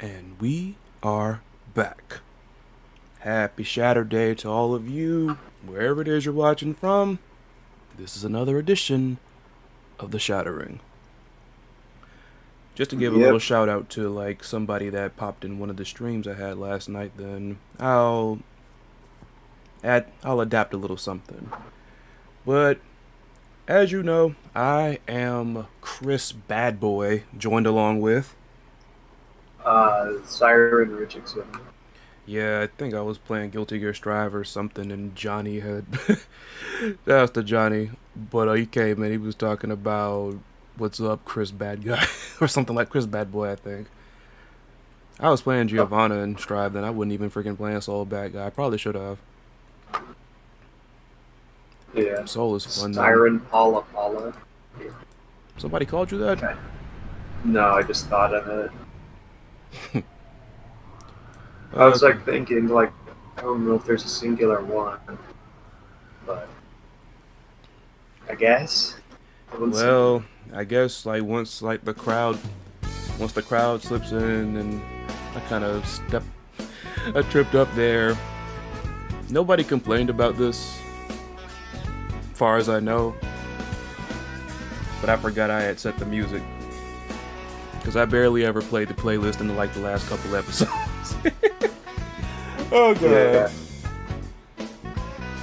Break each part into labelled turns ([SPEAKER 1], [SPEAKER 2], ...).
[SPEAKER 1] And we are back. Happy Saturday to all of you, wherever it is you're watching from. This is another edition of the Shattering. Just to give a little shout out to somebody that popped in one of the streams I had last night, then I'll adapt a little something. But as you know, I am Chris Badboy, joined along with
[SPEAKER 2] Syrin Richxson.
[SPEAKER 1] Yeah, I think I was playing Guilty Gear Strive or something, and Johnny had that's the Johnny, but he came and he was talking about what's up, Chris Bad Guy, or something like Chris Bad Boy, I think. I was playing Giovanna in Strive, then I wouldn't even freaking play a Soul Bad Guy. I probably should have.
[SPEAKER 2] Yeah.
[SPEAKER 1] Soul is fun.
[SPEAKER 2] Syrin Paula. Yeah.
[SPEAKER 1] Somebody called you that?
[SPEAKER 2] Okay. No, I just thought of it. I was thinking, I don't know if there's a singular one, but I guess.
[SPEAKER 1] Well, I guess once the crowd slips in, and I tripped up there. Nobody complained about this, as far as I know, but I forgot I had set the music. Because I barely ever played the playlist in the last couple episodes. Oh god. Yeah.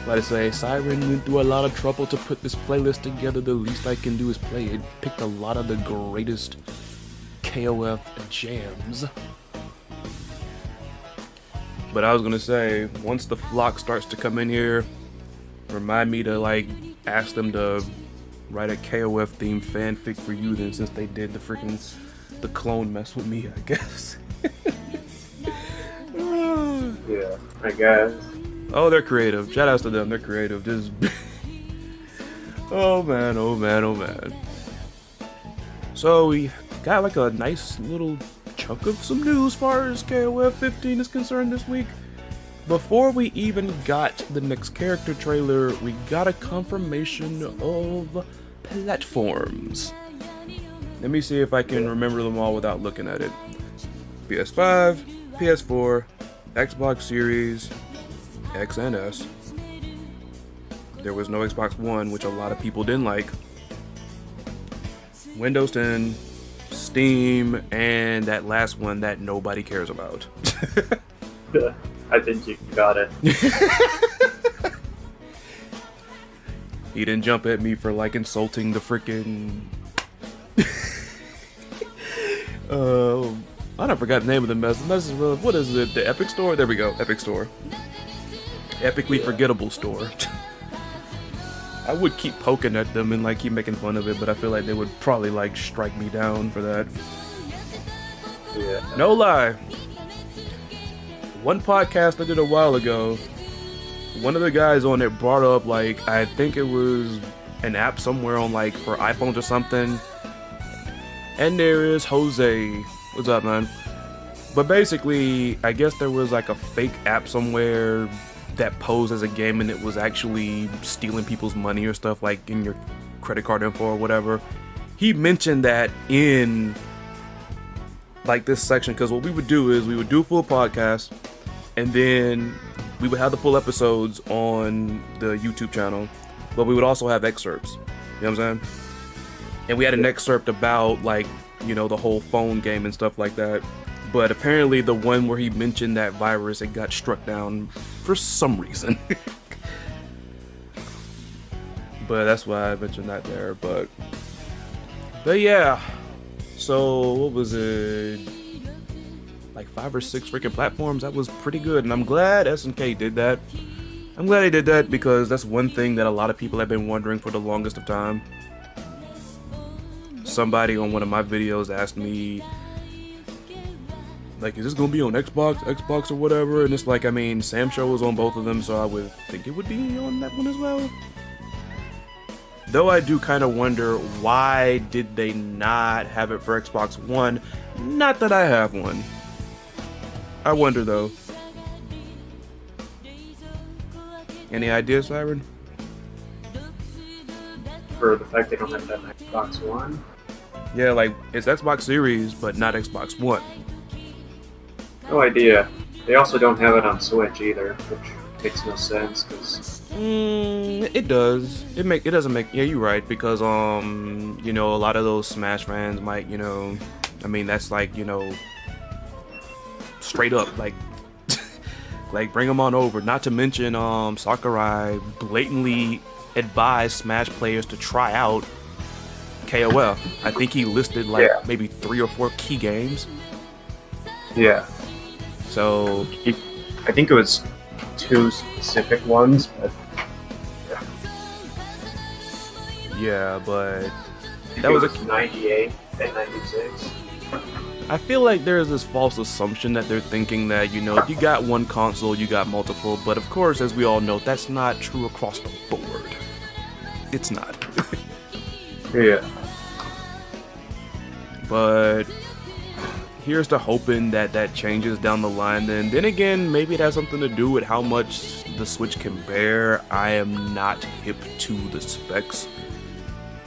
[SPEAKER 1] Like I say, Syrin went through a lot of trouble to put this playlist together. The least I can do is play it. Picked a lot of the greatest KOF jams. But I was gonna say, once the flock starts to come in here, remind me to ask them to write a KOF themed fanfic for you then, since they did the clone mess with me, I guess.
[SPEAKER 2] Yeah, I guess.
[SPEAKER 1] Oh, they're creative. Shout outs to them, they're creative. Just oh man. So we got a nice little chunk of some news as far as KOF 15 is concerned this week. Before we even got the next character trailer, we got a confirmation of platforms. Let me see if I can remember them all without looking at it. PS5, PS4, Xbox Series, X and S. There was no Xbox One, which a lot of people didn't like. Windows 10, Steam, and that last one that nobody cares about.
[SPEAKER 2] I think you got it.
[SPEAKER 1] He didn't jump at me for insulting the freaking I forgot the name of the message. What is it? The Epic Store? There we go. Epic Store. Epically forgettable store. I would keep poking at them and keep making fun of it, but I feel like they would probably strike me down for that.
[SPEAKER 2] Yeah.
[SPEAKER 1] No lie. One podcast I did a while ago, one of the guys on it brought up I think it was an app somewhere on for iPhones or something. And there is Jose. What's up, man? But basically, I guess there was a fake app somewhere that posed as a game, and it was actually stealing people's money or stuff in your credit card info or whatever. He mentioned that in this section, because what we would do is we would do a full podcast, and then we would have the full episodes on the YouTube channel, but we would also have excerpts. You know what I'm saying? And we had an excerpt about the whole phone game and stuff like that. But apparently the one where he mentioned that virus, it got struck down for some reason. But that's why I mentioned that there. But yeah. So what was it? 5 or 6 freaking platforms. That was pretty good. And I'm glad SNK did that. I'm glad they did that, because that's one thing that a lot of people have been wondering for the longest of time. Somebody on one of my videos asked me, is this gonna be on Xbox or whatever? And it's Sam Show was on both of them, so I would think it would be on that one as well. Though I do kind of wonder, why did they not have it for Xbox One? Not that I have one. I wonder though. Any ideas, Syrin?
[SPEAKER 2] For the fact they don't have that Xbox One?
[SPEAKER 1] Yeah, it's Xbox Series, but not Xbox One.
[SPEAKER 2] No idea. They also don't have it on Switch either, which makes no sense because
[SPEAKER 1] It does. It doesn't make. Yeah, you're right because you know, a lot of those Smash fans might, you know, I mean that's like, you know, straight up like like bring them on over. Not to mention Sakurai blatantly advised Smash players to try out KOF. I think he listed like maybe 3 or 4 key games.
[SPEAKER 2] yeah,
[SPEAKER 1] So
[SPEAKER 2] I think it was 2 specific ones, but
[SPEAKER 1] yeah, but
[SPEAKER 2] that was 98 and 96.
[SPEAKER 1] I feel like there's this false assumption that they're thinking that, you know, if you got one console, you got multiple. But of course, as we all know, that's not true across the board. It's not.
[SPEAKER 2] Yeah.
[SPEAKER 1] But here's to hoping that that changes down the line. Then again, maybe it has something to do with how much the Switch can bear. I am not hip to the specs.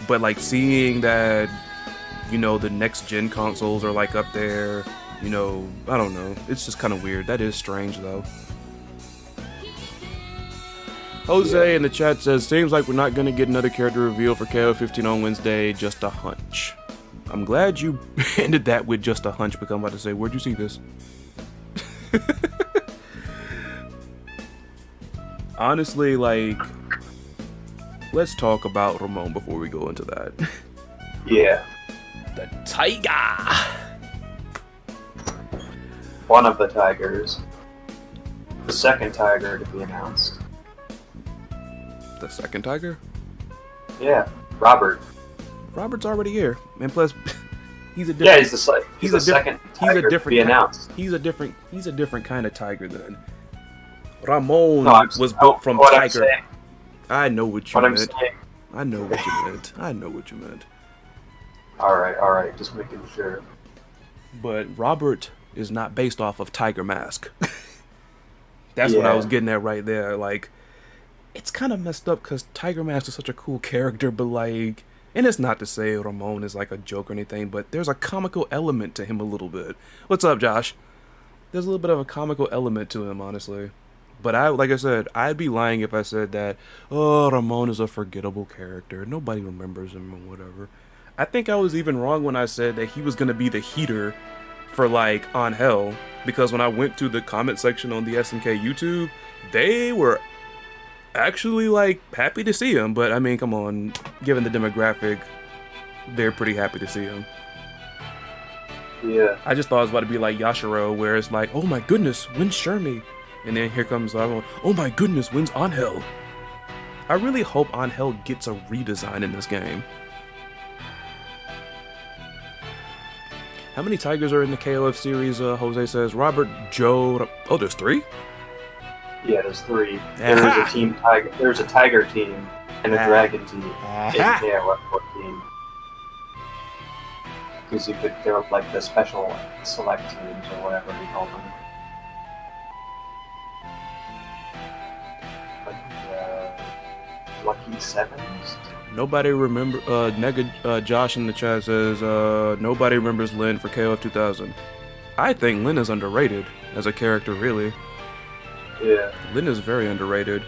[SPEAKER 1] But like seeing that, you know, the next gen consoles are like up there, you know, I don't know. It's just kind of weird. That is strange though. Jose in the chat says, seems like we're not going to get another character reveal for KO 15 on Wednesday, just a hunch. I'm glad you ended that with just a hunch, because I'm about to say, where'd you see this? Honestly, like, let's talk about Ramon before we go into that.
[SPEAKER 2] Yeah.
[SPEAKER 1] The Tiger!
[SPEAKER 2] One of the Tigers. The second Tiger to be announced.
[SPEAKER 1] The second Tiger?
[SPEAKER 2] Yeah, Robert.
[SPEAKER 1] Robert's already here, and plus, he's a different.
[SPEAKER 2] Yeah, he's the second Tiger to be announced.
[SPEAKER 1] He's a different kind of tiger then. Ramon was
[SPEAKER 2] built
[SPEAKER 1] from
[SPEAKER 2] what
[SPEAKER 1] tiger. I know what you meant.
[SPEAKER 2] I know what you meant.
[SPEAKER 1] I know what you meant.
[SPEAKER 2] All right, just making sure.
[SPEAKER 1] But Robert is not based off of Tiger Mask. That's what I was getting at right there. Like, it's kind of messed up because Tiger Mask is such a cool character, but like, and it's not to say Ramon is like a joke or anything, but there's a comical element to him a little bit. What's up, Josh? There's a little bit of a comical element to him, honestly. But like I said, I'd be lying if I said that, oh, Ramon is a forgettable character. Nobody remembers him or whatever. I think I was even wrong when I said that he was going to be the heater for like On Hell, because when I went to the comment section on the SNK YouTube, they were actually like happy to see him. But I mean, come on, given the demographic, they're pretty happy to see him.
[SPEAKER 2] Yeah.
[SPEAKER 1] I just thought it was about to be like Yashiro, where it's like, oh my goodness, when's Shermie? And then here comes oh my goodness, when's Angel? I really hope Angel gets a redesign in this game. How many tigers are in the KOF series? Jose says Robert, Joe. Oh, there's 3?
[SPEAKER 2] Yeah, there's 3. There's a team tiger. There's a tiger team and a dragon team in KOF 14. Because they're like the special select teams or whatever we call them. Lucky Sevens?
[SPEAKER 1] Nobody remember. Josh in the chat says nobody remembers Lin for KOF 2000. I think Lin is underrated as a character, really.
[SPEAKER 2] Yeah.
[SPEAKER 1] Lin is very underrated.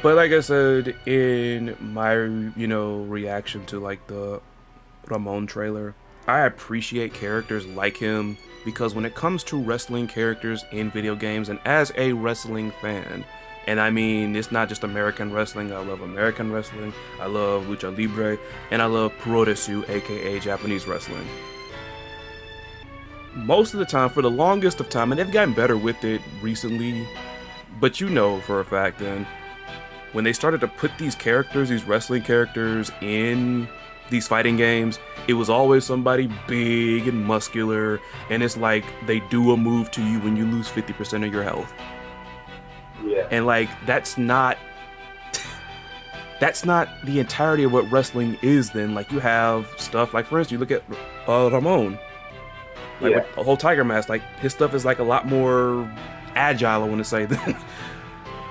[SPEAKER 1] But like I said, in my reaction to like the Ramon trailer, I appreciate characters like him because when it comes to wrestling characters in video games, and as a wrestling fan. And I mean, it's not just American wrestling. I love American wrestling. I love Lucha Libre. And I love Puroresu, aka Japanese wrestling. Most of the time, for the longest of time, and they've gotten better with it recently, but you know for a fact then, when they started to put these characters, these wrestling characters in these fighting games, it was always somebody big and muscular, and it's like they do a move to you when you lose 50% of your health.
[SPEAKER 2] Yeah.
[SPEAKER 1] And like that's not the entirety of what wrestling is then. Like you have stuff like, for instance, you look at Ramon, like with a whole tiger mask, like his stuff is like a lot more agile, I want to say, than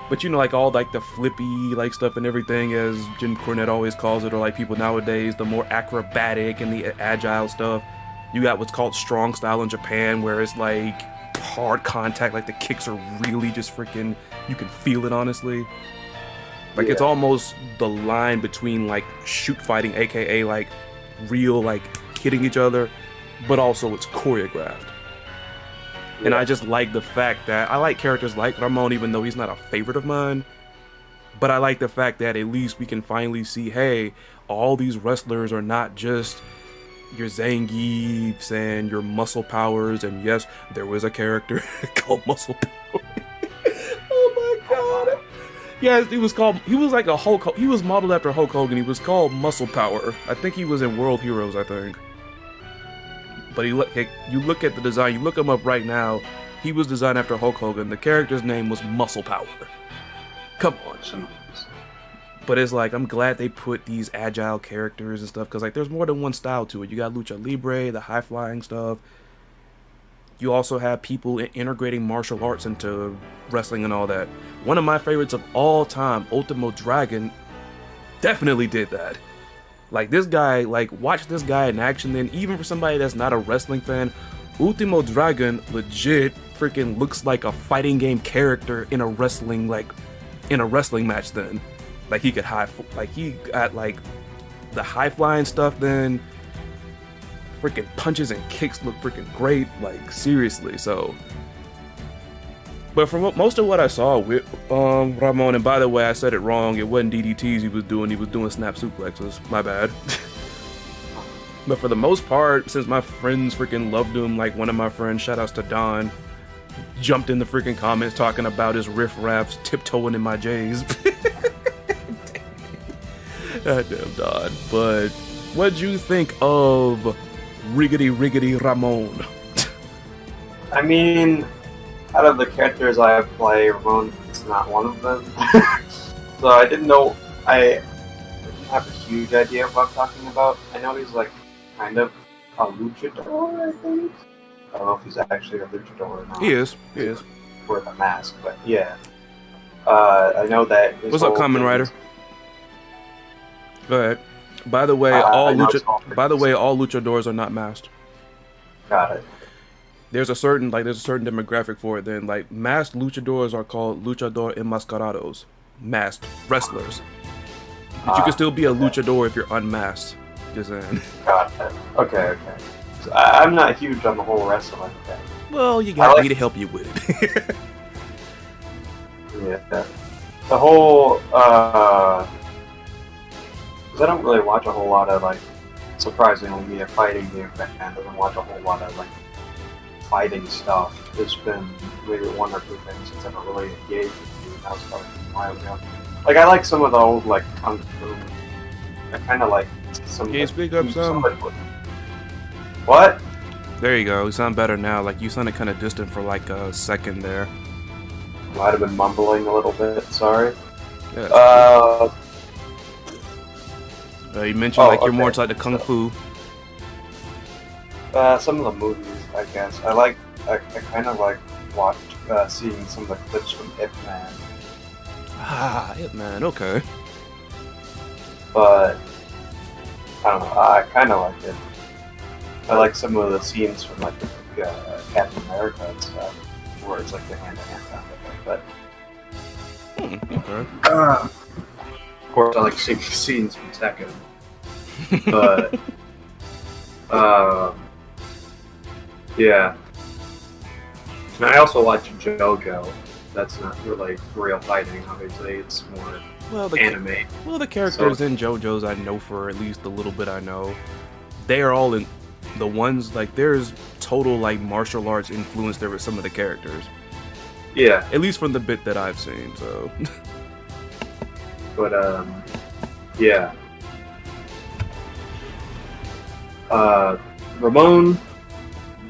[SPEAKER 1] but you know, like all like the flippy like stuff and everything, as Jim Cornette always calls it, or like people nowadays, the more acrobatic and the agile stuff. You got what's called strong style in Japan, where it's like hard contact, like the kicks are really just freaking, you can feel it honestly. Like it's almost the line between like shoot fighting, aka like real like hitting each other, but also it's choreographed. And I just like the fact that I like characters like Ramon, even though he's not a favorite of mine. But I like the fact that at least we can finally see, hey, all these wrestlers are not just your Zangiefs and your muscle powers. And yes, there was a character called Muscle Power. Oh my god. Yeah, he was like a Hulk. He was modeled after Hulk Hogan. He was called Muscle Power. I think he was in World Heroes, I think. But you look at the design, you look him up right now, he was designed after Hulk Hogan. The character's name was Muscle Power. Come on. But it's like, I'm glad they put these agile characters and stuff, because like there's more than one style to it. You got Lucha Libre, the high flying stuff. You also have people integrating martial arts into wrestling and all that. One of my favorites of all time, Ultimo Dragon, definitely did that. Like this guy, like watch this guy in action. Then even for somebody that's not a wrestling fan, Ultimo Dragon legit freaking looks like a fighting game character in a wrestling match. Then, like he could he got like the high flying stuff. Then, freaking punches and kicks look freaking great. Like seriously, so. But from most of what I saw with Ramon, and by the way, I said it wrong. It wasn't DDTs he was doing snap suplexes. My bad. But for the most part, since my friends freaking loved him, like one of my friends, shoutouts to Don, jumped in the freaking comments talking about his riff-raffs tiptoeing in my J's. Goddamn Don. But what'd you think of Riggedy Ramon?
[SPEAKER 2] I mean, out of the characters I play, Ramon is not one of them. So I didn't have a huge idea of what I'm talking about. I know he's like kind of a luchador, I think. I don't know if he's actually a luchador or not.
[SPEAKER 1] He is.
[SPEAKER 2] With a mask, but yeah. I know that.
[SPEAKER 1] What's up, Kamen Rider? Go ahead. By the way, all luchadors are not masked.
[SPEAKER 2] Got it.
[SPEAKER 1] There's a certain demographic for it. Then like masked luchadors are called luchador enmascarados, masked wrestlers. But you can still be a luchador if you're unmasked. Just saying.
[SPEAKER 2] Got it. Okay. So I'm not huge on the whole wrestling thing.
[SPEAKER 1] Well, you got me to help you with it.
[SPEAKER 2] Yeah. The whole, because I don't really watch a whole lot of, like, surprisingly, me, a fighting game fan doesn't watch a whole lot of, like, fighting stuff. There's been maybe one or two things since I've really engaged with you, and that was probably a while ago. Like, I like some of the old, like, Kung Fu. I kind of like some...
[SPEAKER 1] Can you speak up some?
[SPEAKER 2] What?
[SPEAKER 1] There you go. You sound better now. Like, you sounded kind of distant for, like, a second there.
[SPEAKER 2] Might have been mumbling a little bit, sorry.
[SPEAKER 1] Yeah, you mentioned you're more inside the Kung Fu.
[SPEAKER 2] Some of the movies, I guess. I kind of like seeing some of the clips from Ip Man.
[SPEAKER 1] Ip Man, okay.
[SPEAKER 2] But I don't know. I kind of like it. I like some of the scenes from like Captain America and stuff, where it's like the hand-to-hand combat. But
[SPEAKER 1] okay.
[SPEAKER 2] Of course, I like seeing scenes from Tekken. But yeah. And I also watch JoJo. That's not really real fighting, obviously. It's more anime.
[SPEAKER 1] The characters in JoJo's I know for at least a little bit I know. They are all in the ones, like, there's total, like, martial arts influence there with some of the characters.
[SPEAKER 2] Yeah.
[SPEAKER 1] At least from the bit that I've seen, so.
[SPEAKER 2] But, yeah. Ramon,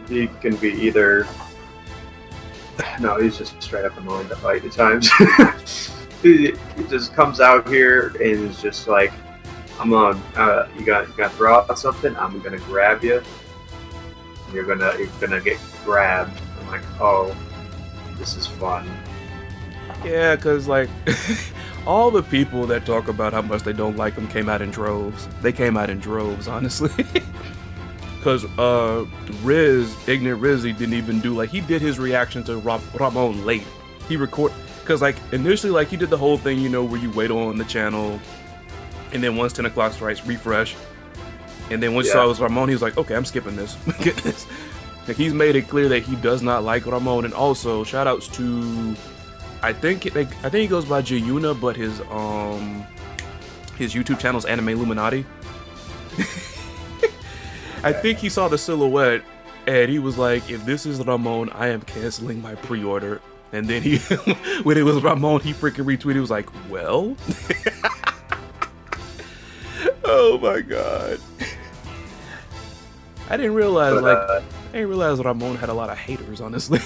[SPEAKER 2] he can be either... No, he's just straight up annoying to fight at times. he just comes out here and is just like, I'm on, you got to throw out something, I'm gonna grab you. You're gonna get grabbed. I'm like, oh, this is fun.
[SPEAKER 1] Yeah, because, like, all the people that talk about how much they don't like him came out in droves. They came out in droves, honestly. Because Ignorant Rizzy didn't even do, like, he did his reaction to Ramon late. He because, like, initially, like, he did the whole thing, you know, where you wait on the channel, and then once 10 o'clock strikes, refresh. And then once you saw it was Ramon, he was like, okay, I'm skipping this. Get this. Like, he's made it clear that he does not like Ramon. And also, shout outs to, I think he goes by Jayuna, but his YouTube channel's Anime Illuminati. I think he saw the silhouette, and he was like, if this is Ramon, I am canceling my pre-order. And then he, when it was Ramon, he freaking retweeted, he was like, well? Oh my god. I didn't realize, Ramon had a lot of haters, honestly.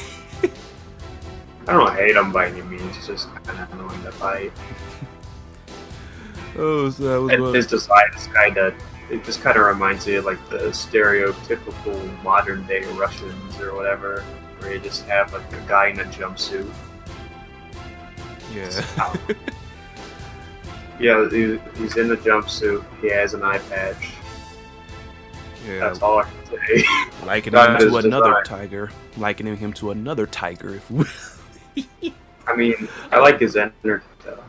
[SPEAKER 2] I don't hate him by any means, it's just kind of annoying to fight.
[SPEAKER 1] Oh, so that was
[SPEAKER 2] and his design is it just kind of reminds me of like the stereotypical modern day Russians or whatever, where you just have like a guy in a jumpsuit.
[SPEAKER 1] Yeah.
[SPEAKER 2] Yeah, he's in the jumpsuit, he has an eye patch.
[SPEAKER 1] Yeah.
[SPEAKER 2] That's all I can say.
[SPEAKER 1] Likening him to another tiger. Likening him to another tiger, if we...
[SPEAKER 2] I mean, I like his energy, though.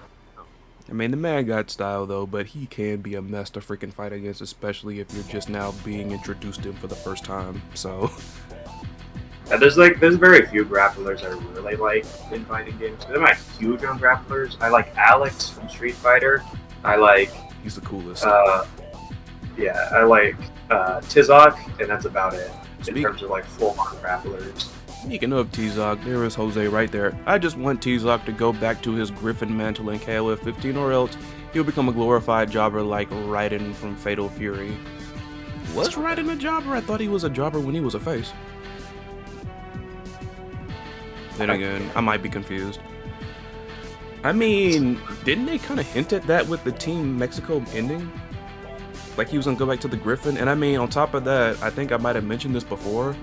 [SPEAKER 1] I mean, the man got style, though, but he can be a mess to freaking fight against, especially if you're just now being introduced to him for the first time, so...
[SPEAKER 2] Yeah, there's very few grapplers I really like in fighting games. I'm not huge on grapplers. I like Alex from Street Fighter. I like...
[SPEAKER 1] He's the coolest.
[SPEAKER 2] Yeah, I like Tizok, and that's about it. In terms of like full-on grapplers.
[SPEAKER 1] Speaking of Tizok, there is Jose right there. I just want Tizok to go back to his Griffin mantle in KOF 15, or else he'll become a glorified jobber like Raiden from Fatal Fury. Was Raiden a jobber? I thought he was a jobber when he was a face. Then again, I might be confused. I mean, didn't they kind of hint at that with the Team Mexico ending? Like he was gonna go back to the Griffin? And I mean, on top of that, I think I might have mentioned this before.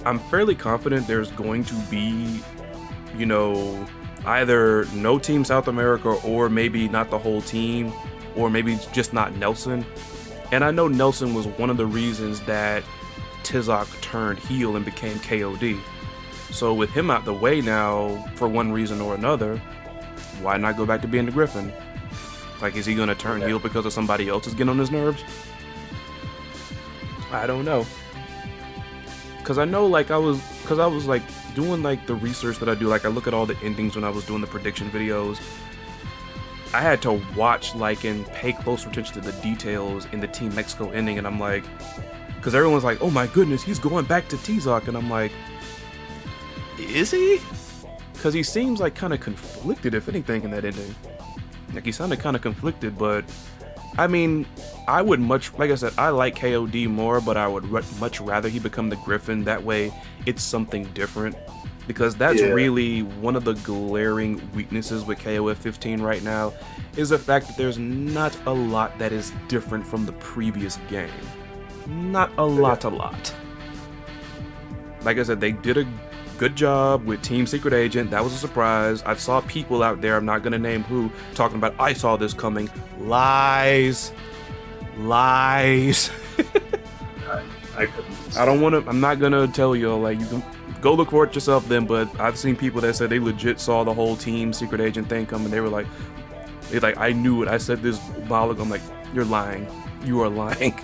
[SPEAKER 1] I'm fairly confident there's going to be, you know, either no Team South America or maybe not the whole team, or maybe just not Nelson. And I know Nelson was one of the reasons that Tizok turned heel and became KOD. So with him out the way now, for one reason or another, why not go back to being the Griffin? Like, is he gonna turn heel because of somebody else is getting on his nerves? I don't know. Cause I know, like, I was like doing like the research that I do. Like, I look at all the endings when I was doing the prediction videos. I had to watch, like, and pay close attention to the details in the Team Mexico ending, and I'm like, cause everyone's like, oh my goodness, he's going back to Tizok, and I'm like, is he? Cause he seems like kind of conflicted, if anything, in that ending. Like, he sounded kind of conflicted, but I mean, I would like I said, I like KOD more, but I would much rather he become the Griffin. That way, it's something different. Because that's really one of the glaring weaknesses with KOF 15 right now, is the fact that there's not a lot that is different from the previous game. Not a lot. Like I said, they did a good job with Team Secret Agent. That was a surprise. I saw people out there, I'm not gonna name who, talking about, I saw this coming. Lies.
[SPEAKER 2] I couldn't.
[SPEAKER 1] I'm not gonna tell you, like, you can go look for it yourself then, but I've seen people that said they legit saw the whole Team Secret Agent thing coming. They were like, I knew it. I said this a while ago. I'm like, you're lying. You are lying.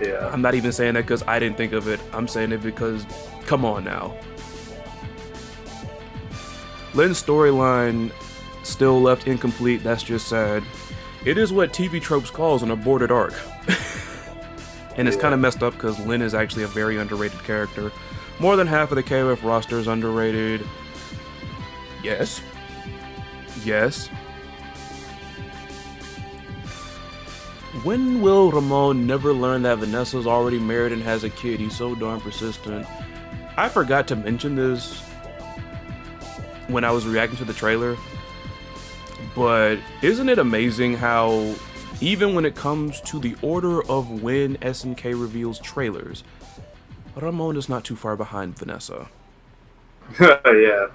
[SPEAKER 2] Yeah.
[SPEAKER 1] I'm not even saying that because I didn't think of it. I'm saying it because, come on now. Lynn's storyline still left incomplete. That's just sad. It is what TV Tropes calls an aborted arc. And it's kind of messed up because Lynn is actually a very underrated character. More than half of the KOF roster is underrated. Yes. When will Ramon never learn that Vanessa's already married and has a kid? He's so darn persistent. I forgot to mention this when I was reacting to the trailer, but isn't it amazing how even when it comes to the order of when SNK reveals trailers, Ramon is not too far behind Vanessa.
[SPEAKER 2] Yeah.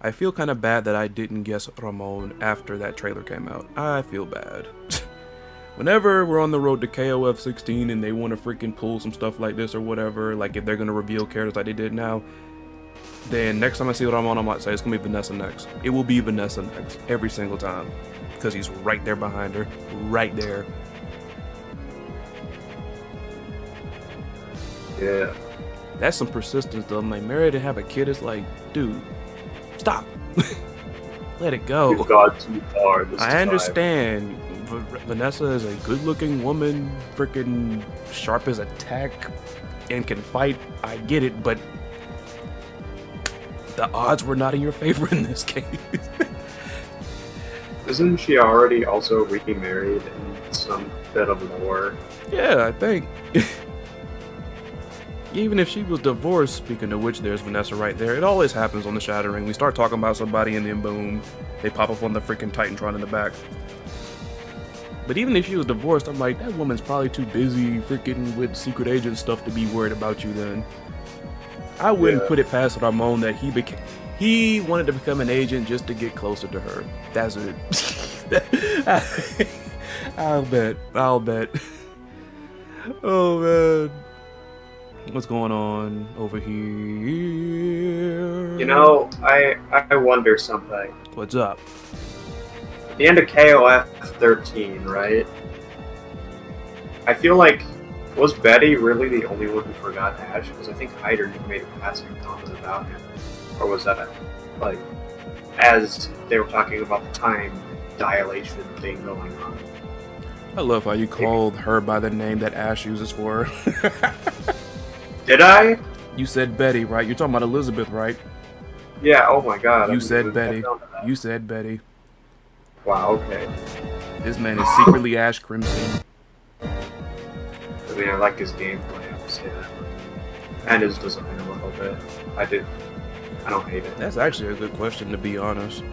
[SPEAKER 1] I feel kind of bad that I didn't guess Ramon after that trailer came out. I feel bad. Whenever we're on the road to KOF 16 and they want to freaking pull some stuff like this or whatever, like if they're gonna reveal characters like they did now, then next time I see what I'm on, I might say it's gonna be Vanessa next. It will be Vanessa next every single time because he's right there behind her, right there.
[SPEAKER 2] Yeah.
[SPEAKER 1] That's some persistence though. I'm like, married and have a kid, it's like, dude, stop. Let it go.
[SPEAKER 2] You've gone too far this
[SPEAKER 1] I
[SPEAKER 2] time.
[SPEAKER 1] understand. Vanessa is a good-looking woman, freaking sharp as a tack, and can fight. I get it, but the odds were not in your favor in this case.
[SPEAKER 2] Isn't she already also remarried in some bit of lore?
[SPEAKER 1] Yeah, I think. Even if she was divorced, speaking of which, there's Vanessa right there. It always happens on the Shattering. We start talking about somebody and then boom, they pop up on the freaking Titantron in the back. But even if she was divorced, I'm like, that woman's probably too busy freaking with secret agent stuff to be worried about you then. I wouldn't put it past Ramon that he wanted to become an agent just to get closer to her. That's it. I'll bet. Oh man. What's going on over here?
[SPEAKER 2] You know, I wonder something.
[SPEAKER 1] What's up?
[SPEAKER 2] At the end of KOF 13, right? I feel like, was Betty really the only one who forgot Ash? Because I think Hyder made a passing comment about him. Or was that, like, as they were talking about the time dilation thing going on?
[SPEAKER 1] I love how you called her by the name that Ash uses for her.
[SPEAKER 2] Did I?
[SPEAKER 1] You said Betty, right? You're talking about Elizabeth, right?
[SPEAKER 2] Yeah, oh my god.
[SPEAKER 1] You said Betty. You said Betty.
[SPEAKER 2] Wow, okay.
[SPEAKER 1] This man is secretly Ash Crimson.
[SPEAKER 2] I mean, I like his gameplay, I would say that. And his design a little bit. I don't hate it.
[SPEAKER 1] That's actually a good question, to be honest.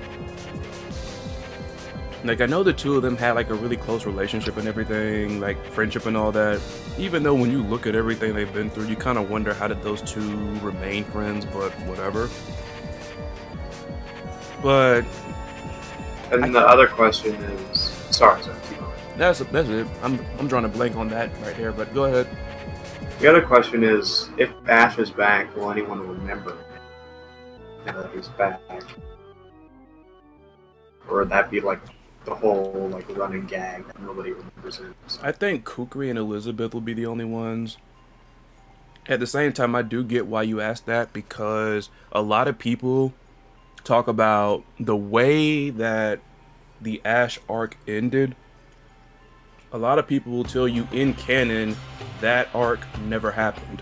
[SPEAKER 1] Like, I know the two of them had, like, a really close relationship and everything, like, friendship and all that. Even though when you look at everything they've been through, you kind of wonder how did those two remain friends, but whatever. But...
[SPEAKER 2] And the other question is... Sorry, keep going.
[SPEAKER 1] That's it. I'm drawing a blank on that right there, but go ahead.
[SPEAKER 2] The other question is, if Ash is back, will anyone remember him now that he's back? Or would that be, like, the whole like running gag that nobody remembers him?
[SPEAKER 1] I think Kukri and Elizabeth will be the only ones. At the same time, I do get why you asked that, because a lot of people talk about the way that the Ash arc ended. A lot of people will tell you in canon that arc never happened.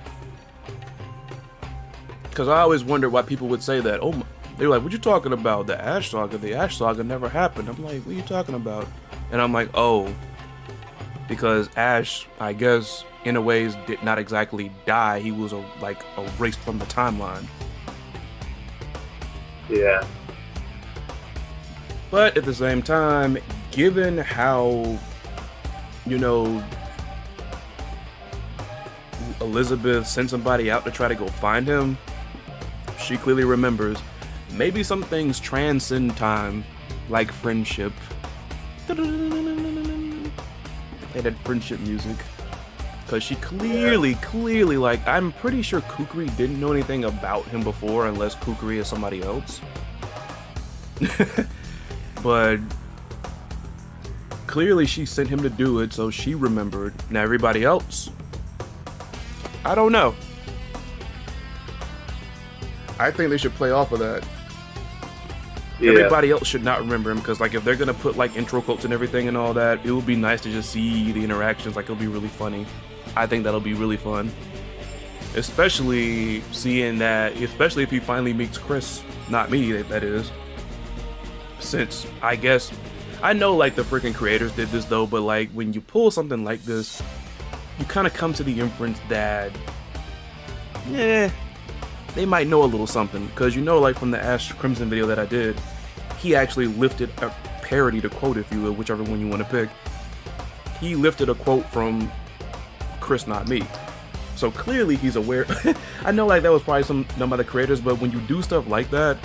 [SPEAKER 1] Because I always wondered why people would say that. Oh my, they're like, what you talking about? The Ash Saga? The Ash Saga never happened. I'm like, what are you talking about? And I'm like, oh, because Ash, I guess, in a ways, did not exactly die. He was like erased from the timeline.
[SPEAKER 2] Yeah.
[SPEAKER 1] But at the same time, given how, you know, Elizabeth sent somebody out to try to go find him, she clearly remembers. Maybe some things transcend time, like friendship. They had friendship music. Because she clearly, like, I'm pretty sure Kukri didn't know anything about him before, unless Kukri is somebody else. But clearly she sent him to do it, so she remembered. Now everybody else, I don't know. I think they should play off of that. Yeah. Everybody else should not remember him, because like if they're gonna put like intro quotes and everything and all that, it would be nice to just see the interactions. Like it'll be really funny. I think that'll be really fun, especially seeing that, especially if he finally meets Chris, not me, that is. Since I guess I know like the freaking creators did this though, but like when you pull something like this, you kind of come to the inference that they might know a little something, because you know, like from the Ash Crimson video that I did, he actually lifted a parody to quote, if you will, whichever one you want to pick. He lifted a quote from Chris, not me. So clearly he's aware. I know like that was probably some done by the creators, but when you do stuff like that,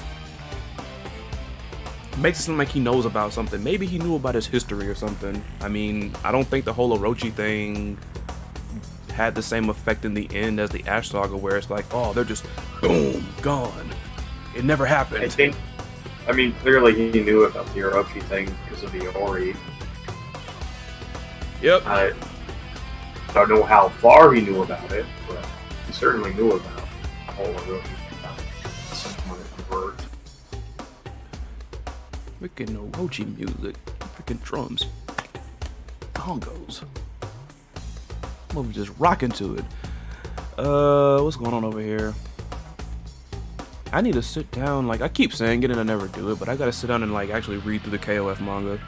[SPEAKER 1] makes it seem like he knows about something. Maybe he knew about his history or something. I mean, I don't think the whole Orochi thing had the same effect in the end as the Ash Saga, where it's like, oh, they're just boom, gone. It never happened.
[SPEAKER 2] I mean, clearly he knew about the Orochi thing because of the Ori.
[SPEAKER 1] Yep.
[SPEAKER 2] I don't know how far he knew about it, but he certainly knew about the whole Orochi stuff. Some point of word.
[SPEAKER 1] Freaking Orochi music. Freaking drums. Congos. I'm just rocking to it. What's going on over here? I need to sit down. Like, I keep saying it and I never do it, but I gotta sit down and like actually read through the KOF manga.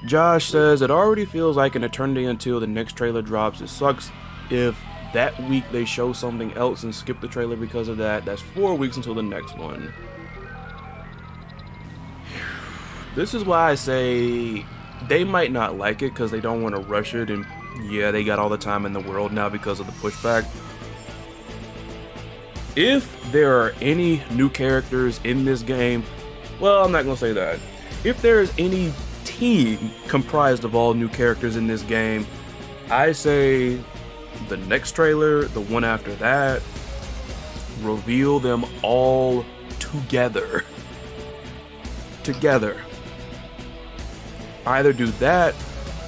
[SPEAKER 1] Josh says, it already feels like an eternity until the next trailer drops. It sucks if that week they show something else and skip the trailer because of that. That's 4 weeks until the next one. This is why I say they might not like it because they don't want to rush it, and yeah, they got all the time in the world now because of the pushback. If there are any new characters in this game, well, I'm not going to say that. If there's any team comprised of all new characters in this game, I say the next trailer, the one after that, reveal them all together. Either do that,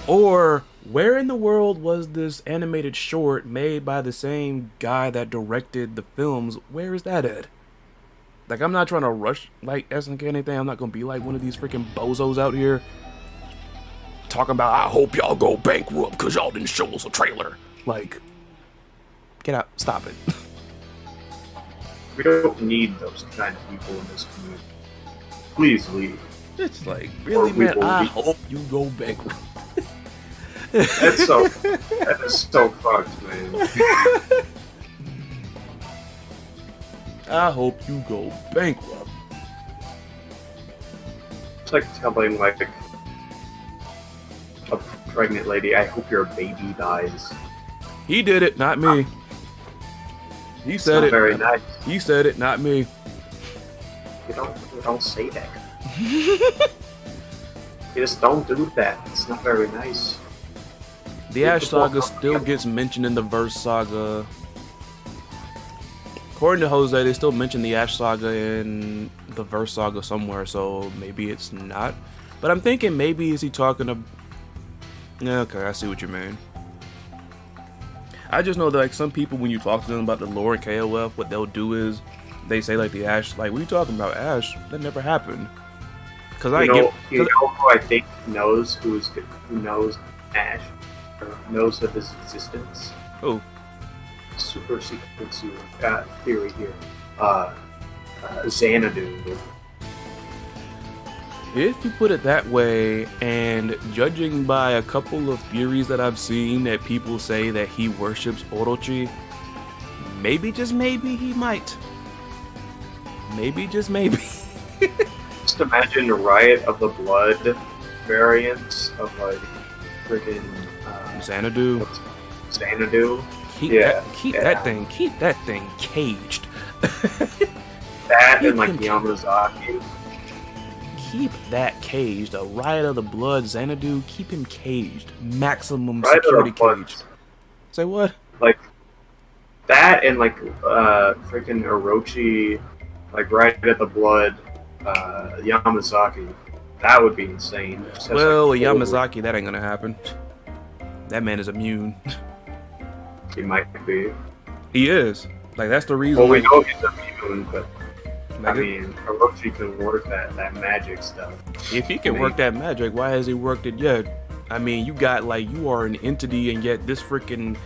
[SPEAKER 1] or where in the world was this animated short made by the same guy that directed the films? Where is that at? Like, I'm not trying to rush, like, SNK anything. I'm not gonna be like one of these freaking bozos out here talking about, I hope y'all go bankrupt because y'all didn't show us a trailer. Like, get out, stop it.
[SPEAKER 2] We don't need those kind of people in this community. Please leave.
[SPEAKER 1] It's like, really, man, I hope you go bankrupt.
[SPEAKER 2] That is so fucked, man.
[SPEAKER 1] I hope you go bankrupt.
[SPEAKER 2] It's like telling like a pregnant lady, I hope your baby dies.
[SPEAKER 1] He did it, not me. He said it.
[SPEAKER 2] Very nice.
[SPEAKER 1] He said it, not me.
[SPEAKER 2] You don't say that. You just don't do that. It's not very nice.
[SPEAKER 1] The Ash Saga still gets mentioned in the Verse Saga. According to Jose, they still mention the Ash Saga in the Verse Saga somewhere, so maybe it's not. But I'm thinking maybe is he talking to... Yeah, okay, I see what you mean. I just know that like some people, when you talk to them about the lore and KOF, what they'll do is they say like the Ash, like, what are you talking about, Ash? That never happened. Because
[SPEAKER 2] you know who I think knows who knows Ash, or knows of his existence?
[SPEAKER 1] Who?
[SPEAKER 2] Super secret theory here. Xanadu.
[SPEAKER 1] If you put it that way, and judging by a couple of theories that I've seen that people say that he worships Orochi, maybe, just maybe, he might. Maybe, just maybe.
[SPEAKER 2] Just imagine the Riot of the Blood variants of like freaking
[SPEAKER 1] Xanadu.
[SPEAKER 2] Xanadu.
[SPEAKER 1] Keep that thing caged.
[SPEAKER 2] That and like Yamazaki.
[SPEAKER 1] Keep that caged. A Riot of the Blood, Xanadu, keep him caged. Maximum
[SPEAKER 2] Riot
[SPEAKER 1] security cage. Say what?
[SPEAKER 2] Like that and like freaking Orochi, like Riot of the Blood, Yamazaki. That would be insane.
[SPEAKER 1] Well, with Yamazaki, that ain't gonna happen. That man is immune.
[SPEAKER 2] He might be.
[SPEAKER 1] He is. Like, that's the reason.
[SPEAKER 2] Well, we know he's immune, but
[SPEAKER 1] like,
[SPEAKER 2] I mean, Orochi can work that magic stuff.
[SPEAKER 1] If he can work that magic, why has he worked it yet? I mean, you got, like, you are an entity, and yet this freaking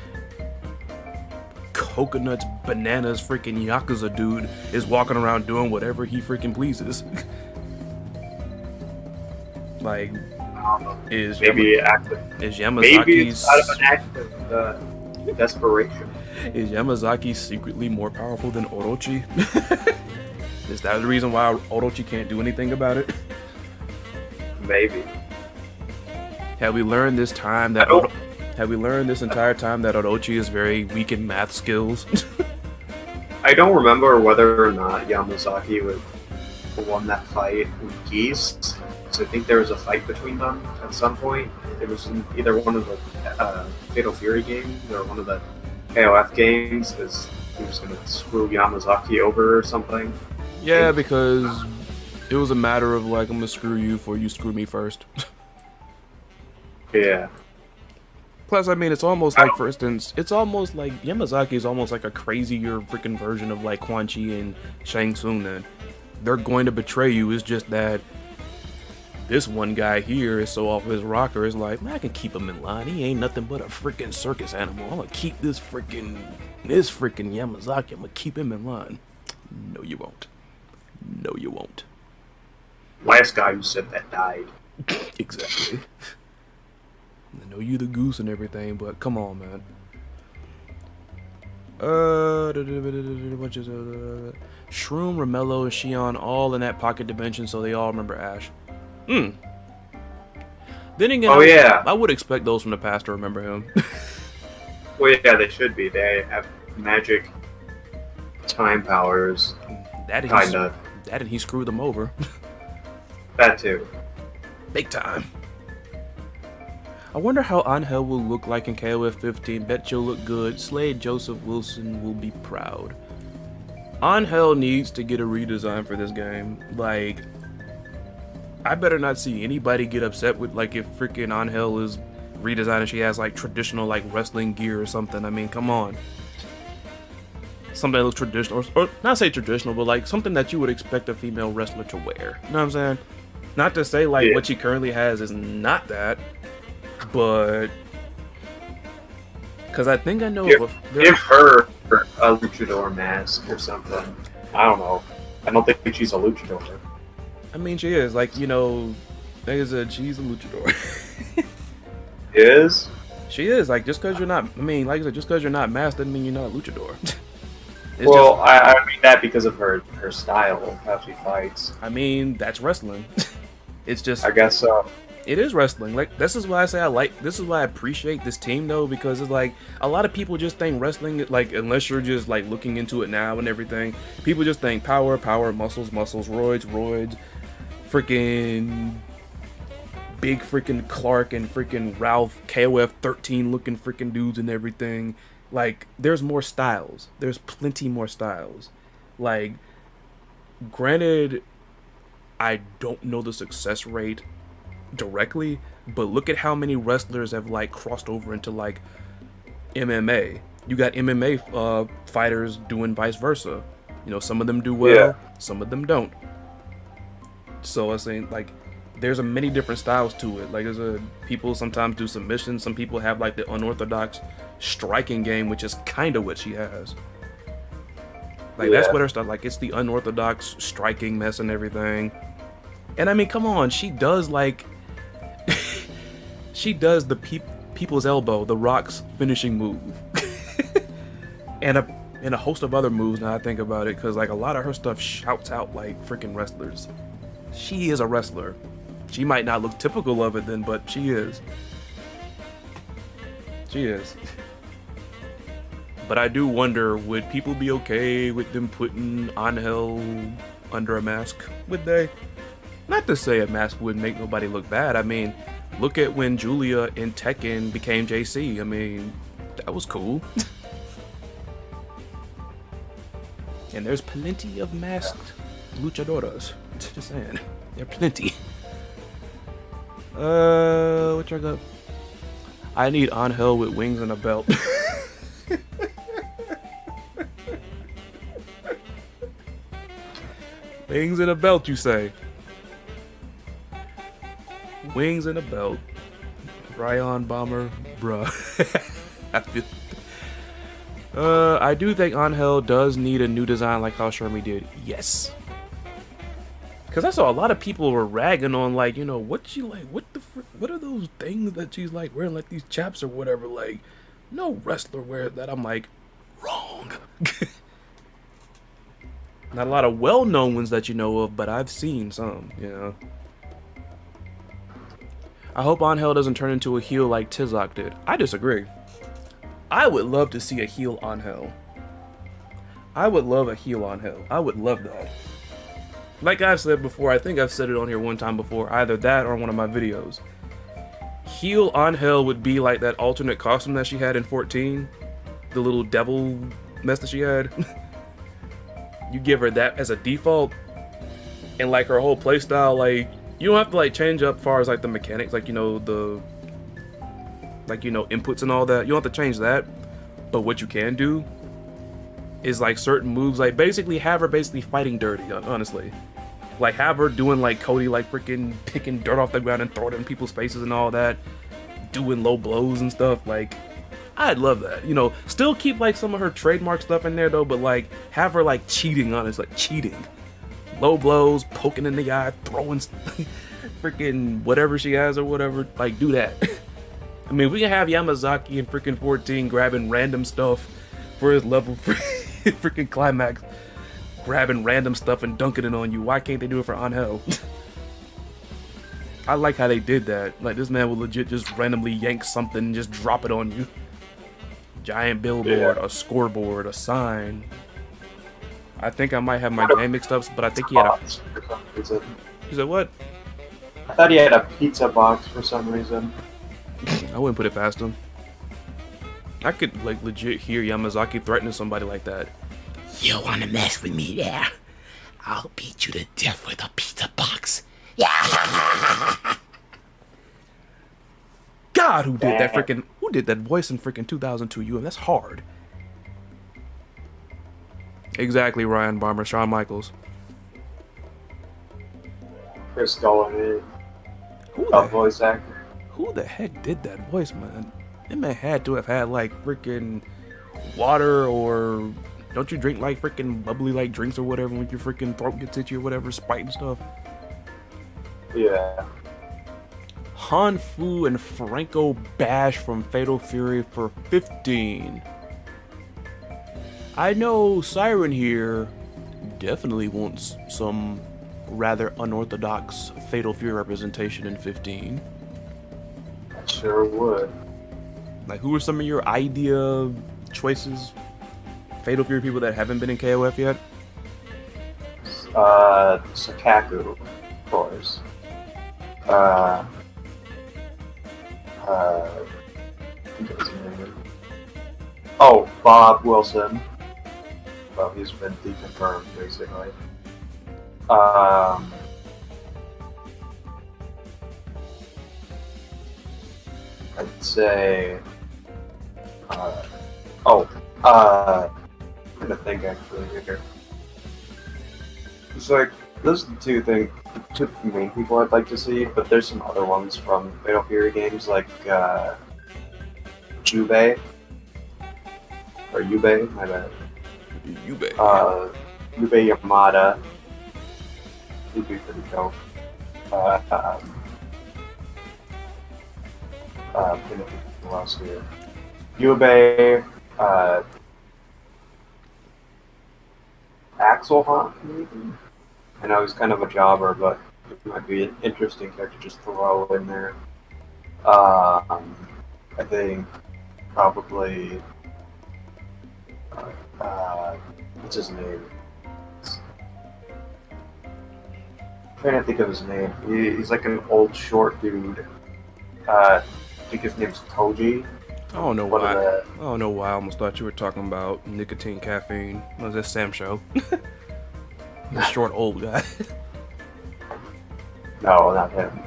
[SPEAKER 1] coconuts, bananas, freaking Yakuza dude is walking around doing whatever he freaking pleases. Like, is Yamazaki's...
[SPEAKER 2] Maybe it's out of an act of desperation.
[SPEAKER 1] Is Yamazaki secretly more powerful than Orochi? Is that the reason why Orochi can't do anything about it?
[SPEAKER 2] Maybe.
[SPEAKER 1] Have we learned this time that have we learned this entire time that Orochi is very weak in math skills?
[SPEAKER 2] I don't remember whether or not Yamazaki won that fight with Geese. So I think there was a fight between them at some point. It was in either one of the Fatal Fury games or one of the KOF games, because he was going to screw Yamazaki over or something.
[SPEAKER 1] Yeah, because it was a matter of like, I'm gonna screw you before you screw me first.
[SPEAKER 2] Yeah.
[SPEAKER 1] Plus, I mean, it's almost like, for instance, it's almost like Yamazaki is almost like a crazier freaking version of like Quan Chi and Shang Tsung. Then they're going to betray you. It's just that this one guy here is so off his rocker. It's like, man, I can keep him in line. He ain't nothing but a freaking circus animal. I'm gonna keep this freaking Yamazaki. I'm gonna keep him in line. No, you won't. No, you won't.
[SPEAKER 2] Last guy who said that died.
[SPEAKER 1] Exactly. I know you the goose and everything, but come on, man. Shroom, Romello, and Shion all in that pocket dimension, so they all remember Ash. Then again, I would expect those from the past to remember him.
[SPEAKER 2] Well, yeah, they should be. They have magic time powers.
[SPEAKER 1] That and he screwed them over.
[SPEAKER 2] That too.
[SPEAKER 1] Big time. I wonder how Angel will look like in KOF 15. Bet you'll look good. Slade Joseph Wilson will be proud. Angel needs to get a redesign for this game. Like, I better not see anybody get upset with, like, if freaking Angel is redesigned and she has, like, traditional, like, wrestling gear or something. I mean, come on. Something that looks traditional, or not say traditional, but, like, something that you would expect a female wrestler to wear. You know what I'm saying? Not to say, like, what she currently has is not that, but because I think I know
[SPEAKER 2] give her a luchador mask or something. I don't know. I don't think she's a luchador.
[SPEAKER 1] I mean, she is, like, you know, she's a luchador.
[SPEAKER 2] Is?
[SPEAKER 1] She is, like, just because you're not, I mean, like I said, just because you're not masked doesn't mean you're not a luchador.
[SPEAKER 2] Well, I mean that because of her style, how she fights.
[SPEAKER 1] I mean, that's wrestling. It's just,
[SPEAKER 2] I guess so.
[SPEAKER 1] It is wrestling. Like, this is why I say this is why I appreciate this team, though, because it's like a lot of people just think wrestling, like, unless you're just like looking into it now and everything, people just think power, muscles, roids, freaking big freaking Clark and freaking Ralph, KOF 13 looking freaking dudes and everything. Like, there's more styles. There's plenty more styles. Like, granted, I don't know the success rate directly, but look at how many wrestlers have, like, crossed over into, like, MMA. You got MMA fighters doing vice versa. You know, some of them do well, some of them don't. So I was saying, like, there's many different styles to it. Like, people sometimes do submissions. Some people have, like, the unorthodox striking game, which is kind of what she has. Like, that's what her stuff. Like, it's the unorthodox striking mess and everything. And I mean, come on, she does, like, she does the people's elbow, the Rock's finishing move, and a host of other moves. Now I think about it, because like a lot of her stuff shouts out like freaking wrestlers. She is a wrestler. She might not look typical of it then, but she is. She is. But I do wonder, would people be okay with them putting Angel under a mask? Would they? Not to say a mask would make nobody look bad. I mean, look at when Julia in Tekken became JC. I mean, that was cool. And there's plenty of masked luchadoras. Just saying. There are plenty. What I got? I need Angel with wings and a belt. Wings and a belt, you say? Wings and a belt. Ryan Bomber, bruh. I do think Angel does need a new design like how Shermie did. Yes. Because I saw a lot of people were ragging on, like, you know, what she like, what are those things that she's like wearing, like these chaps or whatever. Like, no wrestler wears that. I'm like, wrong. Not a lot of well-known ones that you know of, but I've seen some, you know. I hope Angel doesn't turn into a heel like Tizok did. I disagree. I would love to see a heel Angel. I would love a heel Angel. I would love that. like I've said before, I think I've said it on here one time before, either that or one of my videos. Heal Angel would be like that alternate costume that she had in 14, the little devil mess that she had. You give her that as a default, and like her whole playstyle, like you don't have to like change up as far as like the mechanics, like the inputs and all that. You don't have to change that, but what you can do is like certain moves, like basically have her basically fighting dirty, honestly. Like have her doing like Cody, like freaking picking dirt off the ground and throwing it in people's faces and all that, doing low blows and stuff. Like I'd love that. Still keep like some of her trademark stuff in there though, but like have her like cheating on us, like cheating. Low blows, poking in the eye, throwing freaking whatever she has or whatever. Like do that. I mean, we can have Yamazaki in freaking 14 grabbing random stuff for his level freaking climax, grabbing random stuff and dunking it on you. Why can't they do it for Angel? I like how they did that. Like, this man will legit just randomly yank something and just drop it on you. Giant billboard, a scoreboard, a sign. I think I might have my name mixed up, but I think he had a... He said what?
[SPEAKER 2] I thought he had a pizza box for some reason.
[SPEAKER 1] I wouldn't put it past him. I could, like, legit hear Yamazaki threatening somebody like that.
[SPEAKER 3] You wanna mess with me there? I'll beat you to death with a pizza box. Yeah.
[SPEAKER 1] God, who did that freaking... Who did that voice in freaking 2002 UM? That's hard. Exactly, Ryan Barber, Shawn Michaels.
[SPEAKER 2] Chris Dolan, a voice actor.
[SPEAKER 1] Who the heck did that voice, man? That man had to have had like freaking water, or don't you drink like freaking bubbly like drinks or whatever when your freaking throat gets itchy or whatever, Sprite and stuff?
[SPEAKER 2] Yeah.
[SPEAKER 1] Han Fu and Franco Bash from Fatal Fury for 15. I know Syrin here definitely wants some rather unorthodox Fatal Fury representation in 15.
[SPEAKER 2] I sure would.
[SPEAKER 1] Like, who are some of your idea choices? Fatal Fury people that haven't been in KOF yet?
[SPEAKER 2] Sakaku, of course. I think it was his name. Oh, Bob Wilson. Well, he's been deconfirmed, basically. I'd say. I'm gonna think actually here. It's like those are the two main people I'd like to see, but there's some other ones from Fatal Fury games like Yubei or Yubei, my bad.
[SPEAKER 1] Yubei.
[SPEAKER 2] Yubei Yamada. He'd be pretty dope. Who else here? Yubei, Axel Hawk, maybe? I know he's kind of a jobber, but it might be an interesting character to just throw in there. I think probably what's his name? I'm trying to think of his name. He's like an old short dude. I think his name's Toji.
[SPEAKER 1] I don't know why. I don't know why. I almost thought you were talking about nicotine, caffeine. What was that Sam show? The short old guy.
[SPEAKER 2] No, not him.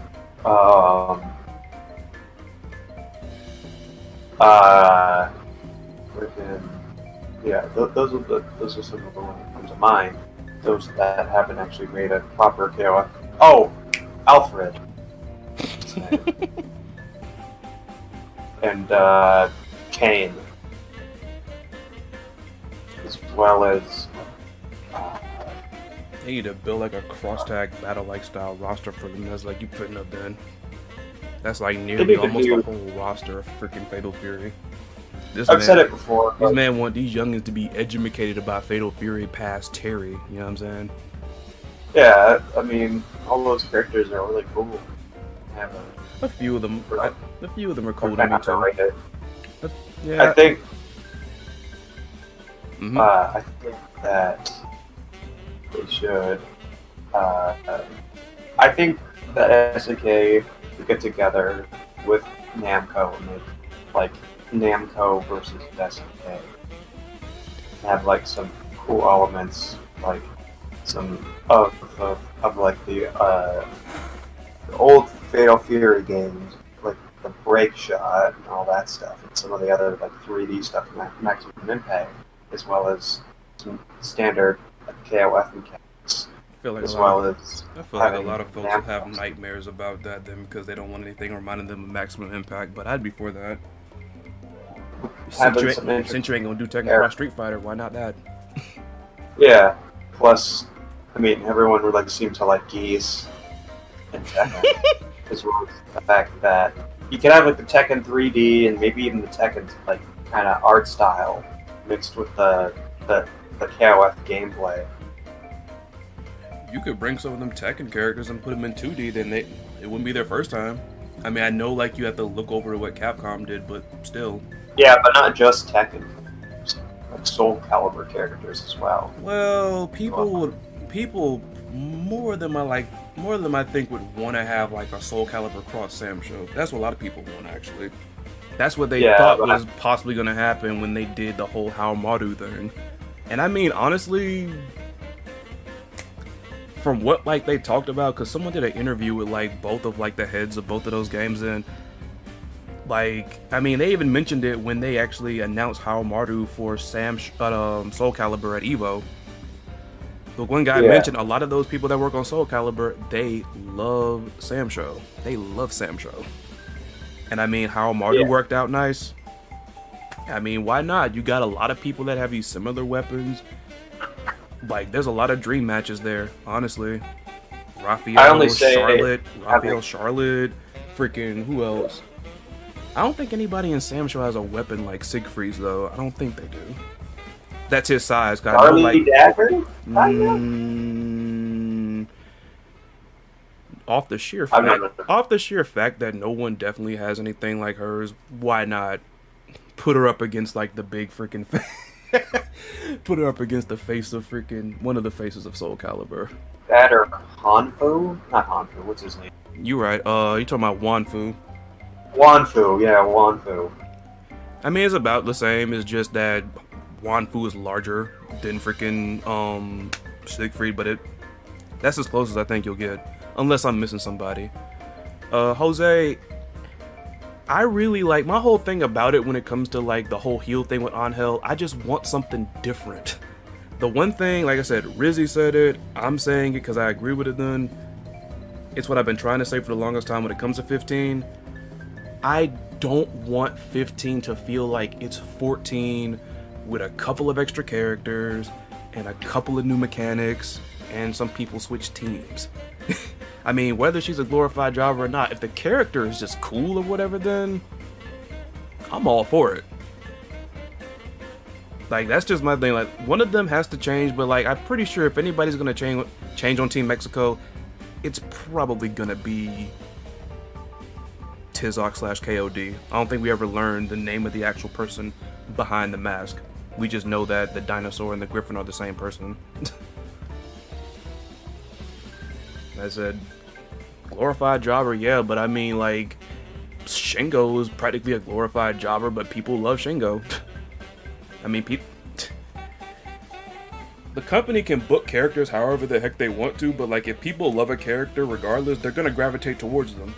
[SPEAKER 2] Yeah, those are some of the ones that come to mind. Those that haven't actually made a proper KOF. Oh, Alfred. And Kane, as well as.
[SPEAKER 1] They need to build like a cross-tag battle-like style roster for them. That's like you putting up then. That's like nearly almost the whole roster of freaking Fatal Fury.
[SPEAKER 2] I've said it before.
[SPEAKER 1] These man want these youngins to be educated about Fatal Fury past Terry. You know what I'm saying?
[SPEAKER 2] Yeah, I mean, all those characters are really cool.
[SPEAKER 1] A few of them are cool to me too. Yeah.
[SPEAKER 2] I think. I think that they should Uh, I think that SNK would get together with Namco and make like Namco versus SNK. Have like some cool elements, like some of like the old Fatal Fury games, like the break shot and all that stuff, and some of the other like 3D stuff in Maximum Impact, as well as some standard like, KOF mechanics, as well as
[SPEAKER 1] I feel like a
[SPEAKER 2] having
[SPEAKER 1] lot of folks will have
[SPEAKER 2] Namco.
[SPEAKER 1] nightmares about that then because they don't want anything reminding them of Maximum Impact, but I'd be for that.
[SPEAKER 2] Having some
[SPEAKER 1] Since you ain't gonna do Tekken
[SPEAKER 2] Yeah.
[SPEAKER 1] Cross Street Fighter, why not that?
[SPEAKER 2] Yeah. Plus, I mean, everyone would like seem to like Geese and Tekken, as well as the fact that you could have like the Tekken 3D and maybe even the Tekken like kind of art style mixed with the KOF gameplay.
[SPEAKER 1] You could bring some of them Tekken characters and put them in 2D, then it wouldn't be their first time. I mean, I know like you have to look over what Capcom did, but still.
[SPEAKER 2] Yeah, but not just Tekken, like Soul Calibur characters as well.
[SPEAKER 1] Well, people more than I think would want to have like a Soul Calibur cross Sam show. That's what a lot of people want actually. That's what they thought
[SPEAKER 2] but
[SPEAKER 1] was possibly going to happen when they did the whole How Maru thing. And I mean, honestly, from what like they talked about, because someone did an interview with like both of like the heads of both of those games, and like I mean they even mentioned it when they actually announced How Maru for Soul Calibur at Evo. But one guy mentioned a lot of those people that work on Soul Calibur, they love Sam Show. They love Sam Show. And I mean, How Maru worked out nice. I mean, why not? You got a lot of people that have these similar weapons. Like, there's a lot of dream matches there, honestly. Raphael, Charlotte, freaking, who else? I don't think anybody in Sam Show has a weapon like Siegfried's, though. I don't think they do. That's his size.
[SPEAKER 2] Charlie Dagger?
[SPEAKER 1] Off the sheer fact that no one definitely has anything like hers, why not put her up against like the big freaking put her up against the face of freaking one of the faces of Soul Calibur.
[SPEAKER 2] That or Hanfu? Not Hanfu, what's his name?
[SPEAKER 1] You right. You talking about Wanfu.
[SPEAKER 2] Wanfu, yeah, Wanfu.
[SPEAKER 1] I mean, it's about the same. It's just that Wanfu is larger than freaking Siegfried, but that's as close as I think you'll get. Unless I'm missing somebody. Jose, I really like my whole thing about it when it comes to like the whole heel thing with Angel. I just want something different. The one thing, like I said, Rizzy said it. I'm saying it because I agree with it then. It's what I've been trying to say for the longest time when it comes to 15. I don't want 15 to feel like it's 14 with a couple of extra characters and a couple of new mechanics and some people switch teams. I mean, whether she's a glorified Java or not, if the character is just cool or whatever, then I'm all for it. Like, that's just my thing. Like, one of them has to change, but like, I'm pretty sure if anybody's gonna change on Team Mexico, it's probably gonna be Tizok/KOD. I don't think we ever learned the name of the actual person behind the mask. We just know that the dinosaur and the griffin are the same person. I said, glorified jobber, yeah, but I mean, like, Shingo is practically a glorified jobber, but people love Shingo. I mean, the company can book characters however the heck they want to, but like, if people love a character regardless, they're gonna gravitate towards them.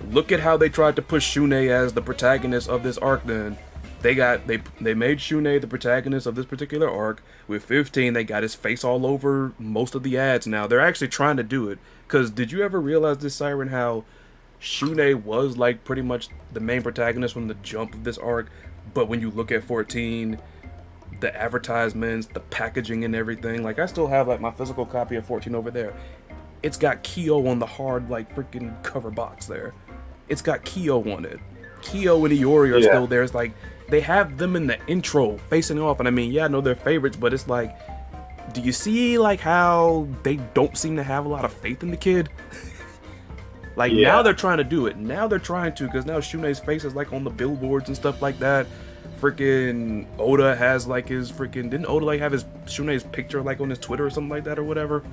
[SPEAKER 1] Look at how they tried to push Shune as the protagonist of this arc then. They made Shune the protagonist of this particular arc. With 15, they got his face all over most of the ads now. They're actually trying to do it. Because did you ever realize this, Syrin, how Shune was like pretty much the main protagonist from the jump of this arc? But when you look at 14, the advertisements, the packaging and everything, like I still have like my physical copy of 14 over there. It's got Kyo on the hard like freaking cover box there. It's got Kyo on it. Kyo and Iori are still there. It's like they have them in the intro facing off, and I mean, yeah, I know they're favorites, but it's like, do you see like how they don't seem to have a lot of faith in the kid? Like now they're trying to do it. Now they're trying to, because now Shune's face is like on the billboards and stuff like that. Freaking Oda has like his freaking, didn't Oda like have his Shune's picture like on his Twitter or something like that or whatever?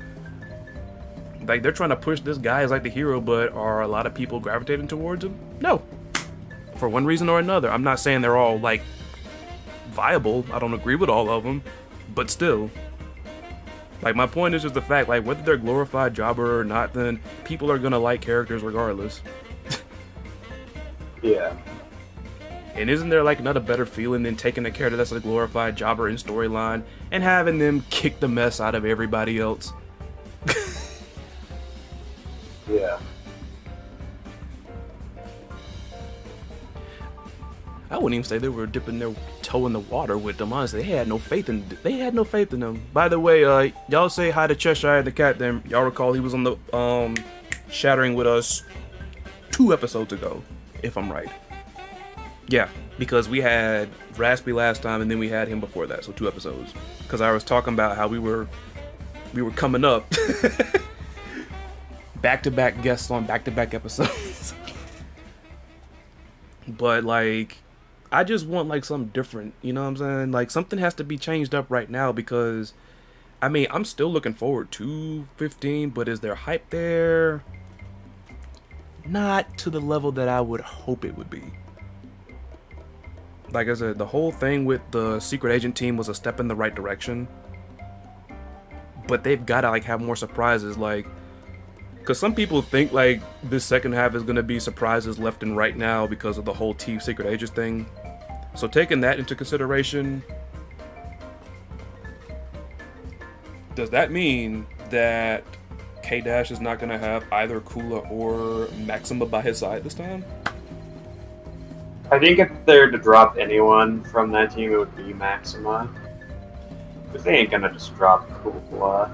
[SPEAKER 1] Like they're trying to push this guy as like the hero, but are a lot of people gravitating towards him? No. For one reason or another. I'm not saying they're all like viable. I don't agree with all of them, but still. Like my point is just the fact, like whether they're glorified jobber or not, then people are gonna like characters regardless.
[SPEAKER 2] Yeah.
[SPEAKER 1] And isn't there like not a better feeling than taking a character that's a glorified jobber in storyline and having them kick the mess out of everybody else?
[SPEAKER 2] Yeah.
[SPEAKER 1] I wouldn't even say they were dipping their toe in the water with them. Honestly, they had no faith in them. By the way, y'all say hi to Cheshire the cat. Then y'all recall he was on the Shattering with us 2 episodes ago, if I'm right. Yeah, because we had Raspy last time, and then we had him before that, so 2 episodes. Because I was talking about how we were coming up, back-to-back guests on back-to-back episodes. But like, I just want like something different. You know what I'm saying? Like something has to be changed up right now because, I mean, I'm still looking forward to 15, but is there hype there? Not to the level that I would hope it would be. Like I said, the whole thing with the secret agent team was a step in the right direction, but they've got to like have more surprises, like, because some people think like this second half is going to be surprises left and right now because of the whole team secret agents thing. So taking that into consideration, does that mean that K-Dash is not going to have either Kula or Maxima by his side this time?
[SPEAKER 2] I think if they're to drop anyone from that team, it would be Maxima. Because they ain't gonna just drop Kula.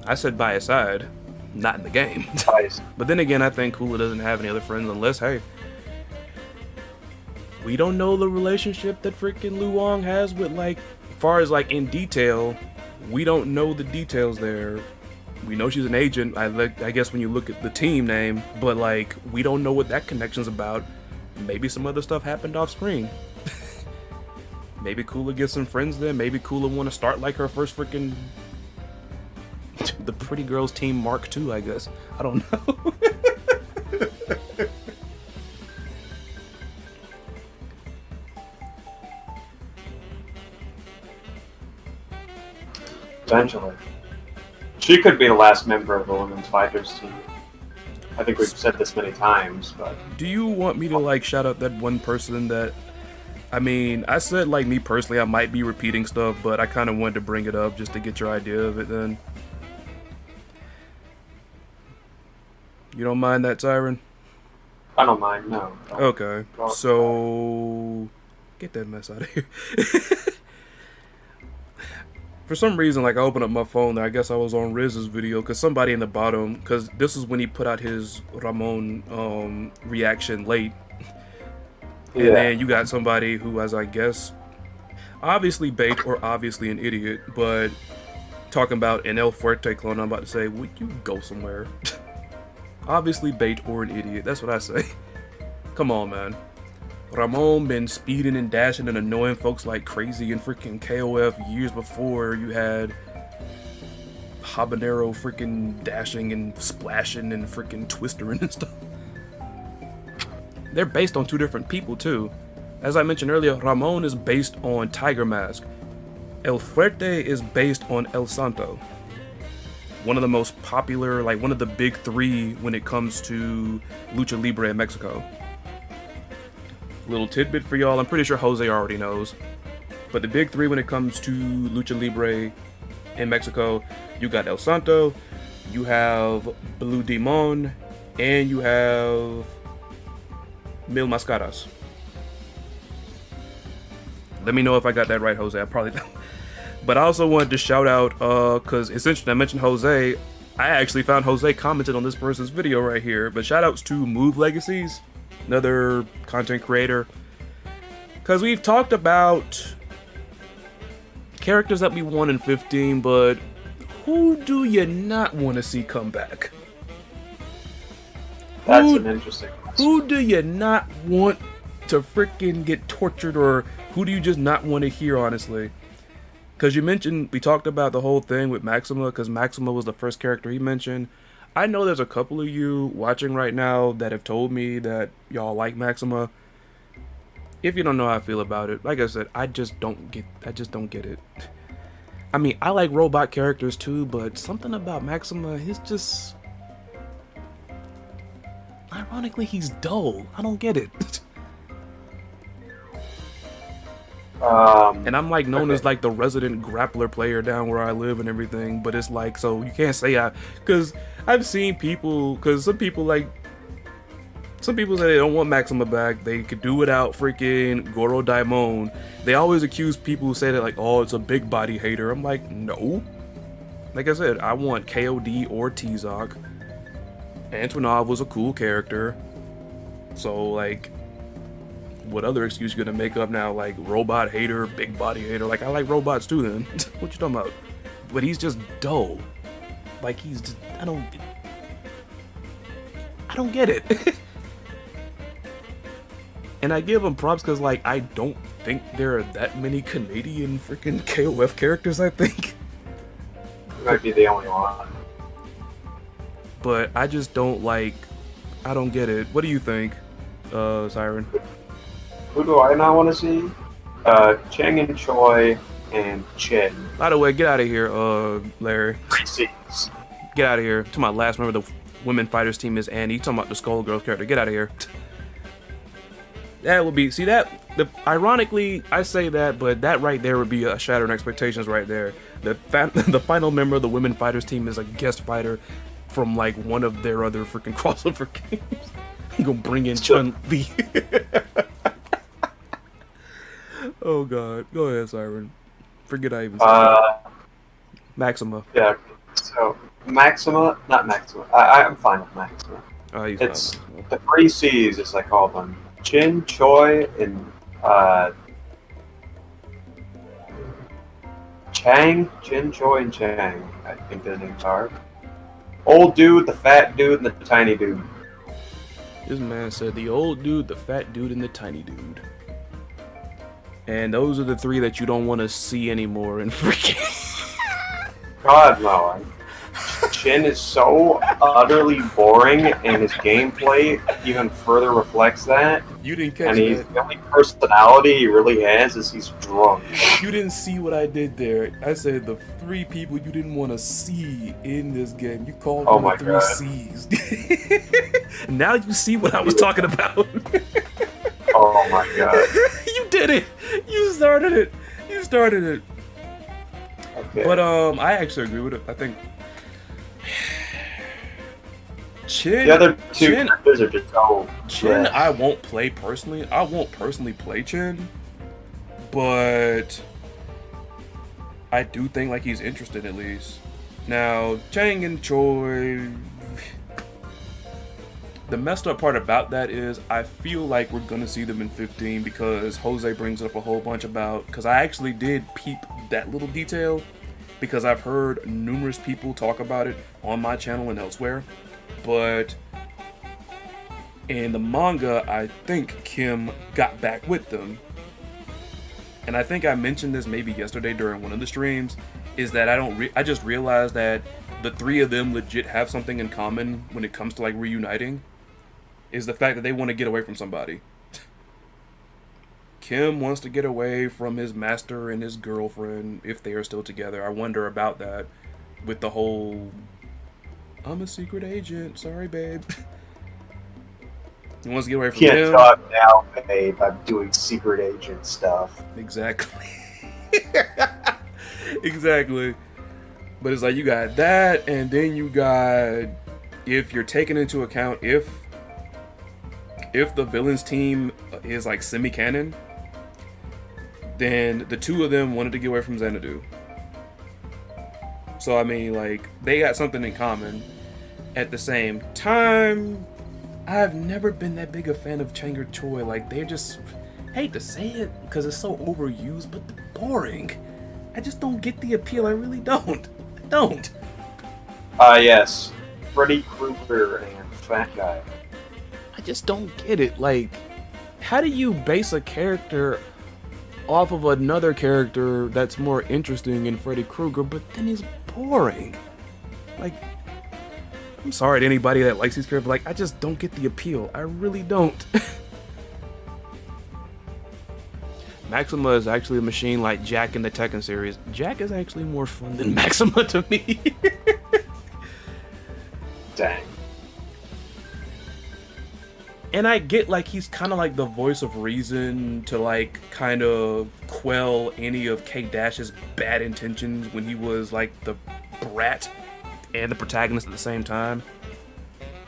[SPEAKER 1] I said by his side, not in the game.
[SPEAKER 2] Nice.
[SPEAKER 1] But then again, I think Kula doesn't have any other friends unless, hey, we don't know the relationship that freaking Luong has with, like, as far as like in detail, we don't know the details there. We know she's an agent, I guess when you look at the team name, but like, we don't know what that connection's about. Maybe some other stuff happened off screen. Maybe Kula gets some friends there. Maybe Kula want to start like her first freaking the Pretty Girls Team Mark II, I guess. I don't know.
[SPEAKER 2] Eventually. She could be the last member of the women's fighters team. I think we've said this many times, but...
[SPEAKER 1] Do you want me to, like, shout out that one person that... I mean, I said, like, me personally, I might be repeating stuff, but I kind of wanted to bring it up just to get your idea of it then. You don't mind that, Syrin?
[SPEAKER 2] I don't mind, no. Don't.
[SPEAKER 1] Okay, so... Get that mess out of here. For some reason, like, I opened up my phone, and I guess I was on Riz's video, because somebody in the bottom, because this is when he put out his Ramon reaction late. And then you got somebody who was, I guess, obviously bait or obviously an idiot, but talking about an El Fuerte clone, I'm about to say, would you go somewhere? Obviously bait or an idiot, that's what I say. Come on, man. Ramon been speeding and dashing and annoying folks like crazy in freaking KOF years before you had Habanero freaking dashing and splashing and freaking twistering and stuff. They're based on 2 different people too. As I mentioned earlier, Ramon is based on Tiger Mask. El Fuerte is based on El Santo. One of the most popular, like one of the big 3 when it comes to Lucha Libre in Mexico. Little tidbit for y'all, I'm pretty sure Jose already knows. But the big 3 when it comes to Lucha Libre in Mexico, you got El Santo, you have Blue Demon, and you have Mil Mascaras. Let me know if I got that right, Jose. I probably don't. But I also wanted to shout out, because essentially I mentioned Jose. I actually found Jose commented on this person's video right here. But shout outs to Move Legacies, another content creator. Because we've talked about characters that we want in 15, but who do you not want to see come back?
[SPEAKER 2] That's an interesting question.
[SPEAKER 1] Who do you not want to freaking get tortured, or who do you just not want to hear, honestly? Because we talked about the whole thing with Maxima, because Maxima was the first character he mentioned. I know there's a couple of you watching right now that have told me that y'all like Maxima. If you don't know how I feel about it, like I said, I just don't get it. I mean, I like robot characters too, but something about Maxima, he's just... Ironically, he's dull. I don't get it. And I'm like known as like the resident grappler player down where I live and everything, but it's like, so you can't say because I've seen people, because some people say they don't want Maxima back, they could do without freaking Goro Daimon. They always accuse people who say that like, oh, it's a big body hater. I'm like, no. Like I said, I want KOD or T-Zoc. Antonov was a cool character. So like, what other excuse you gonna make up now? Like robot hater, big body hater. Like I like robots too. Then what you talking about? But he's just dull. Like he's just, I don't get it. And I give him props because like I don't think there are that many Canadian freaking KOF characters. I think
[SPEAKER 2] might be the only one.
[SPEAKER 1] But I just don't like. I don't get it. What do you think, Syrin?
[SPEAKER 2] Who do I not want to see? Chang and Choi and Chen.
[SPEAKER 1] By the way, get out of here, Larry.
[SPEAKER 2] Precies.
[SPEAKER 1] Get out of here. To my last member of the women fighters team is Annie. You talking about the Skullgirls character? Get out of here. That would be. See that? Ironically, I say that, but that right there would be a shattering expectations right there. The final member of the women fighters team is a guest fighter from like one of their other freaking crossover games. I'm gonna bring in Chun-Li. Oh god. Go ahead, Syrin. Forget I even said Maxima.
[SPEAKER 2] Yeah. So Maxima, not Maxima. I'm fine with Maxima. It's the 3 C's, as I call them. Chin, Choi, and Chang. Chin, Choi, and Chang. I think their names are. Old dude, the fat dude, and the tiny dude.
[SPEAKER 1] This man said the old dude, the fat dude, and the tiny dude. And those are the 3 that you don't want to see anymore in freaking...
[SPEAKER 2] God, no. Chin is so utterly boring, and his gameplay even further reflects that.
[SPEAKER 1] You didn't catch
[SPEAKER 2] and
[SPEAKER 1] that.
[SPEAKER 2] The only personality he really has is he's drunk.
[SPEAKER 1] You didn't see what I did there. I said the 3 people you didn't want to see in this game. You called them the 3 C's. Now you see what I was talking about.
[SPEAKER 2] Oh my god.
[SPEAKER 1] You did it. You started it. Okay. But I actually agree with it. I think Chin.
[SPEAKER 2] The other 2 characters are just so.
[SPEAKER 1] Chin, I won't play personally. I won't personally play Chin, but I do think like he's interested at least. Now Chang and Choi. The messed up part about that is I feel like we're gonna see them in 15 because Jose brings up a whole bunch about. Because I actually did peep that little detail because I've heard numerous people talk about it on my channel and elsewhere. But in the manga, I think Kim got back with them. And I think I mentioned this maybe yesterday during one of the streams, is that I just realized that the 3 of them legit have something in common when it comes to like reuniting, is the fact that they want to get away from somebody. Kim wants to get away from his master and his girlfriend if they are still together. I wonder about that with the whole... I'm a secret agent. Sorry, babe. He wants to get away from him.
[SPEAKER 2] Can't talk now, babe. I'm doing secret agent stuff.
[SPEAKER 1] Exactly. Exactly. But it's like you got that, and then you got, if you're taking into account if the villains team is like semi-canon, then the 2 of them wanted to get away from Xanadu. So I mean, like, they got something in common. At the same time, I've never been that big a fan of Chang or Choi. Like, they're just, I hate to say it because it's so overused, but they're boring. I just don't get the appeal. I really don't. I don't.
[SPEAKER 2] Yes. Freddy Krueger and Fat Guy.
[SPEAKER 1] I just don't get it. Like, how do you base a character off of another character that's more interesting in Freddy Krueger, but then he's boring? Like, I'm sorry to anybody that likes these characters, but like, I just don't get the appeal. I really don't. Maxima is actually a machine like Jack in the Tekken series. Jack is actually more fun than Maxima to me.
[SPEAKER 2] Dang.
[SPEAKER 1] And I get, like, he's kind of like the voice of reason to, like, kind of quell any of K-Dash's bad intentions when he was, like, the brat and the protagonist at the same time.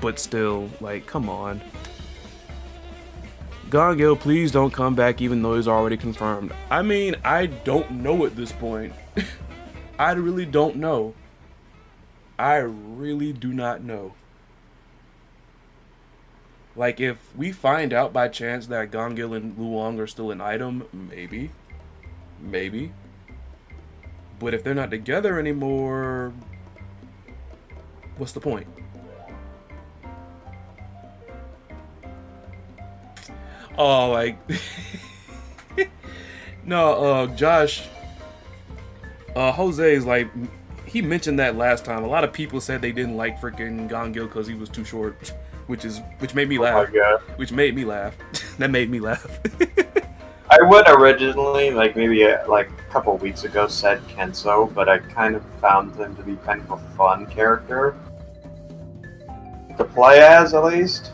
[SPEAKER 1] But still, like, come on. Gongil, please don't come back even though he's already confirmed. I mean, I don't know at this point. I really don't know. I really do not know. Like, if we find out by chance that Gongil and Luong are still an item, maybe. Maybe. But if they're not together anymore, what's the point? Oh, like... No, Josh... Jose is like... He mentioned that last time. A lot of people said they didn't like freaking Gongil because he was too short. Which made me laugh.
[SPEAKER 2] Oh my god.
[SPEAKER 1] Which made me laugh. That made me laugh.
[SPEAKER 2] I would originally, like maybe like a couple weeks ago, said Kenzo, but I kind of found him to be kind of a fun character to play as, at least.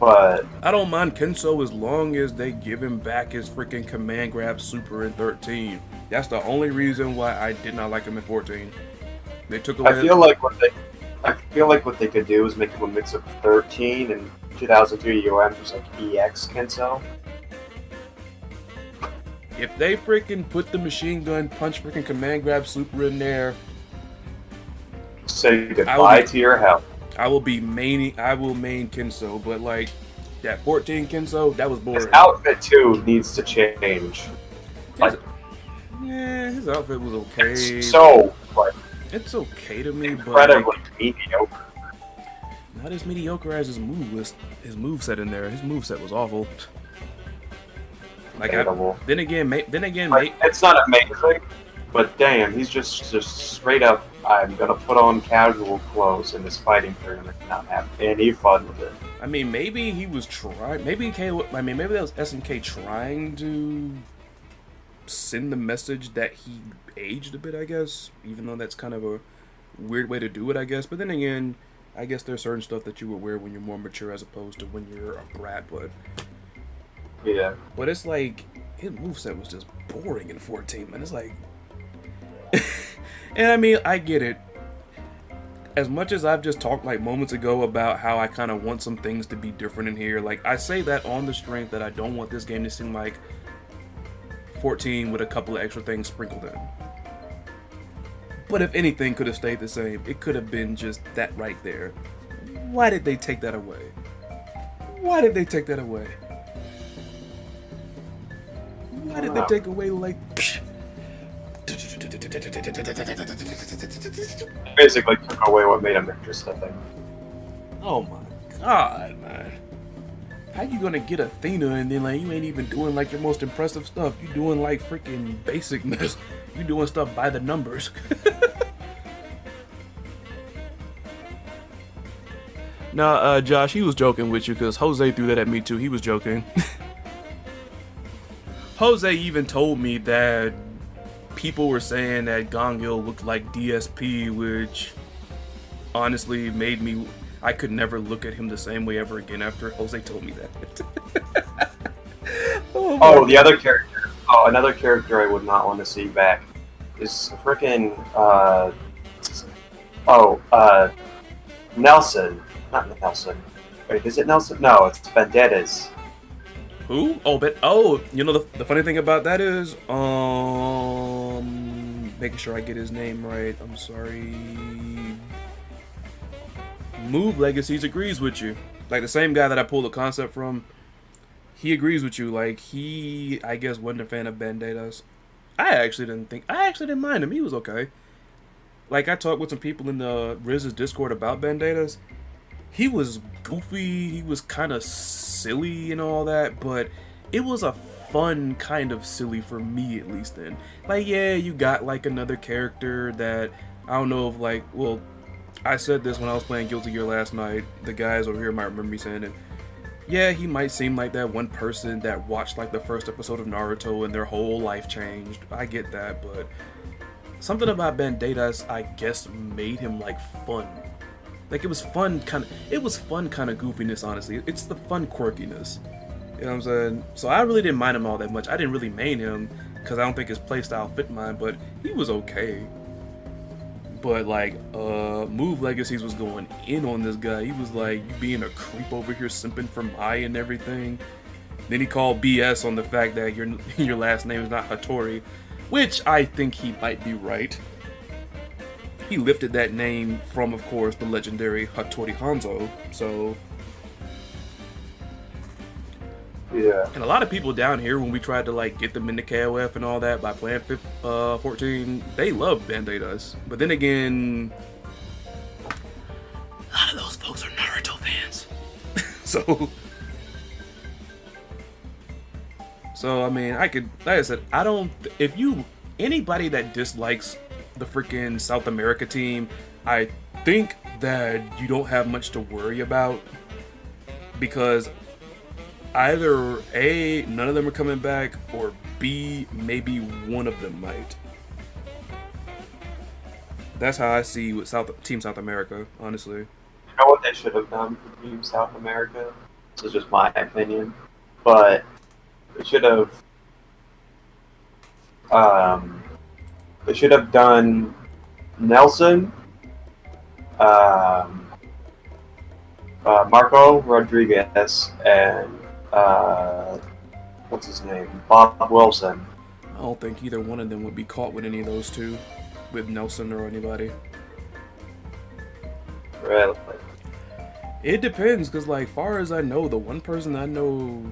[SPEAKER 2] But
[SPEAKER 1] I don't mind Kenso as long as they give him back his freaking command grab super in 13. That's the only reason why I did not like him in 14. They took away.
[SPEAKER 2] I feel like what they could do is make him a mix of 13 and 2003 UM, just like EX Kenzo.
[SPEAKER 1] If they freaking put the machine gun punch freaking command grab super in there,
[SPEAKER 2] say goodbye to your health.
[SPEAKER 1] I will main Kenso, but like that 14 Kenso, that was boring.
[SPEAKER 2] His outfit too needs to change.
[SPEAKER 1] His outfit was okay.
[SPEAKER 2] It's so like
[SPEAKER 1] it's okay to me,
[SPEAKER 2] incredibly
[SPEAKER 1] but like,
[SPEAKER 2] mediocre.
[SPEAKER 1] Not as mediocre as his moveset in there. His moveset was awful. Like then again,
[SPEAKER 2] it's not amazing, but damn, he's just straight up. I'm gonna put on casual clothes in this fighting tournament and not have any fun with it.
[SPEAKER 1] I mean, maybe he was trying. Maybe that was SNK trying to send the message that he aged a bit. I guess, even though that's kind of a weird way to do it. I guess, but then again, I guess there's certain stuff that you would wear when you're more mature as opposed to when you're a brat. But
[SPEAKER 2] yeah.
[SPEAKER 1] But it's like his moveset was just boring in 14, man. It's like, and I mean, I get it. As much as I've just talked like moments ago about how I kind of want some things to be different in here, like I say that on the strength that I don't want this game to seem like 14 with a couple of extra things sprinkled in. But if anything could have stayed the same, it could have been just that right there. Why did they take that away? Why did they take that away? Why did they take away like...
[SPEAKER 2] Basically took away what made him interesting.
[SPEAKER 1] Oh my god, man. How you gonna get Athena and then like you ain't even doing like your most impressive stuff? You doing like freaking basic mess. You doing stuff by the numbers. Nah, Josh, he was joking with you because Jose threw that at me too. He was joking. Jose even told me that people were saying that Gongil looked like DSP, which honestly made me... I could never look at him the same way ever again after Jose told me that.
[SPEAKER 2] The other character. Oh, another character I would not want to see back is freaking Nelson. Not Nelson. Wait, is it Nelson? No, it's Vendettas.
[SPEAKER 1] Who? Oh, you know the funny thing about that is, making sure I get his name right. I'm sorry. Move Legacies agrees with you. Like the same guy that I pulled the concept from, he agrees with you. Like he, I guess, wasn't a fan of Vendettas. I actually didn't mind him. He was okay. Like I talked with some people in the Riz's Discord about Vendettas. he was goofy, he was kind of silly and all that, but it was a fun kind of silly for me at least then. Like, yeah, you got like another character that I don't know if like, well, I said this when I was playing Guilty Gear last night. The guys over here might remember me saying it. Yeah, he might seem like that one person that watched like the first episode of Naruto and their whole life changed. I get that, but something about Banditas, I guess, made him like fun. Like it was fun kind of goofiness, honestly. It's the fun quirkiness. You know what I'm saying? So I really didn't mind him all that much. I didn't really main him because I don't think his playstyle fit mine, but he was okay. But like, Move Legacies was going in on this guy. He was like, you being a creep over here, simping for Mai and everything. Then he called BS on the fact that your last name is not Hattori, which I think he might be right. He lifted that name from, of course, the legendary Hattori Hanzo. So
[SPEAKER 2] Yeah.
[SPEAKER 1] and a lot of people down here, when we tried to like get them into KOF and all that by playing 14, they love Banditas. But then again, a lot of those folks are Naruto fans. So I mean, I could, like I said, I don't. If anybody that dislikes the freaking South America team, I think that you don't have much to worry about because either A, none of them are coming back, or B, maybe one of them might. That's how I see with Team South America, honestly.
[SPEAKER 2] You know what they should have done for Team South America? This is just my opinion, but they should have. They should have done Nelson, Marco Rodriguez, and what's his name? Bob Wilson.
[SPEAKER 1] I don't think either one of them would be caught with any of those two, with Nelson or anybody.
[SPEAKER 2] Really?
[SPEAKER 1] It depends, because like far as I know, the one person I know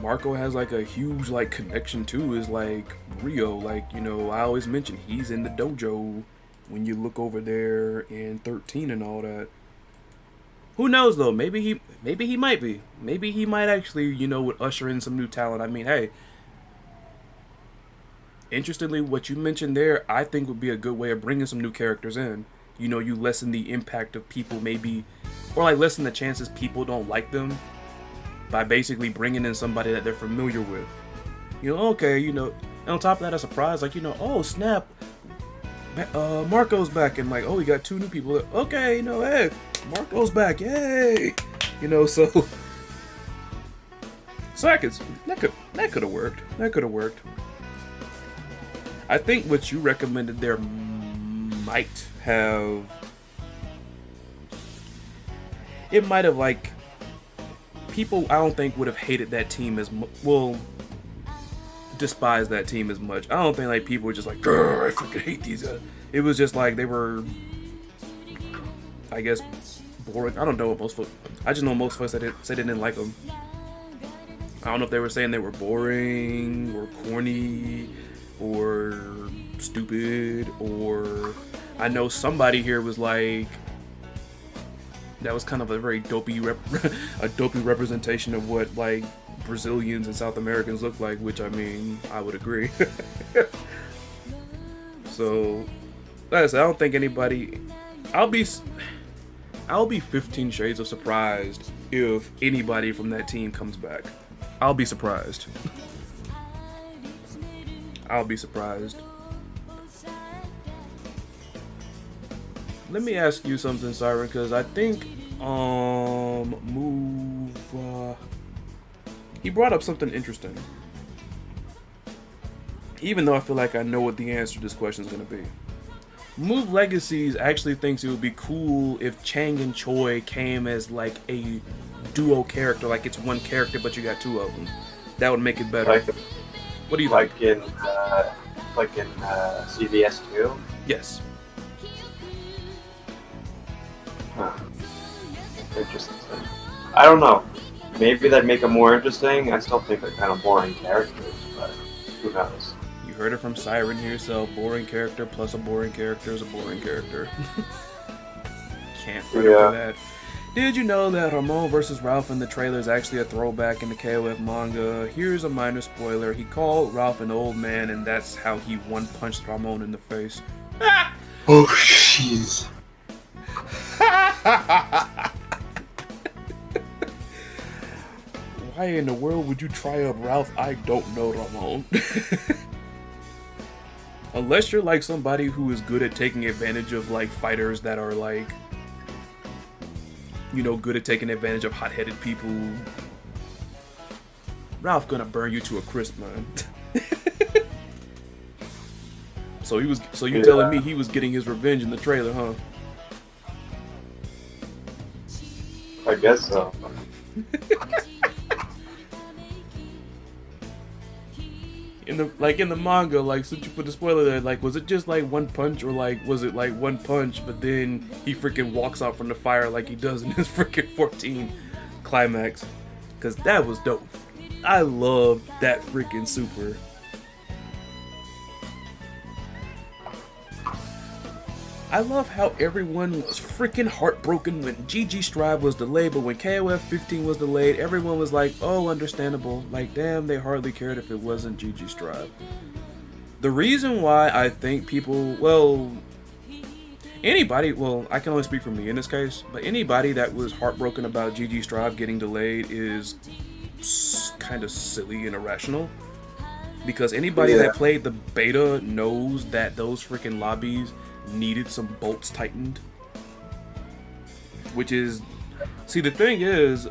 [SPEAKER 1] Marco has like a huge like connection to is like Rio. Like, you know, I always mention he's in the dojo when you look over there in 13 and all that. Who knows though? Maybe he might be. Maybe he might actually, you know, would usher in some new talent. I mean, hey, interestingly, what you mentioned there, I think would be a good way of bringing some new characters in. You know, you lessen the impact of people maybe, or like lessen the chances people don't like them by basically bringing in somebody that they're familiar with. You know, okay, you know, and on top of that, a surprise, like, you know, oh snap, Marco's back, and like, oh, we got two new people. Okay, you know, hey, Marco's back, yay! You know, so that could have worked. That could have worked. I think what you recommended there might have, it might have like, people I don't think would have hated that team as much. Well, despise that team as much. I don't think like people were just like, I freaking hate these guys. It was just like they were, I guess, boring. I don't know what most folks. I just know most folks said they didn't like them. I don't know if they were saying they were boring or corny or stupid, or I know somebody here was like, that was kind of a very dopey representation of what like Brazilians and South Americans look like, which I mean, I would agree. So, like I said, I don't think anybody. I'll be 15 shades of surprised if anybody from that team comes back. I'll be surprised. I'll be surprised. Let me ask you something, Syrin, because I think he brought up something interesting. Even though I feel like I know what the answer to this question is going to be. Move Legacies actually thinks it would be cool if Chang and Choi came as like a duo character, like it's one character but you got two of them. That would make it better. What do you
[SPEAKER 2] like
[SPEAKER 1] think?
[SPEAKER 2] Like in CVS 2?
[SPEAKER 1] Yes.
[SPEAKER 2] Huh. Interesting. I don't know. Maybe that'd make them more interesting. I still think they're kind of boring characters, but who knows?
[SPEAKER 1] You heard it from Syrin here, so boring character plus a boring character is a boring character. Can't do that. Did you know that Ramon versus Ralph in the trailer is actually a throwback in the KOF manga? Here's a minor spoiler. He called Ralph an old man, and that's how he one-punched Ramon in the face.
[SPEAKER 2] Oh, jeez.
[SPEAKER 1] Why in the world would you try up Ralph? I don't know, Ramon. Unless you're like somebody who is good at taking advantage of like fighters that are like, you know, good at taking advantage of hot-headed people. Ralph gonna burn you to a crisp, man. So you telling me he was getting his revenge in the trailer, huh?
[SPEAKER 2] I guess so.
[SPEAKER 1] In the manga, like, since you put the spoiler there, like, was it just like one punch, or like was it like one punch but then he freaking walks out from the fire like he does in his freaking 14 climax? Cause that was dope. I loved that freaking super. I love how everyone was freaking heartbroken when GG Strive was delayed, but when KOF 15 was delayed, everyone was like, oh, understandable. Like, damn, they hardly cared if it wasn't GG Strive. The reason why I think people, well, anybody, well, I can only speak for me in this case, but anybody that was heartbroken about GG Strive getting delayed is kind of silly and irrational. Because anybody that played the beta knows that those freaking lobbies needed some bolts tightened. Which is, see, the thing is,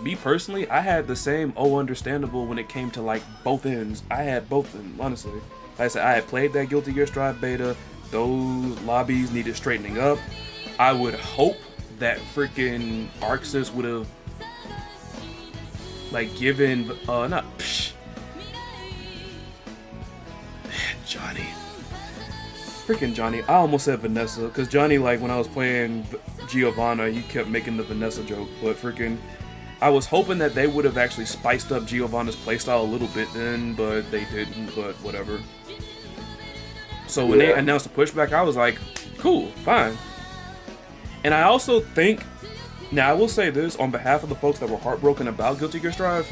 [SPEAKER 1] me personally, I had the same understandable when it came to like both ends. I had both of them, honestly. Like I said, I had played that Guilty Gear Strive beta. Those lobbies needed straightening up. I would hope that freaking Arxis would have like given Johnny. Freaking Johnny. I almost said Vanessa, because Johnny, like, when I was playing Giovanna, he kept making the Vanessa joke, but freaking, I was hoping that they would have actually spiced up Giovanna's playstyle a little bit then, but they didn't, but whatever. So when they announced the pushback, I was like, cool, fine. And I also think, now I will say this on behalf of the folks that were heartbroken about Guilty Gear Strive,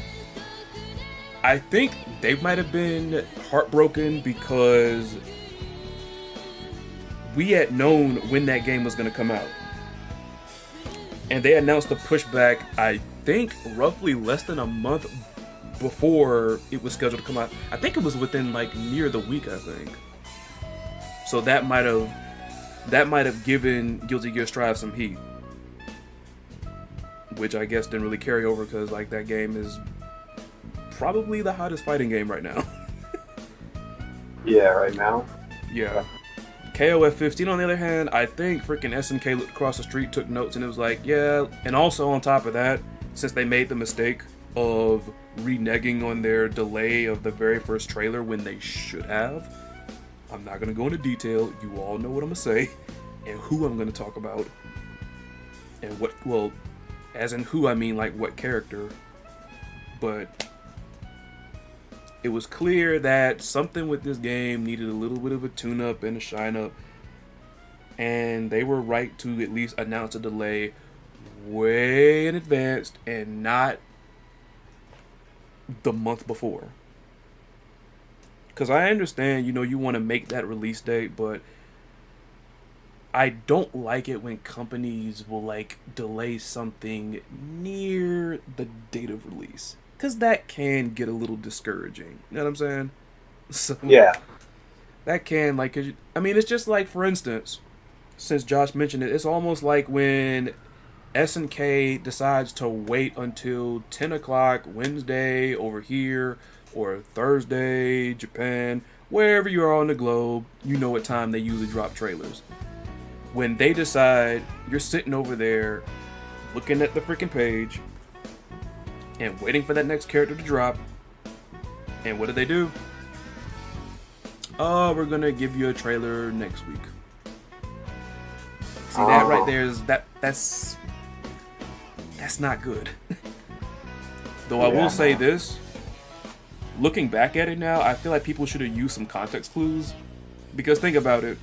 [SPEAKER 1] I think they might have been heartbroken because we had known when that game was going to come out. And they announced the pushback, I think, roughly less than a month before it was scheduled to come out. I think it was within, like, near the week, I think. So that might have given Guilty Gear Strive some heat. Which I guess didn't really carry over because, like, that game is probably the hottest fighting game right now.
[SPEAKER 2] Yeah, right now.
[SPEAKER 1] Yeah. KOF 15, on the other hand, I think freaking SNK looked across the street, took notes, and it was like, yeah. And also on top of that, since they made the mistake of reneging on their delay of the very first trailer when they should have, I'm not going to go into detail. You all know what I'm going to say and who I'm going to talk about. And what, well, as in who, I mean like what character. But it was clear that something with this game needed a little bit of a tune-up and a shine-up, and they were right to at least announce a delay way in advance and not the month before. Because I understand, you know, you want to make that release date, but I don't like it when companies will, like, delay something near the date of release. Because that can get a little discouraging. You know what I'm saying? So,
[SPEAKER 2] yeah.
[SPEAKER 1] That can, like, I mean, it's just like, for instance, since Josh mentioned it, it's almost like when SNK decides to wait until 10 o'clock Wednesday over here, or Thursday, Japan, wherever you are on the globe, you know what time they usually drop trailers. When they decide, you're sitting over there, looking at the freaking page, and waiting for that next character to drop. And what do? Oh, we're gonna give you a trailer next week. See, that right there is that's not good. Though I will say this, looking back at it now, I feel like people should have used some context clues. Because think about it.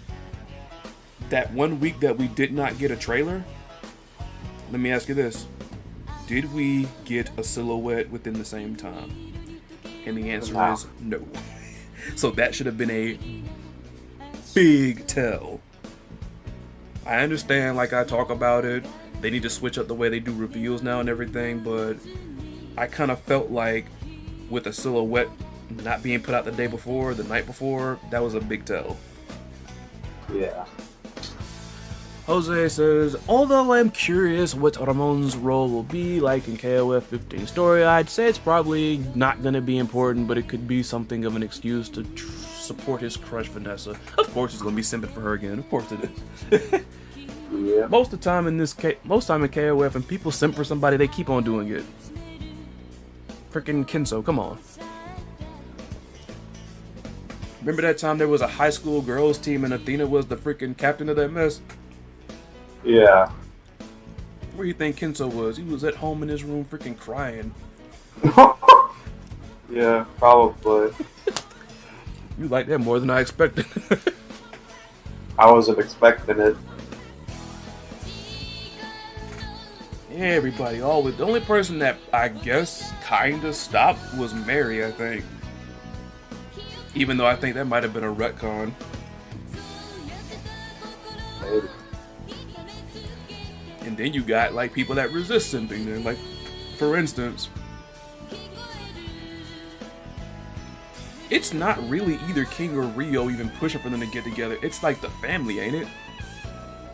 [SPEAKER 1] That 1 week that we did not get a trailer, let me ask you this. Did we get a silhouette within the same time? And the answer
[SPEAKER 2] No.
[SPEAKER 1] is no. So that should have been a big tell. I understand, like I talk about it, they need to switch up the way they do reveals now and everything, but I kind of felt like with a silhouette not being put out the day before, the night before, that was a big tell.
[SPEAKER 2] Yeah.
[SPEAKER 1] Jose says, although I'm curious what Ramon's role will be like in KOF 15 story, I'd say it's probably not going to be important, but it could be something of an excuse to support his crush Vanessa. Of course he's going to be simping for her again, of course it is.
[SPEAKER 2] Yeah.
[SPEAKER 1] Most of the time in KOF, when people simp for somebody, they keep on doing it. Freaking Kenso, come on. Remember that time there was a high school girls team and Athena was the freaking captain of that mess?
[SPEAKER 2] Yeah.
[SPEAKER 1] Where do you think Kenso was? He was at home in his room freaking crying.
[SPEAKER 2] Yeah, probably.
[SPEAKER 1] You like that more than I expected.
[SPEAKER 2] I wasn't expecting it.
[SPEAKER 1] Yeah, everybody, always. The only person that I guess kinda stopped was Mary, I think. Even though I think that might have been a retcon.
[SPEAKER 2] Maybe.
[SPEAKER 1] And then you got like people that resist simping then. Like, for instance, it's not really either King or Rio even pushing for them to get together. It's like the family, ain't it?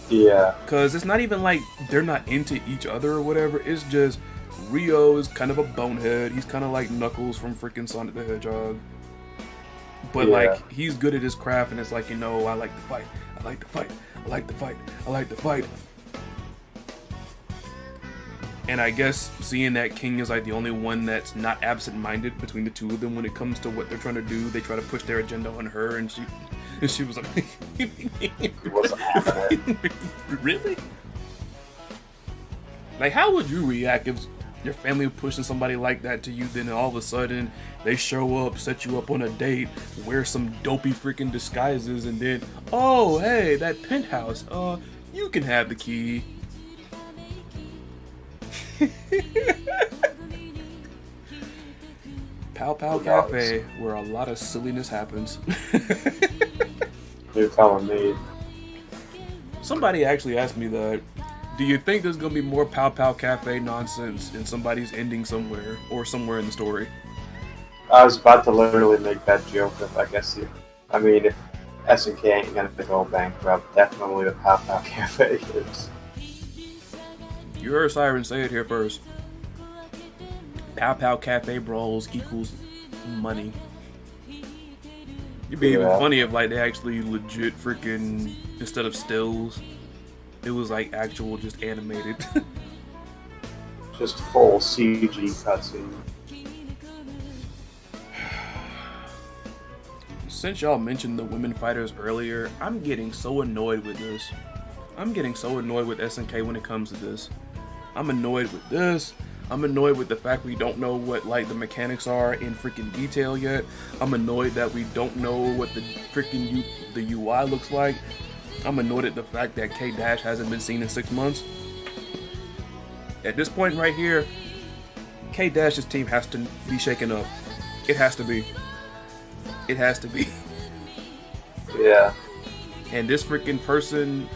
[SPEAKER 2] Yeah.
[SPEAKER 1] Cause it's not even like they're not into each other or whatever. It's just Rio is kind of a bonehead. He's kind of like Knuckles from freaking Sonic the Hedgehog. But
[SPEAKER 2] Yeah.
[SPEAKER 1] like he's good at his craft, and it's like, you know, I like to fight. I like to fight. I like to fight. I like to fight. And I guess seeing that King is like the only one that's not absent-minded between the two of them when it comes to what they're trying to do, they try to push their agenda on her, and she was like,
[SPEAKER 2] What's happening?
[SPEAKER 1] really? Like, how would you react if your family pushing somebody like that to you, then all of a sudden they show up, set you up on a date, wear some dopey freaking disguises, and then, oh, hey, that penthouse, you can have the key. Pow Pow Cafe, where a lot of silliness happens.
[SPEAKER 2] You're telling me.
[SPEAKER 1] Somebody actually asked me that. Do you think there's gonna be more Pow Pow Cafe nonsense in somebody's ending somewhere, or somewhere in the story?
[SPEAKER 2] I was about to literally make that joke if I guess you. I mean, if SNK ain't gonna go bankrupt, definitely the Pow Pow Cafe is.
[SPEAKER 1] You heard Syrin say it here first. Pow Pow Cafe brawls equals money. It'd be even funny if like they actually legit freaking, instead of stills, it was like actual just animated.
[SPEAKER 2] Just full CG cutscene.
[SPEAKER 1] Since y'all mentioned the women fighters earlier, I'm getting so annoyed with this. I'm getting so annoyed with SNK when it comes to this. I'm annoyed with this. I'm annoyed with the fact we don't know what like the mechanics are in freaking detail yet. I'm annoyed that we don't know what the freaking the UI looks like. I'm annoyed at the fact that K-Dash hasn't been seen in 6 months. At this point right here, K-Dash's team has to be shaken up. It has to be. It has to be.
[SPEAKER 2] Yeah.
[SPEAKER 1] And this freaking person,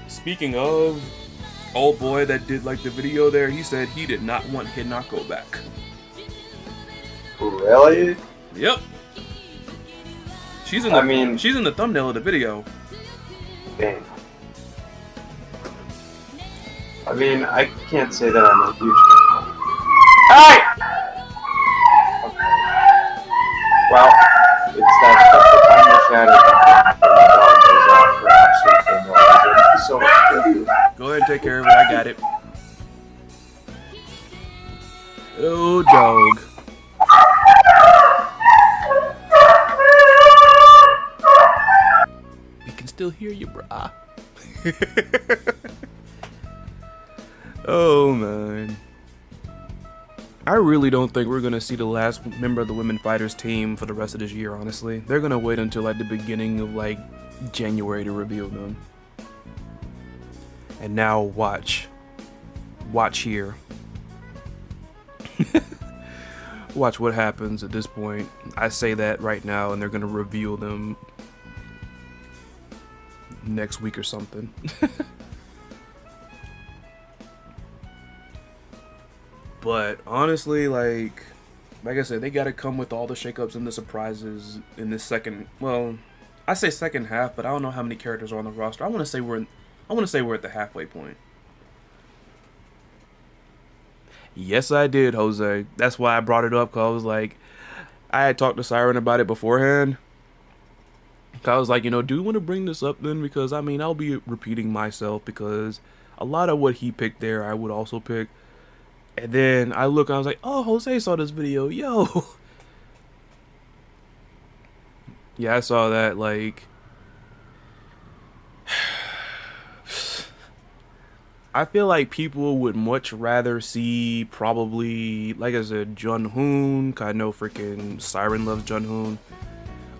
[SPEAKER 1] speaking of, old boy that did like the video there, he said he did not want Hinako back.
[SPEAKER 2] Really?
[SPEAKER 1] Yep. She's in the thumbnail of the video.
[SPEAKER 2] Damn. I mean, I can't say that I'm a huge fan. Hey! Okay. Well, it's that stuff the time you shattered and the dog goes off for absolutely no reason. So
[SPEAKER 1] Go ahead and take care of it, I got it. Oh, dog. We can still hear you, brah. Oh, man. I really don't think we're going to see the last member of the Women Fighters team for the rest of this year, honestly. They're going to wait until like the beginning of like January to reveal them. And now watch. watch here. Watch what happens at this point. I say that right now, and they're gonna reveal them next week or something. But honestly, like I said, they gotta come with all the shakeups and the surprises in this second. Well, I say second half, but I don't know how many characters are on the roster. I want to say we're at the halfway point. Yes, I did, Jose. That's why I brought it up, because I was like, I had talked to Syrin about it beforehand. I was like, do you want to bring this up then? Because, I mean, I'll be repeating myself, because a lot of what he picked there, I would also pick. And then I look, and I was like, oh, Jose saw this video. Yo. Yeah, I saw that, like... I feel like people would much rather see probably, like I said, Jun Hoon. I know freaking Syrin loves Jun Hoon.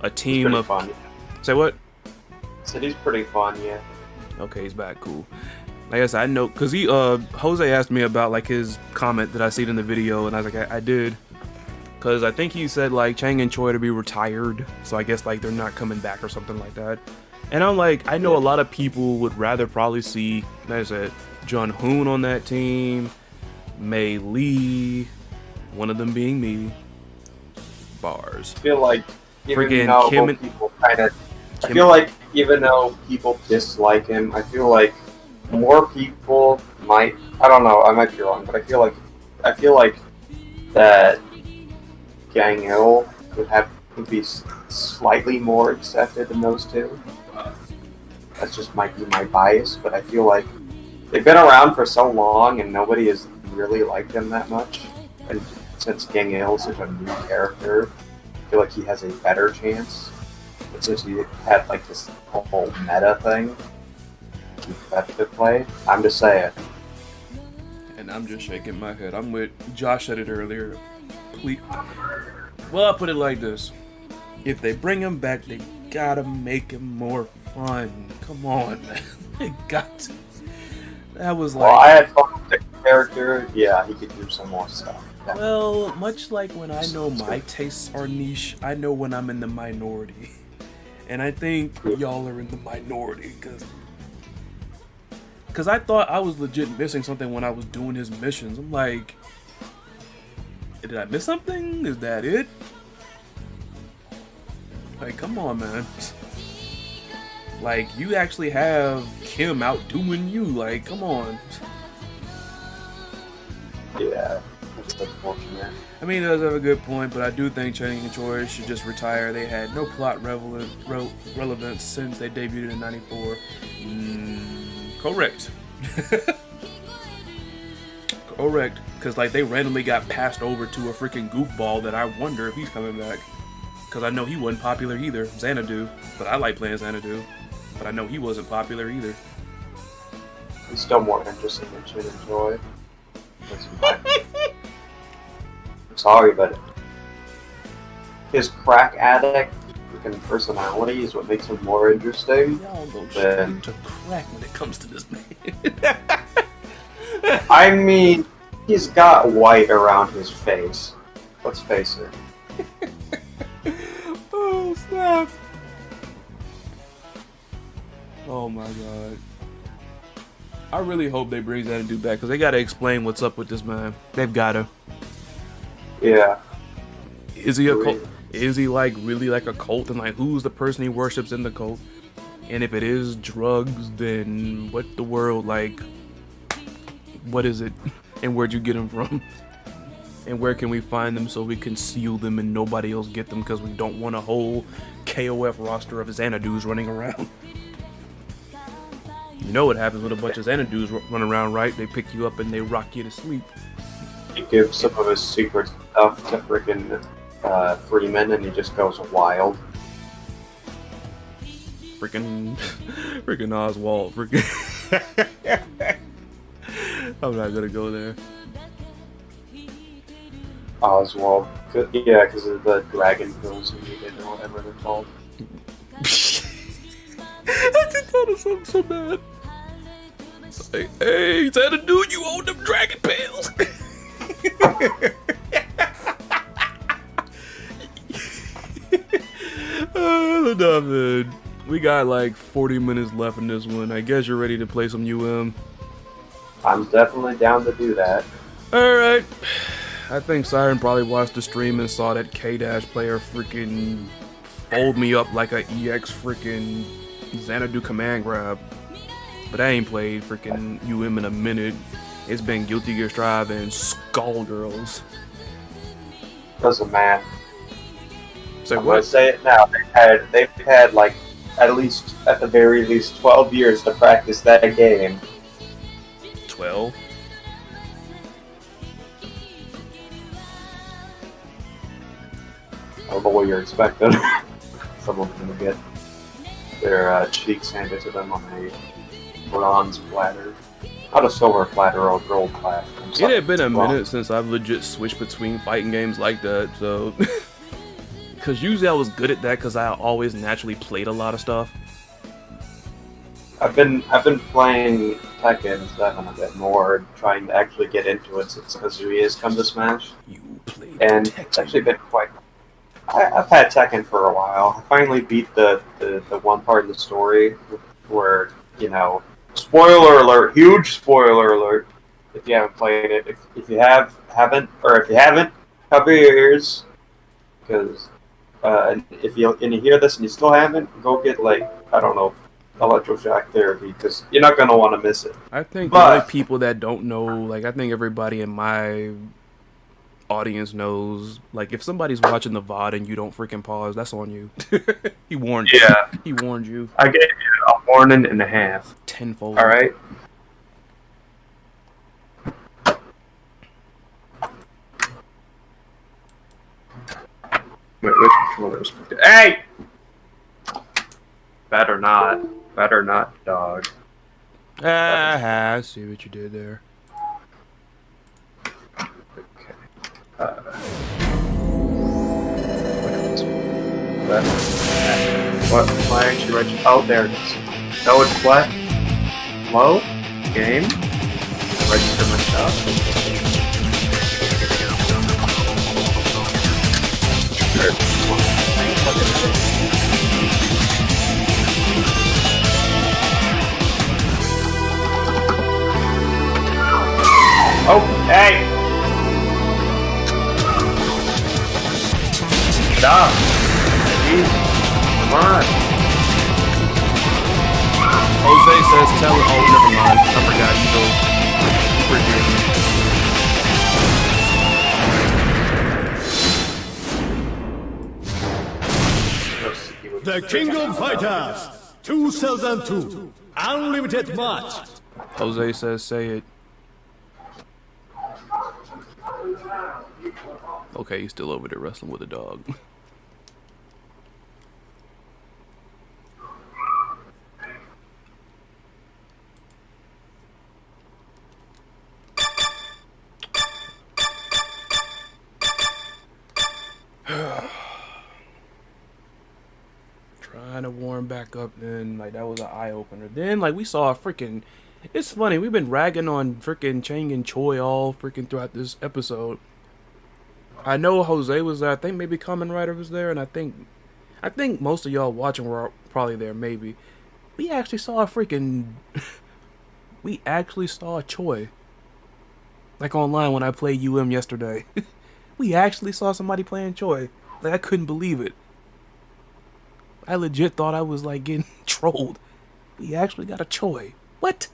[SPEAKER 1] A team of...
[SPEAKER 2] Fun.
[SPEAKER 1] Say what?
[SPEAKER 2] Said he's pretty fun, yeah.
[SPEAKER 1] Okay, he's back. Cool. Like I said, I know, because Jose asked me about, like, his comment that I seen in the video, and I was like, I did. Because I think he said, like, Chang and Choi to be retired. So I guess, like, they're not coming back or something like that. And I'm like, I know a lot of people would rather probably see, like I said, Jun Hoon on that team, Mei Lee, one of them being me. Bars.
[SPEAKER 2] I feel like
[SPEAKER 1] Freaking Kim and
[SPEAKER 2] people I feel like even though people dislike him, I feel like more people might. I don't know. I might be wrong, but I feel like that Gang Il would be slightly more accepted than those two. That just might be my bias, but I feel like they've been around for so long and nobody has really liked them that much. And since Gang Il is such a new character, I feel like he has a better chance. But since he had like this whole meta thing, competitive play, I'm just saying.
[SPEAKER 1] And I'm just shaking my head. I'm with Josh said it earlier. Please. Well, I'll put it like this. If they bring him back, they gotta make him more fun. Come on, man. They got to. That was like...
[SPEAKER 2] Well, I had fun with the character. Yeah, he could do some more stuff. Yeah.
[SPEAKER 1] Well, much like when I know my tastes are niche, I know when I'm in the minority. And I think y'all are in the minority, because I thought I was legit missing something when I was doing his missions. I'm like, did I miss something? Is that it? Like, come on, man. Like, you actually have Kim outdoing you. Like, come on.
[SPEAKER 2] Yeah, that's unfortunate.
[SPEAKER 1] I mean, he does have a good point, but I do think Chang and Choi should just retire. They had no plot relevance since they debuted in '94. Correct. Correct. Because, like, they randomly got passed over to a freaking goofball that I wonder if he's coming back. Because I know he wasn't popular either. Xanadu. But I like playing Xanadu. But I know he wasn't popular either.
[SPEAKER 2] He's still more interesting than Chin and Joy. I'm sorry, but his crack addict freaking personality is what makes him more interesting.
[SPEAKER 1] Y'all go straight to crack when it comes to this man.
[SPEAKER 2] I mean, he's got white around his face. Let's face it.
[SPEAKER 1] Oh, snap. Oh my god. I really hope they bring Xanadu back, because they gotta explain what's up with this man. They've gotta.
[SPEAKER 2] Yeah.
[SPEAKER 1] Is he a cult? Is he like really like a cult? And like, who's the person he worships in the cult? And if it is drugs, then what the world, like, what is it? And where'd you get them from? And where can we find them so we can seal them and nobody else get them, because we don't want a whole KOF roster of Xanadus running around. You know what happens when a bunch of Xanadus run around, right? They pick you up and they rock you to sleep.
[SPEAKER 2] He gives some of his secret stuff to freaking Freeman, and he just goes wild.
[SPEAKER 1] Freaking Oswald. Freaking. I'm not gonna go there.
[SPEAKER 2] Oswald. Yeah, because of the dragon pills he needed, or whatever they're called.
[SPEAKER 1] I just thought of something so bad. Hey, is that a dude you own them dragon pills? Oh, no, man. We got like 40 minutes left in this one. I guess you're ready to play some UM.
[SPEAKER 2] I'm definitely down to do that.
[SPEAKER 1] Alright. I think Syrin probably watched the stream and saw that K-Dash player freaking fold me up like a EX freaking Xanadu command grab. But I ain't played freaking UM in a minute. It's been Guilty Gear Strive and Skullgirls.
[SPEAKER 2] Listen, man.
[SPEAKER 1] Say
[SPEAKER 2] I'm
[SPEAKER 1] what?
[SPEAKER 2] gonna say it now. They've had like at the very least 12 years to practice that game.
[SPEAKER 1] 12?
[SPEAKER 2] I don't know what you're expecting. Someone's gonna get their cheeks handed to them on a bronze platter. Not a silver platter or a gold platter.
[SPEAKER 1] It had been a minute since I've legit switched between fighting games like that, so... Because usually I was good at that because I always naturally played a lot of stuff.
[SPEAKER 2] I've been playing Tekken 7 a bit more, trying to actually get into it since Kazuya has come to Smash.
[SPEAKER 1] You played
[SPEAKER 2] And
[SPEAKER 1] Tekken.
[SPEAKER 2] it's actually been quite... I've had Tekken for a while. I finally beat the one part of the story where, you know... Spoiler alert! Huge spoiler alert! If you haven't played it. If you haven't, cover your ears. Because if you hear this and you still haven't, go get, like, I don't know, electroshock therapy, because you're not going to want to miss it.
[SPEAKER 1] I think the only people that don't know, like, I think everybody in my audience knows, like, if somebody's watching the VOD and you don't freaking pause, that's on you. He warned you.
[SPEAKER 2] Yeah.
[SPEAKER 1] He warned you.
[SPEAKER 2] I gave you a warning and a half.
[SPEAKER 1] Tenfold.
[SPEAKER 2] Alright? Wait, which controller's... Hey! Better not, dog.
[SPEAKER 1] Ah, I see what you did there.
[SPEAKER 2] Okay. What? Why aren't you ready? Oh, there it is. No, it's what? Low? Game? Register my stuff? Oh, hey! Stop! Jeez. Come on!
[SPEAKER 1] Jose says tell it. Oh, never mind. I forgot. You
[SPEAKER 4] The King of Fighters 2002 Unlimited Match.
[SPEAKER 1] Jose says say it. Okay, he's still over there wrestling with a dog. Trying to warm back up, and like that was an eye opener. Then like we saw a freaking. It's funny, we've been ragging on freaking Chang and Choi all freaking throughout this episode. I know Jose was there. I think maybe Kamen Rider was there, and I think most of y'all watching were probably there. Maybe we actually saw a freaking. We actually saw a Choi. Like online when I played UM yesterday, we actually saw somebody playing Choi. Like I couldn't believe it. I legit thought I was like getting trolled. We actually got a Choi. What?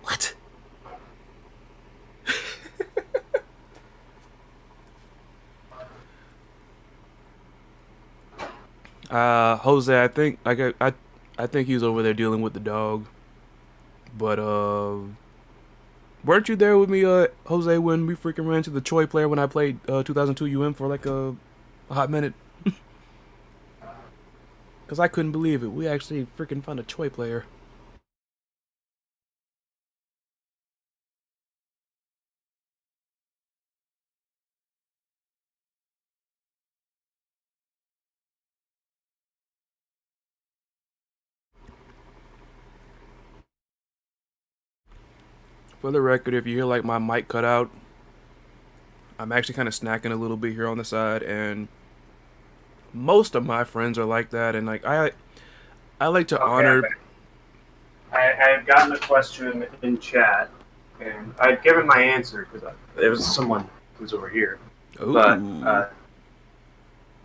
[SPEAKER 1] What? Jose, I think I think he's over there dealing with the dog. But weren't you there with me, Jose, when we freaking ran to the Choi player when I played 2002 UM for like a hot minute? Because I couldn't believe it. We actually freaking found a Choi player. For the record, if you hear like my mic cut out, I'm actually kind of snacking a little bit here on the side, and most of my friends are like that, and like I like to honor.
[SPEAKER 2] I have gotten a question in chat, and I'd given my answer because it was someone who's over here.
[SPEAKER 1] Ooh.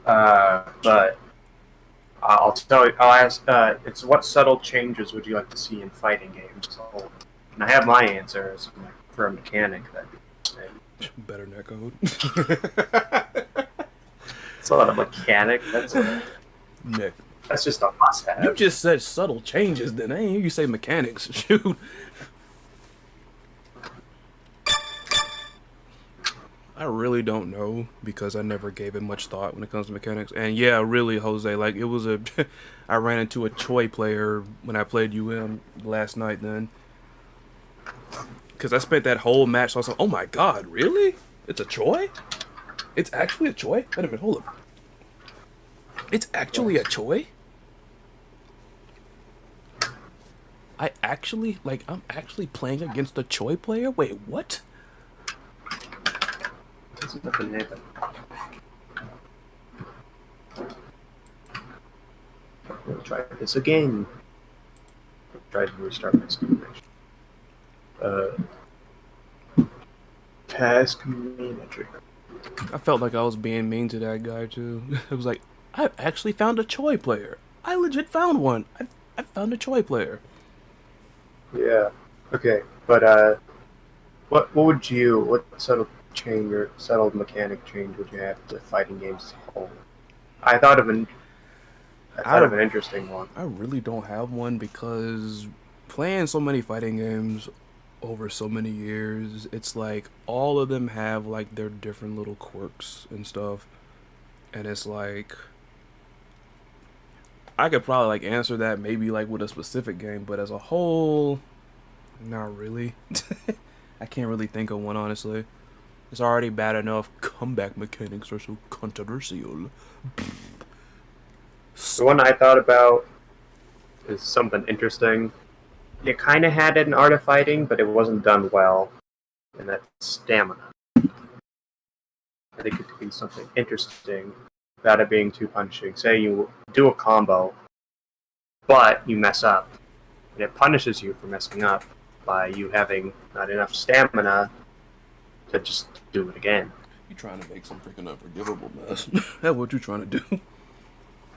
[SPEAKER 2] But I'll tell you. I'll ask. It's what subtle changes would you like to see in fighting games as a whole? And I have my answer as for a mechanic. That'd be interesting.
[SPEAKER 1] Better netcode.
[SPEAKER 2] It's a lot of mechanic.
[SPEAKER 1] Nick.
[SPEAKER 2] That's just a must-have.
[SPEAKER 1] You just said subtle changes, then I ain't hear you say mechanics. Shoot. I really don't know because I never gave it much thought when it comes to mechanics. And yeah, really, Jose, like it was I ran into a Choi player when I played last night then. Because I spent that whole match, so I was like, oh my god, really? It's a Choi? It's actually a Choi? Wait a minute, hold up. It's actually a Choi? I'm actually playing against a Choi player? Wait, what?
[SPEAKER 2] There's nothing happen. We'll try this again. Try to restart my simulation. Task manager.
[SPEAKER 1] I felt like I was being mean to that guy too. It was like, I actually found a Choi player. I legit found one. I found a Choi player.
[SPEAKER 2] Yeah. Okay. But what subtle change or subtle mechanic change would you have to fighting games as a whole? I thought of an interesting one.
[SPEAKER 1] I really don't have one because playing so many fighting games over so many years, it's like all of them have like their different little quirks and stuff. And it's like I could probably like answer that maybe like with a specific game, but as a whole, not really. I can't really think of one, honestly. It's already bad enough comeback mechanics are so controversial.
[SPEAKER 2] The one I thought about is something interesting. You kind of had it in Art of Fighting, but it wasn't done well. And that's stamina. I think it could be something interesting without it being too punishing. Say you do a combo, but you mess up. And it punishes you for messing up by you having not enough stamina to just do it again.
[SPEAKER 1] You trying to make some freaking unforgivable mess. That's what you trying to do.
[SPEAKER 2] A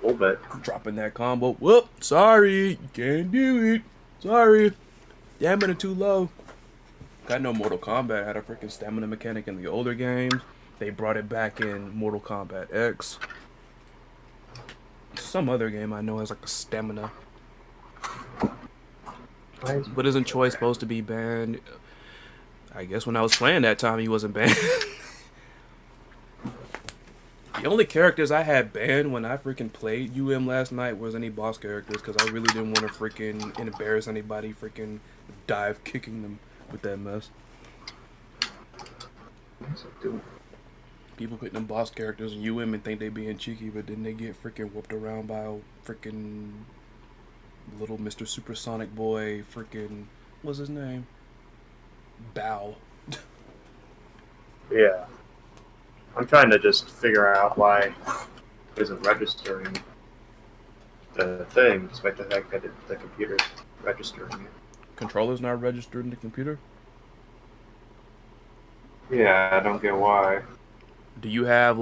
[SPEAKER 2] little bit.
[SPEAKER 1] Dropping that combo. Whoop, sorry, you can't do it. Sorry. Stamina too low. I know Mortal Kombat had a freaking stamina mechanic in the older games. They brought it back in Mortal Kombat X. Some other game I know has like a stamina. But isn't Choi supposed to be banned? I guess when I was playing that time he wasn't banned. The only characters I had banned when I freaking played last night was any boss characters because I really didn't want to freaking embarrass anybody freaking dive kicking them with that mess. People put them boss characters in and think they being cheeky, but then they get freaking whooped around by a freaking little Mr. Supersonic boy freaking, what's his name? Bow.
[SPEAKER 2] Yeah. I'm trying to just figure out why it isn't registering the thing, despite the fact that the computer's registering it.
[SPEAKER 1] Controller's not registered in the computer?
[SPEAKER 2] Yeah, I don't get why.
[SPEAKER 1] Do you have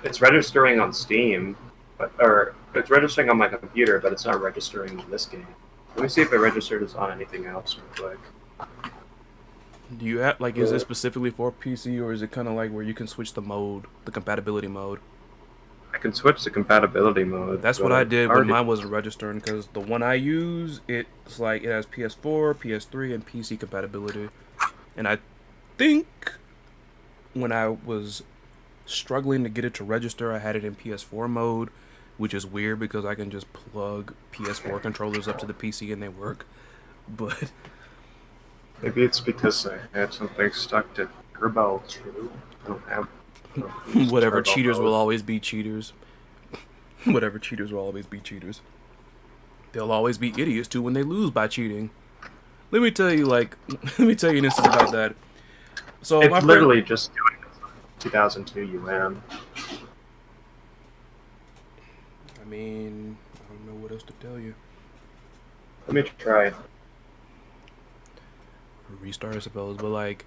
[SPEAKER 2] It's registering on Steam, or it's registering on my computer, but it's not registering in this game. Let me see if it registered on anything else real quick.
[SPEAKER 1] Do you have, like, is it specifically for PC, or is it kind of like where you can switch the mode, the compatibility mode?
[SPEAKER 2] I can switch the compatibility mode.
[SPEAKER 1] That's what I did when mine wasn't registering, because the one I use, it's like, it has PS4, PS3, and PC compatibility. And I think when I was struggling to get it to register, I had it in PS4 mode, which is weird because I can just plug PS4 controllers up to the PC and they work. But
[SPEAKER 2] maybe it's because I had something stuck to Turbo 2. I don't have.
[SPEAKER 1] Whatever, cheaters will always be cheaters. Whatever, cheaters will always be cheaters. They'll always be idiots too when they lose by cheating. Let me tell you, like, let me tell you an instance about that. So
[SPEAKER 2] It's
[SPEAKER 1] my friend,
[SPEAKER 2] literally just doing 2002 UM.
[SPEAKER 1] I mean, I don't know what else to tell you.
[SPEAKER 2] Let me try.
[SPEAKER 1] Restart, I suppose, but like,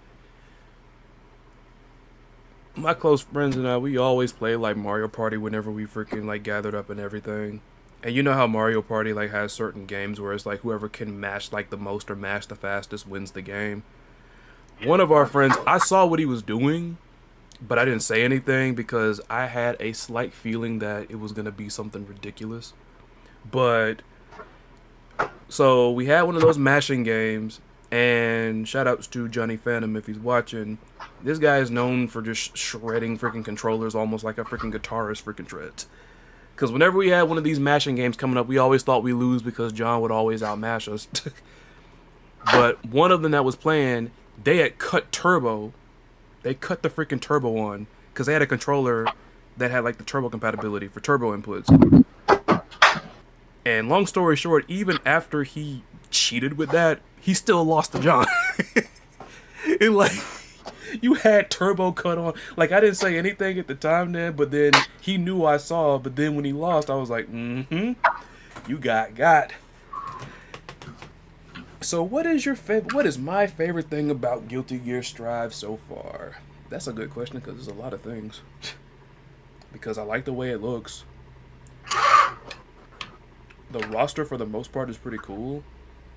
[SPEAKER 1] my close friends and I, we always play like Mario Party whenever we freaking like gathered up and everything. And you know how Mario Party like has certain games where it's like whoever can mash like the most or mash the fastest wins the game. One of our friends, I saw what he was doing, but I didn't say anything because I had a slight feeling that it was gonna be something ridiculous. But so we had one of those mashing games, and shout outs to Johnny Phantom if he's watching. This guy is known for just shredding freaking controllers almost like a freaking guitarist freaking shreds. Because whenever we had one of these mashing games coming up, we always thought we lose because John would always outmash us. But one of them that was playing, they had cut turbo. They cut the freaking turbo on because they had a controller that had like the turbo compatibility for turbo inputs. And long story short, even after he cheated with that, he still lost to John. It like, you had turbo cut on. Like, I didn't say anything at the time then, but then he knew I saw. But then when he lost, I was like, you got. So what is your favorite? What is my favorite thing about Guilty Gear Strive so far? That's a good question because there's a lot of things. Because I like the way it looks. The roster for the most part is pretty cool.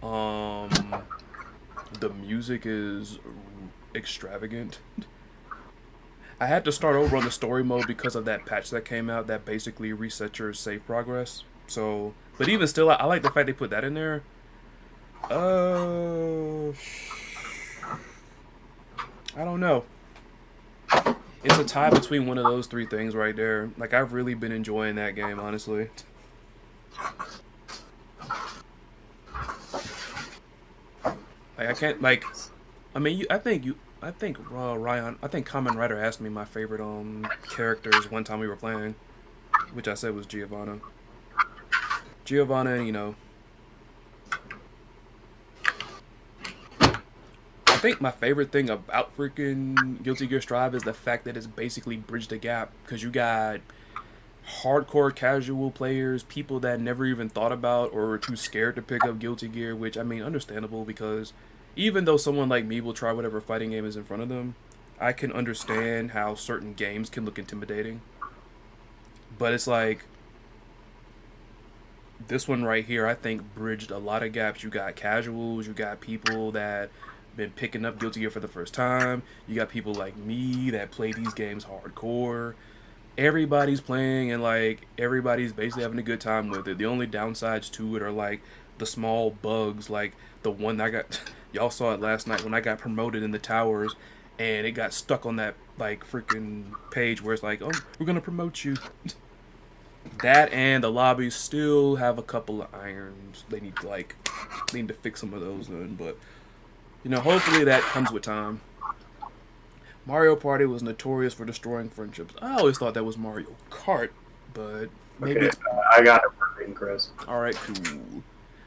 [SPEAKER 1] The music is extravagant. I had to start over on the story mode because of that patch that came out that basically resets your save progress. So, but even still, I like the fact they put that in there. I don't know. It's a tie between one of those three things right there. Like, I've really been enjoying that game, honestly. Like, I can't, like, I mean, I think Ryan, I think Kamen Rider asked me my favorite characters one time we were playing, which I said was Giovanna. Giovanna, you know. I think my favorite thing about freaking Guilty Gear Strive is the fact that it's basically bridged the gap, because you got hardcore casual players, people that never even thought about or were too scared to pick up Guilty Gear, which, I mean, understandable, because even though someone like me will try whatever fighting game is in front of them, I can understand how certain games can look intimidating. But it's like, this one right here, I think, bridged a lot of gaps. You got casuals, you got people that been picking up Guilty Gear for the first time, you got people like me that play these games hardcore. Everybody's playing, and like, everybody's basically having a good time with it. The only downsides to it are like the small bugs, like the one I got y'all saw it last night when I got promoted in the towers and it got stuck on that like freaking page where it's like, oh, we're gonna promote you. That and the lobbies still have a couple of irons. They need to fix some of those in, but you know, hopefully that comes with time. Mario Party was notorious for destroying friendships. I always thought that was Mario Kart, but maybe
[SPEAKER 2] Okay, I got it working, Chris.
[SPEAKER 1] Alright, cool.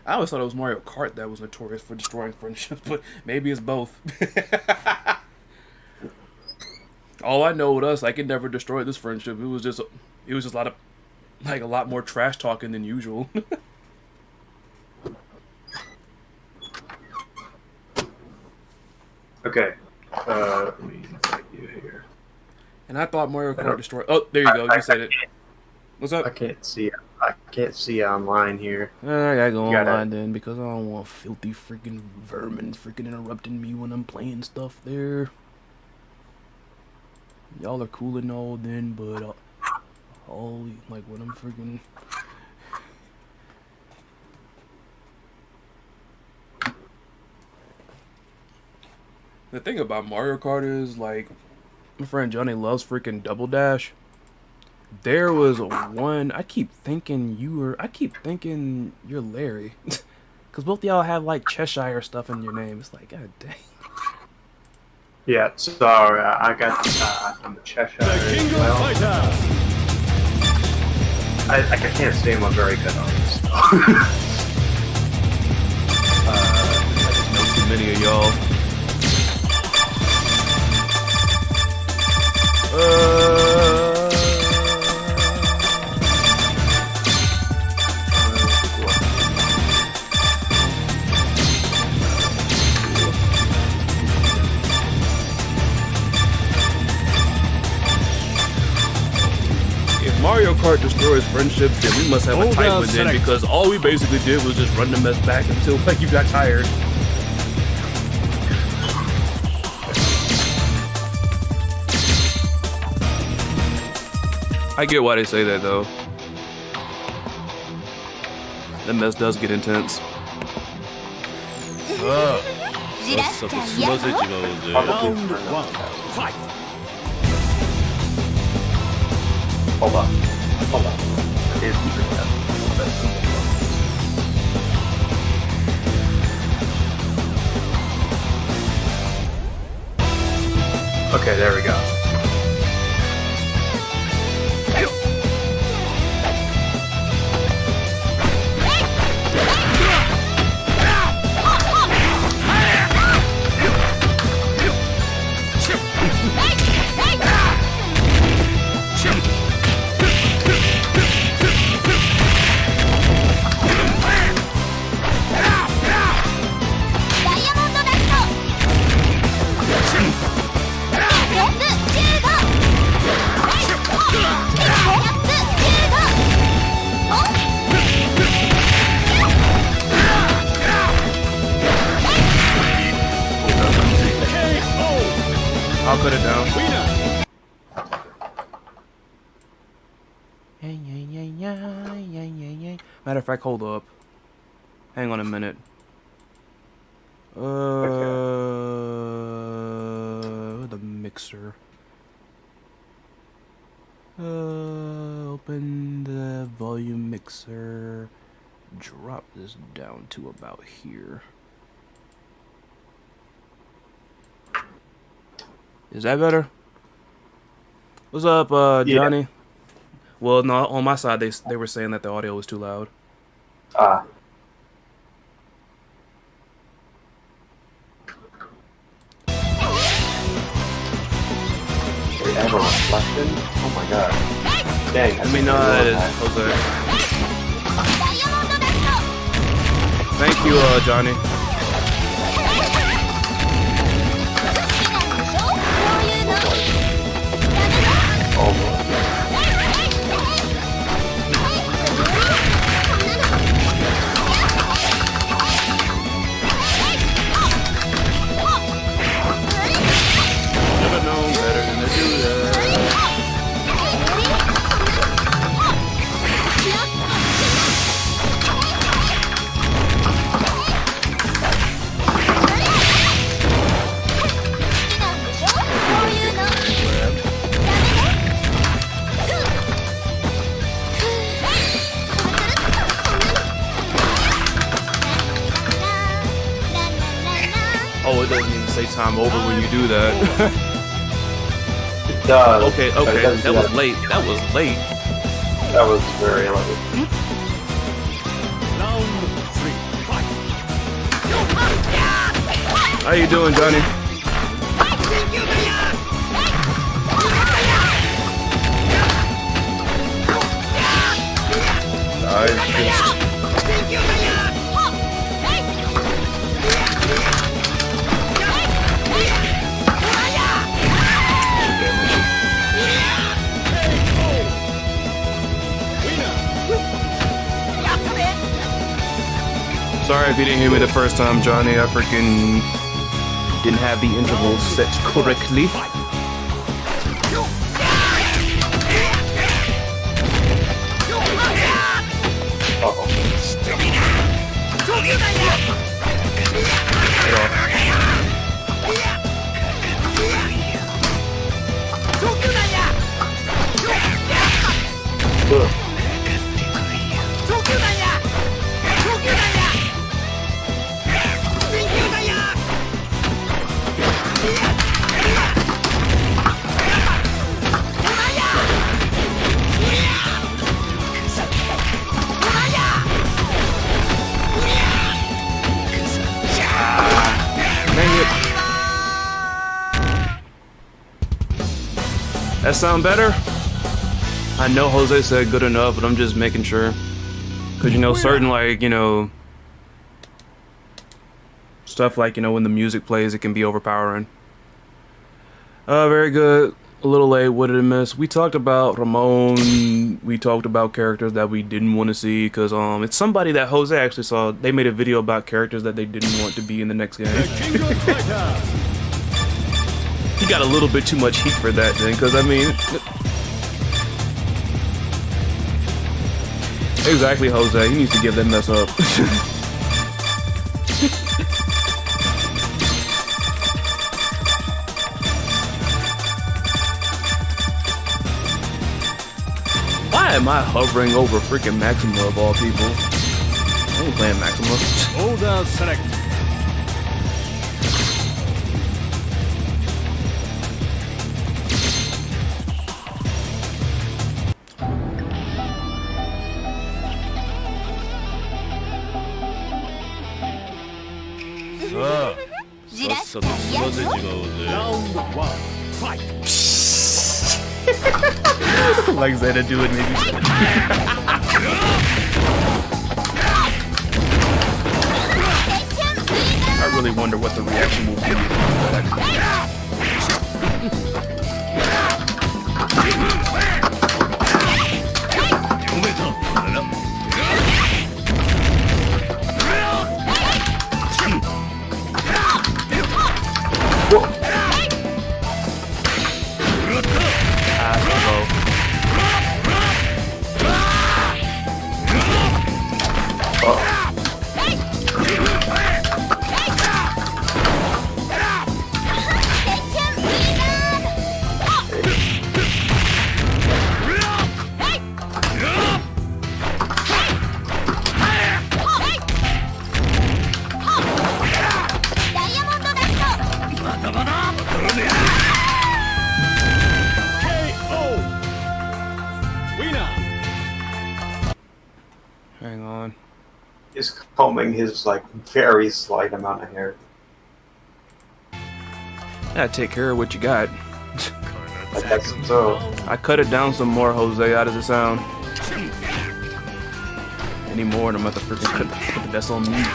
[SPEAKER 1] I always thought it was Mario Kart that was notorious for destroying friendships, but maybe it's both. All I know with us, I could never destroy this friendship. It was just a lot more trash talking than usual.
[SPEAKER 2] Okay, let me invite you here.
[SPEAKER 1] And I thought Mario Kart destroyed. Oh, there you go. You said it. What's up?
[SPEAKER 2] I can't see online here.
[SPEAKER 1] I gotta go online then because I don't want filthy freaking vermin freaking interrupting me when I'm playing stuff there. Y'all are cool and all then, but like when I'm freaking. The thing about Mario Kart is, like, my friend Johnny loves freaking Double Dash. There was one, I keep thinking you're Larry. Because both of y'all have, like, Cheshire stuff in your name. It's like, god dang.
[SPEAKER 2] Yeah, sorry, I got, I'm a Cheshire as well. I can't say I'm a very good artist.
[SPEAKER 1] many of y'all. If Mario Kart destroys friendships, then we must have a
[SPEAKER 4] Hold
[SPEAKER 1] tight
[SPEAKER 4] on,
[SPEAKER 1] one then,
[SPEAKER 4] select.
[SPEAKER 1] because all we basically did was just run the mess back until like you got tired. I get why they say that though. The mess does get intense.
[SPEAKER 4] さっさと済ませちまおうぜ。
[SPEAKER 2] Probably
[SPEAKER 4] Round
[SPEAKER 2] turn it
[SPEAKER 4] one,
[SPEAKER 2] up.
[SPEAKER 4] fight.
[SPEAKER 2] Hold on. Hold on. It is even that. Okay, there we go.
[SPEAKER 1] I'll put it down. Matter of fact, hold up. Hang on a minute. The mixer. Open the volume mixer. Drop this down to about here. Is that better? What's up, Johnny?
[SPEAKER 2] Yeah.
[SPEAKER 1] Well, no, on my side, they were saying that the audio was too loud.
[SPEAKER 2] Wait, I have a reflection? Oh my god. Dang.
[SPEAKER 1] I mean, no, that is Jose. Thank you, Johnny.
[SPEAKER 2] Oh boy.
[SPEAKER 1] Never known better than to do that. Oh, it doesn't even say time over when you do that.
[SPEAKER 2] It does.
[SPEAKER 1] Okay,
[SPEAKER 2] but it
[SPEAKER 1] okay,
[SPEAKER 2] doesn't
[SPEAKER 1] that
[SPEAKER 2] do
[SPEAKER 1] was late. That was late.
[SPEAKER 2] That was very late.
[SPEAKER 4] Round three, fight.
[SPEAKER 1] How you doing, Johnny? Sorry if you didn't hear me the first time, Johnny. I freaking didn't have the intervals set correctly. That sound better? I know Jose said good enough, but I'm just making sure. Cause you know, certain like, you know, stuff like, you know, when the music plays, it can be overpowering. Very good. A little late. What did I miss? We talked about Ramon. We talked about characters that we didn't want to see because it's somebody that Jose actually saw. They made a video about characters that they didn't want to be in the next game. He got a little bit too much heat for that then, because I mean, exactly, Jose. He needs to give that mess up. Why am I hovering over freaking Maxima of all people? I ain't playing Maxima.
[SPEAKER 4] Order select. Round 1. Fight.
[SPEAKER 1] Like Zeta do it maybe. I really wonder what the reaction will be. Hang on.
[SPEAKER 2] He's combing his like very slight amount of hair.
[SPEAKER 1] Yeah, take care of what you got.
[SPEAKER 2] I guess so.
[SPEAKER 1] I cut it down some more, Jose. How does it sound? Any more and I'm about to freaking put the vessel on mute.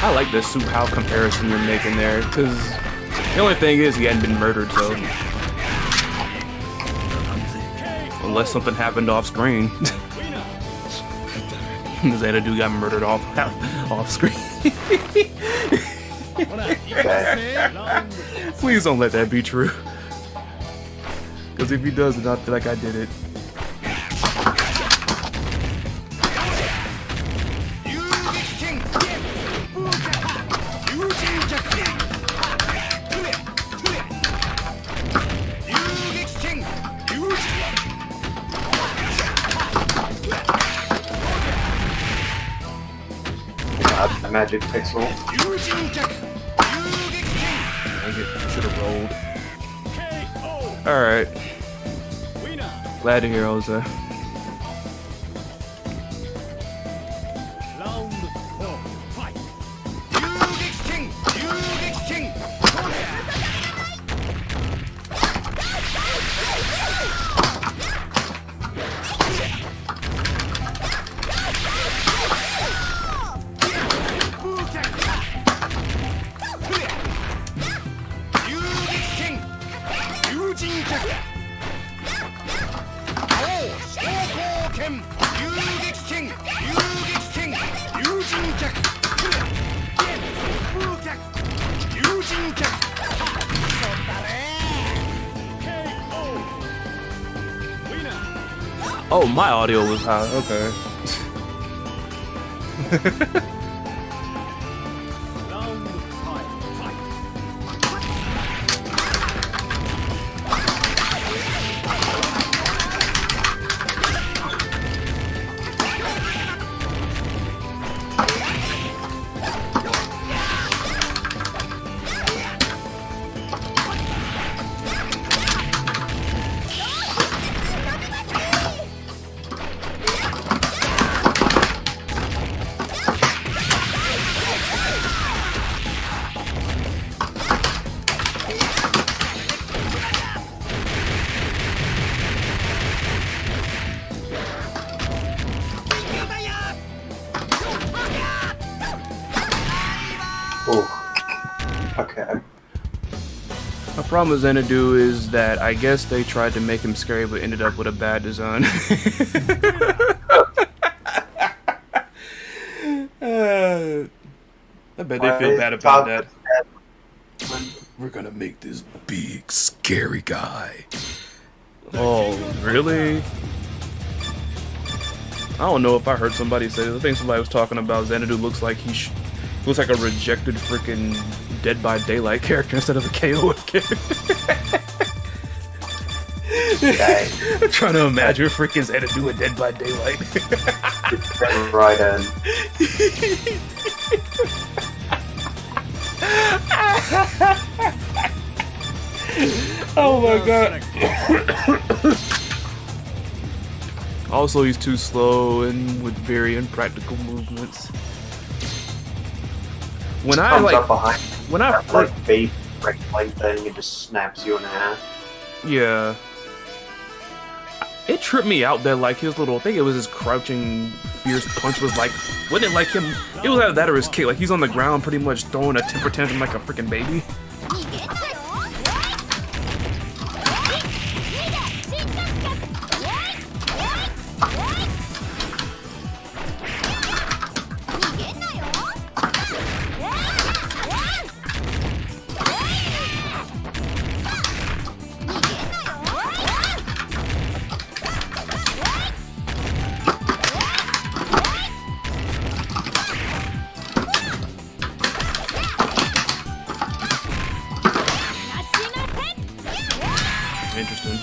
[SPEAKER 1] I like this Soup How comparison you're making there, because the only thing is he hadn't been murdered, so unless something happened off screen. Zeta dude got murdered off screen. Please don't let that be true. Because if he does, then I feel like I did it.
[SPEAKER 2] The magic pixel.
[SPEAKER 1] Should have rolled. Alright. Glad to hear, Jose. Oh, my audio was high. Okay. My problem with Xanadu is that I guess they tried to make him scary but ended up with a bad design. I bet they feel bad about that. We're gonna make this big, scary guy. Oh, really? I don't know if I heard somebody say this. I think somebody was talking about Xanadu looks like looks like a rejected freaking Dead by Daylight character instead of a KOF character. I'm trying to imagine freaking Xanadu in Dead by Daylight.
[SPEAKER 2] Right in.
[SPEAKER 1] Oh my god. Also, he's too slow and with very impractical movements. When I
[SPEAKER 2] Comes
[SPEAKER 1] like,
[SPEAKER 2] up behind
[SPEAKER 1] when I
[SPEAKER 2] that,
[SPEAKER 1] first,
[SPEAKER 2] like bait break light thing and just snaps you in half.
[SPEAKER 1] yeah, it tripped me out that like his little, I think it was his crouching fierce punch was like, wasn't it like him? It was either that or his kick. Like he's on the ground, pretty much throwing a temper tantrum like a freaking baby. Interesting.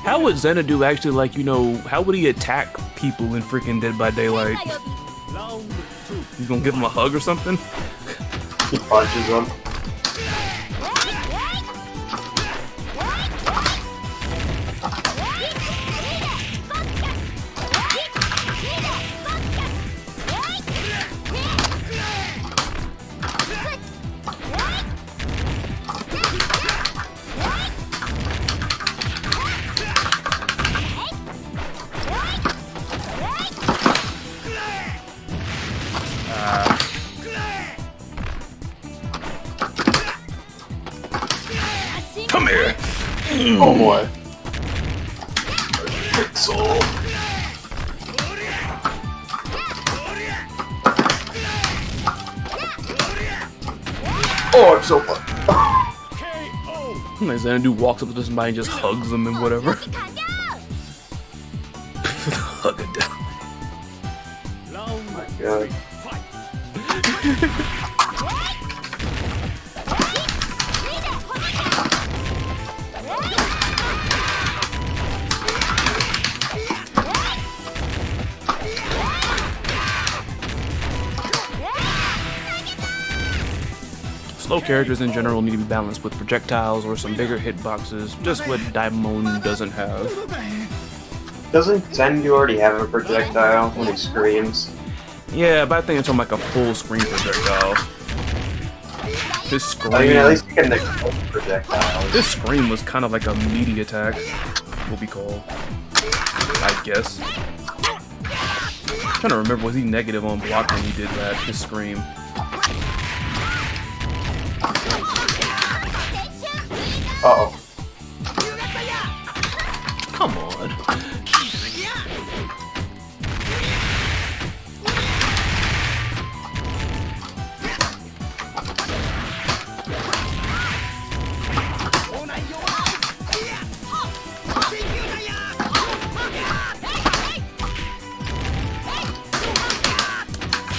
[SPEAKER 1] How would Xanadu actually, like, you know, how would he attack people in freaking Dead by Daylight? He's gonna give him a hug or something?
[SPEAKER 2] He punches them.
[SPEAKER 1] Come here!
[SPEAKER 2] Oh boy. Richxson. Oh, I'm so fun.
[SPEAKER 1] Like Xanadu walks up to somebody and just hugs them and whatever. Hug it down.
[SPEAKER 2] Oh my god.
[SPEAKER 1] Slow characters in general need to be balanced with projectiles or some bigger hitboxes, just what Daimon doesn't have.
[SPEAKER 2] Doesn't Xanadu already have a projectile when he screams?
[SPEAKER 1] Yeah, but I think it's on like a full screen projectile. His scream,
[SPEAKER 2] I mean, at least he can explode projectiles.
[SPEAKER 1] this scream was kind of like a meaty attack, what we call, I guess. I'm trying to remember, was he negative on block when he did that, his scream?
[SPEAKER 2] Uh-oh.
[SPEAKER 1] Come on.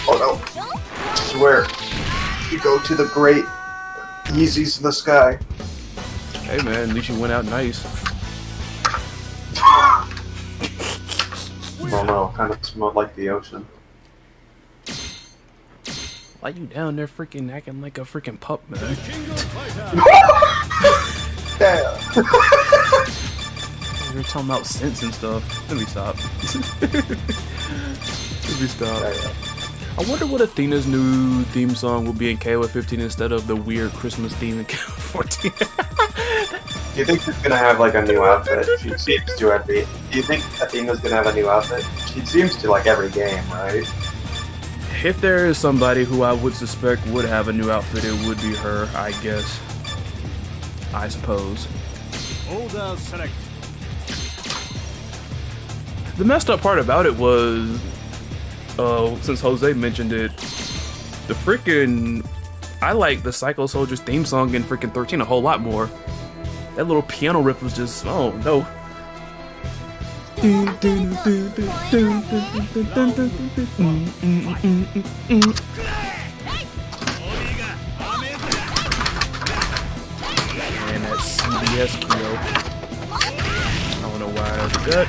[SPEAKER 2] Oh no. I swear. You go to the great Yeezys in the sky.
[SPEAKER 1] Hey man, at least you went out nice.
[SPEAKER 2] Oh no, kind of smelled like the ocean.
[SPEAKER 1] Why you down there freaking acting like a freaking pup, man?
[SPEAKER 2] Damn.
[SPEAKER 1] You're talking about sense and stuff. Let me stop. Let me stop. I wonder what Athena's new theme song will be in KOF 15 instead of the weird Christmas theme in KOF 14.
[SPEAKER 2] Do you think she's gonna have like a new outfit? She seems to every. Do you think Athena's gonna have a new outfit? She seems to like every game, right?
[SPEAKER 1] If there is somebody who I would suspect would have a new outfit, it would be her, I guess. I suppose.
[SPEAKER 4] Order select.
[SPEAKER 1] The messed up part about it was, since Jose mentioned it, the freaking, I like the Psycho Soldiers theme song in freaking 13 a whole lot more. That little piano riff was just, oh no. Man, that CBS kill. I don't know why I did that.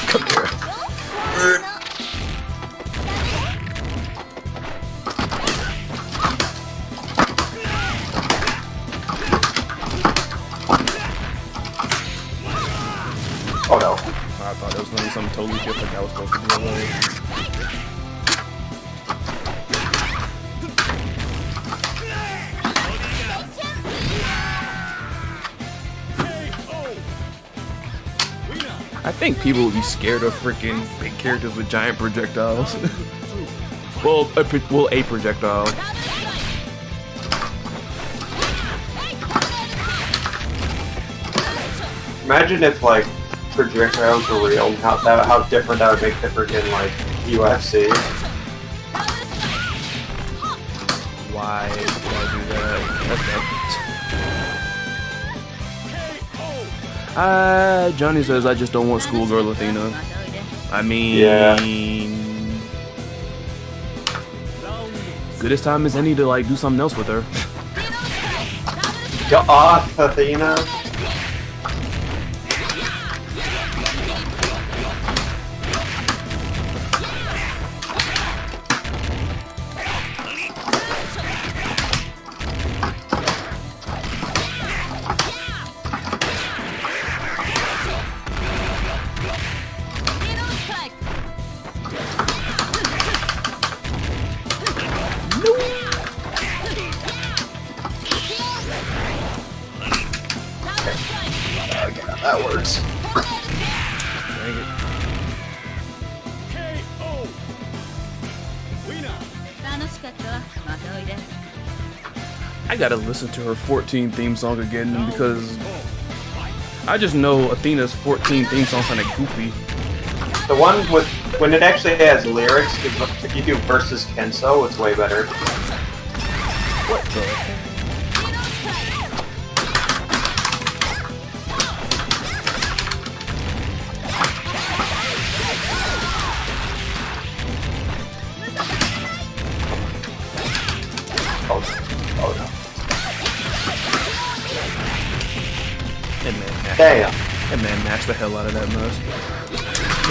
[SPEAKER 1] Come here.
[SPEAKER 2] Oh no.
[SPEAKER 1] I thought it was gonna be something totally different that was supposed to be away. I think people would be scared of freaking big characters with giant projectiles. well, a projectile.
[SPEAKER 2] Imagine if like projectiles were real, and how different that would make the freaking like UFC.
[SPEAKER 1] Why would I do that? Johnny says I just don't want schoolgirl Athena. I mean,
[SPEAKER 2] Yeah.
[SPEAKER 1] good as time as any to like do something else with her.
[SPEAKER 2] Get off, Athena. That works.
[SPEAKER 1] Dang it.
[SPEAKER 4] KO. Winner.
[SPEAKER 1] I gotta listen to her 14 theme song again because I just know Athena's 14 theme song sounded goofy.
[SPEAKER 2] The one with when it actually has lyrics, if you do versus Kenso, it's way better.
[SPEAKER 1] What the?
[SPEAKER 2] Oh no. Damn.
[SPEAKER 1] That man mashed the hell out of that mess.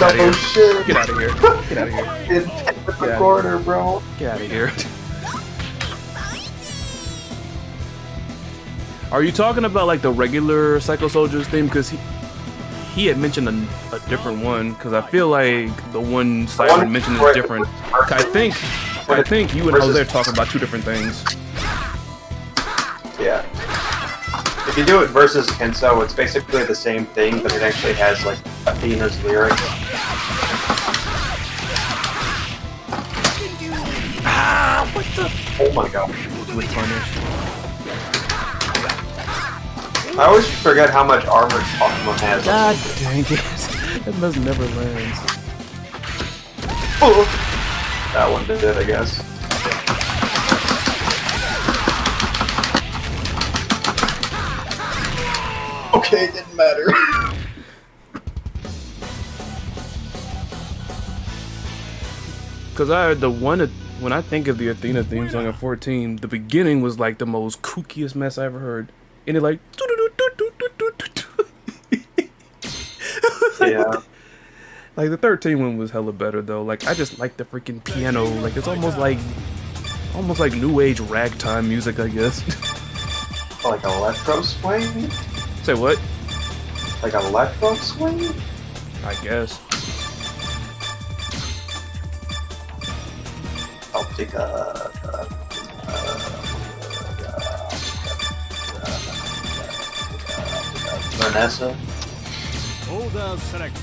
[SPEAKER 2] Oh shit.
[SPEAKER 1] Get out of here. Get out of here.
[SPEAKER 2] In the corner, bro.
[SPEAKER 1] Get out of here. Are you talking about like the regular Psycho Soldiers theme? Because he had mentioned a different one. Because I feel like the one Syrin mentioned is different. I think you and Jose are talking about two different things.
[SPEAKER 2] Yeah. If you do it versus Kenso, it's basically the same thing, but it actually has like Athena's lyrics.
[SPEAKER 1] Ah, what the?
[SPEAKER 2] Oh my god.
[SPEAKER 1] With punish.
[SPEAKER 2] I always forget how much armor Pokemon has.
[SPEAKER 1] God dang it. That must never lands.
[SPEAKER 2] Oh. That one did it, I guess. Okay, it didn't matter.
[SPEAKER 1] Because when I think of the Athena theme song at 14, the beginning was like the most kookiest mess I ever heard. And it like...
[SPEAKER 2] Yeah.
[SPEAKER 1] Like the 13 one was hella better though. Like I just like the freaking piano. Like it's almost like new age ragtime music, I guess.
[SPEAKER 2] Like electro swing?
[SPEAKER 1] Say what?
[SPEAKER 2] Like electro swing?
[SPEAKER 1] I guess.
[SPEAKER 2] I'll take a Vanessa.
[SPEAKER 4] Order select.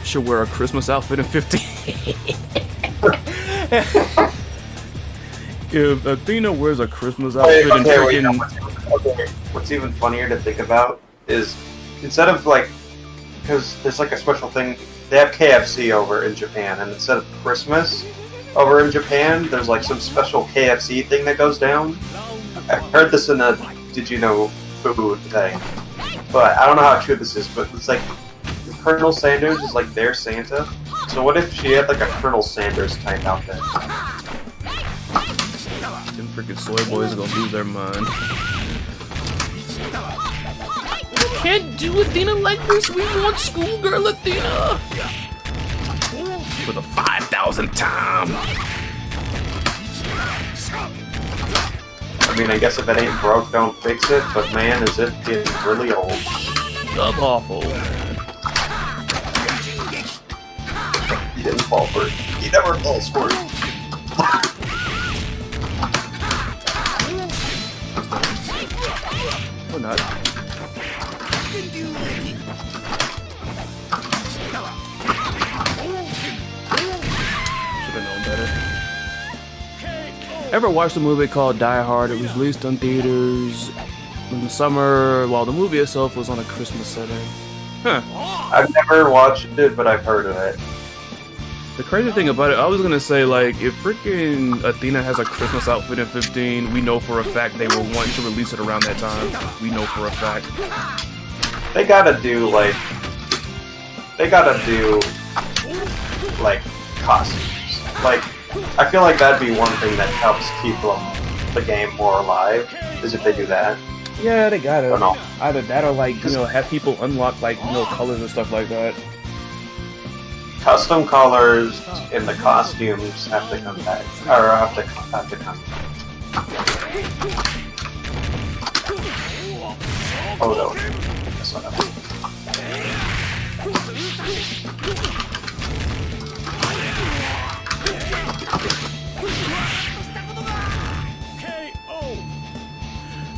[SPEAKER 1] Should wear a Christmas outfit in 15. If Athena wears a Christmas outfit in freaking...
[SPEAKER 2] What's even funnier to think about is instead of like, because there's like a special thing, they have KFC over in Japan, and instead of Christmas over in Japan, there's like some special KFC thing that goes down. I heard this in a Did You Know food thing, but I don't know how true this is, but it's like Colonel Sanders is like their Santa. So what if she had like a Colonel Sanders type outfit?
[SPEAKER 1] Them freaking soy boys are gonna lose their mind. You can't do Athena like this. We want schoolgirl Athena. For the 5,000th time.
[SPEAKER 2] I mean, I guess if it ain't broke, don't fix it, but man, is it getting really old.
[SPEAKER 1] That's awful, man.
[SPEAKER 2] He didn't fall for it. He never falls for it.
[SPEAKER 1] Or not. Should've known better. Ever watched a movie called Die Hard? It was released on theaters in the summer, while the movie itself was on a Christmas setting. Huh.
[SPEAKER 2] I've never watched it, but I've heard of it.
[SPEAKER 1] The crazy thing about it, I was gonna say, like, if freaking Athena has a Christmas outfit in 15, we know for a fact they were wanting to release it around that time. We know for a fact.
[SPEAKER 2] They gotta do, like, costumes. Like, I feel like that'd be one thing that helps keep the game more alive, is if they do that.
[SPEAKER 1] Yeah, they gotta.
[SPEAKER 2] Or no.
[SPEAKER 1] Either that or, like, you know, have people unlock, like, you know, colors and stuff like that.
[SPEAKER 2] Custom colors in the costumes have to come back, or have to come. Oh no, that's not enough.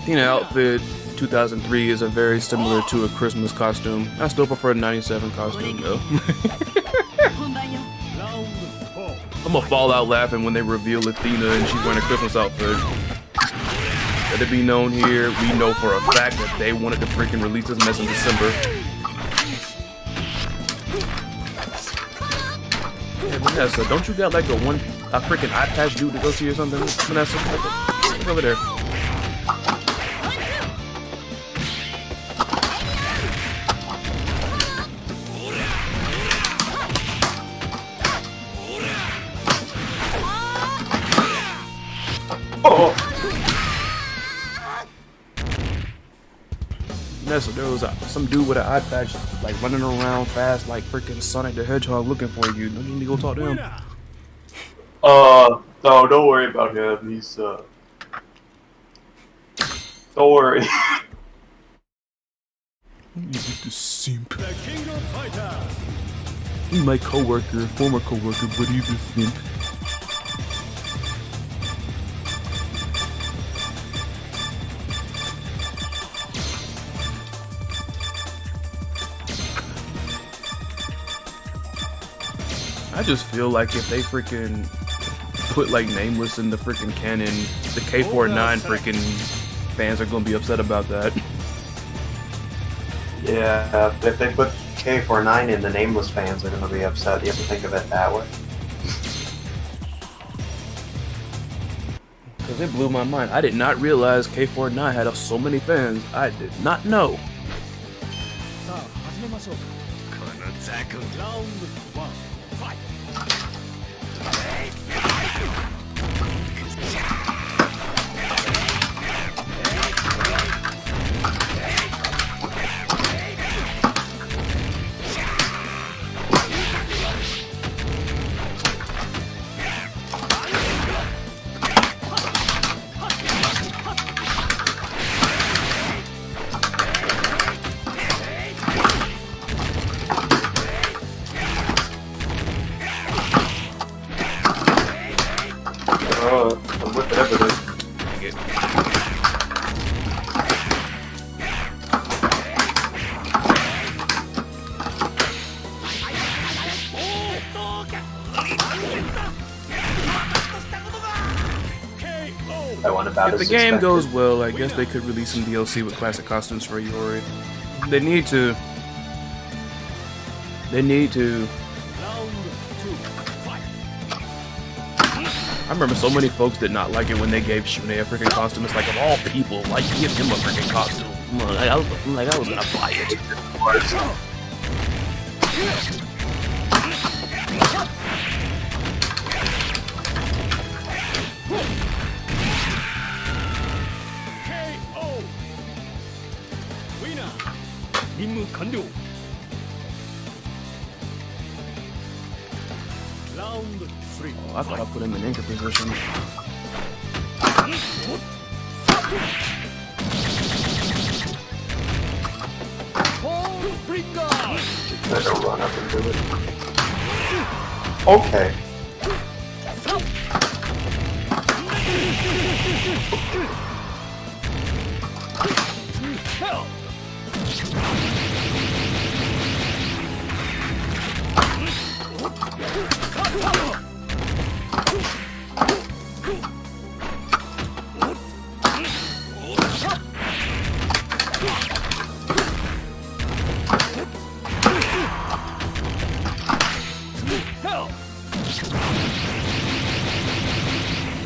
[SPEAKER 1] Athena outfit 2003 is a very similar to a Christmas costume. I still prefer the 97 costume though. I'm gonna fall out laughing when they reveal Athena and she's wearing a Christmas outfit. Let it be known here, we know for a fact that they wanted to freaking release this mess in December. Hey Vanessa, don't you got like a freaking eye patch dude to go see or something? Vanessa, look over there.
[SPEAKER 2] Oh.
[SPEAKER 1] Vanessa, there was some dude with an eye patch, like running around fast, like freaking Sonic the Hedgehog, looking for you. Don't you need to go talk to him?
[SPEAKER 2] No, don't worry about him. He's don't worry.
[SPEAKER 1] The simp.
[SPEAKER 4] The King of Fighters.
[SPEAKER 1] He's my coworker, former coworker, but he's a simp. I just feel like if they freaking put like Nameless in the freaking canon, the K49 freaking fans are gonna be upset about that.
[SPEAKER 2] Yeah, if they put K49 in, the Nameless fans are gonna be upset. You have to think of it that way.
[SPEAKER 1] Because it blew my mind. I did not realize K49 had so many fans. I did not know.
[SPEAKER 4] Round 1. Fight.
[SPEAKER 2] about
[SPEAKER 1] If the
[SPEAKER 2] as
[SPEAKER 1] game
[SPEAKER 2] expected.
[SPEAKER 1] goes well, I guess they could release some DLC with classic costumes for Iori. They need to. They need to.
[SPEAKER 4] Round 2, fight.
[SPEAKER 1] I remember so many folks did not like it when they gave Shune a freaking costume. It's like, of all people, like, give him a freaking costume. I was gonna buy it.
[SPEAKER 4] KO. Winner. 임무 완료. Round 3.
[SPEAKER 1] Oh, I thought I put him in anchor position.
[SPEAKER 2] I don't run up and do it. Okay.